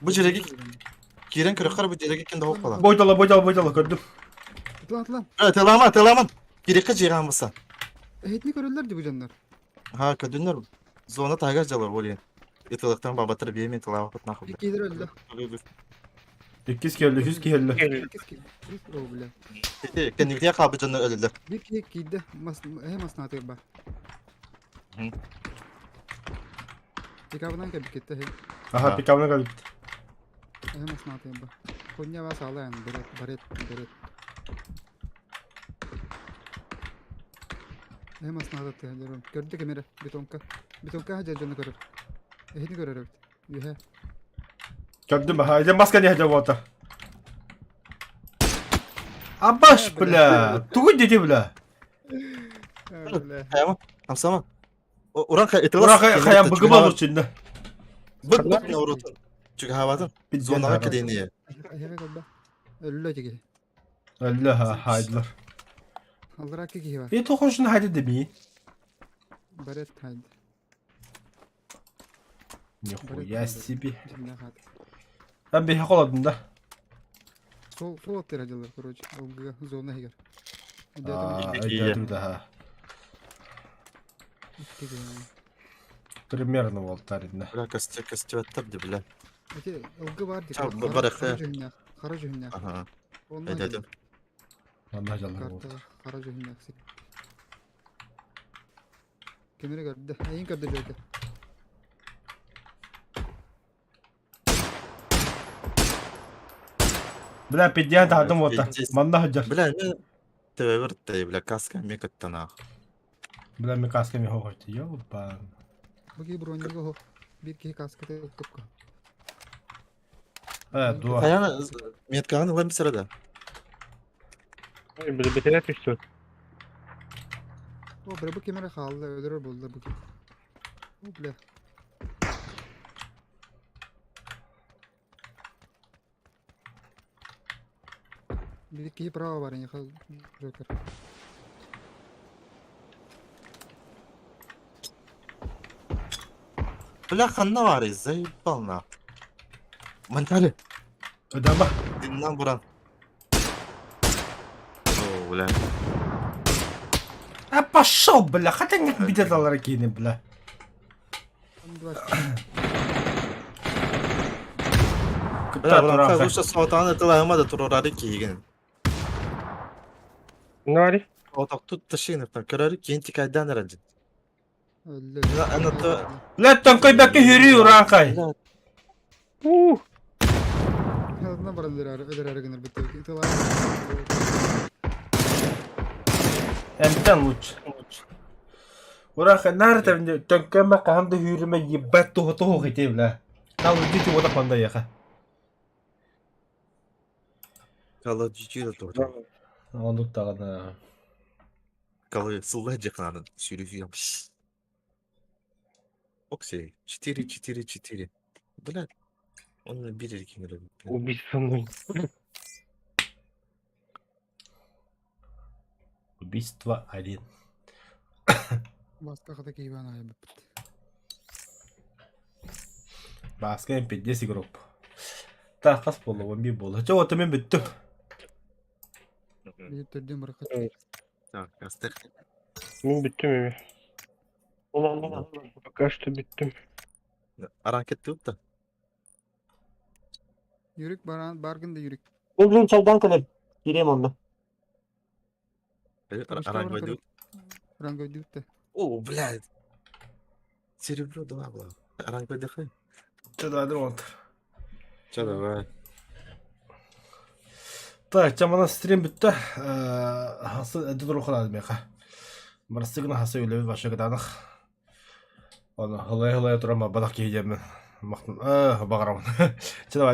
Bu ceregi giren kırıklar bu ceregi kinde hop falan. Boydalı gördüm. Atlan. Evet elaman. Gireka cihan mısa. Hitni körüldürdü bu canlar. Ha kadınlar zona tagacalar oluyor. Yatılıktan babatır bir yemin tılava kut nakıl. İlk gelir öldü. 200 geldi, 100 geldi. Keski. O bile. Kendi bir kabı canlar öldüler. Bir giydi. Hem asnatı bak. Hı. Bir kabından kabik etti. Aha pikabına geldi. Hem asnatayım bu. Konya var sağla yani. Beret. Hem asnatayım diyorum. Gördü kamera. Betonka hacer canı görür. Ehini görür evet. Yuhe. Gördün mü? Haydi maske ne hacı vata. Abaş bile. Tuğun dedi bile. Öyle. Kayama. Hamsama. Oran kay etilas. Burak kayan bıgım olur şimdi. Bık ne orası. Çünkü havadan. Bir Zonlara hava. kedeniye. Ehine kaldı. Öyle çeki. Allah haydiler. Aldırak ki var. Bir tokoşun haydi demeyin. Beret haydi. Nihuyya sibi. Cimle hadi. Ben bir hak oladın da. Sol attır acılar kurucu. Olguya zona higer. Aa, iyi. ödedim daha. Примерно волтарında. Bırak kastı attırdı bile. Ece olgu var Çal, diye. bu barak ya. Kara cühünler. Aha. Ondan Ödedim. Vallahi canım Karta oldu. kara cühünler. Kimleri gördü? Neyin gördü gördü. Bile pediyan da adım vata. Manda hacar. Bile ne? Tövbe de bile kaska mi kattana. Bile mi kaske mi hoştu ya baba. Bu gibi bronzerga ho. Bir kişi kaskete tutku. Evet dua. Kayana metkanı var bir sırada. Hayır, bir tane düştü. O bre bu kimere halde öldürür buldu bu. O bile. Bir kişi prava var ya Joker. Bile kanna var izay balna. Mantali. Ödeme. Dinlen buran. Oo ulan. Ha paşa bile. Hatta bir de dalara giyinin bile. Şimdi var. Bile buran Kıpta kavuşta soğutanı tılayama da tururarı ki yigin. Ne var? Otak tut taşıyın. Kararı kendi kaydan aracın. Öldü. Ya, anlatı- Letton koy bekle yürüyor Rankay. Adına baradır öder aragınır bitti. İtilar. Enten uç. Rankay nerede bende? Tönkeme kahanda yürüme yibet toho gite bile. Tam ucu oda panda yaka. Kala cücüyle doğru. Onluk dağına. Kala sıllayacak lan. Sürüyormuş. Okey. 4. Bile. Onun bir iki lira. O bir sanırım. Убийство 1. Başka kadar ki ben ayıp. Başka MP10 grup. Ta kas bolu bir bolu. Çoğu temin bitti. Bir türlü bırakıp. Evet. Tamam. Kastık. Ben bittim evi. Ulan. Kaçtı bittim. Hareket yok da. Yürük bargın da yürük. Öldürün çaydan kalır. Gireyim onunla. Hareket yok. Rango diyor da. Oo блядь. Cerebro da var. Hareket yok. Çadadır oldu. Çada var. Так, camana stream bitti. Hasıl editor okuladım ya. Marastıgına hası öyle bir başa gidelim. Onu halaya halaya duramam. Badak yiyeceğim ben. Bakın. Bağıramam. Çada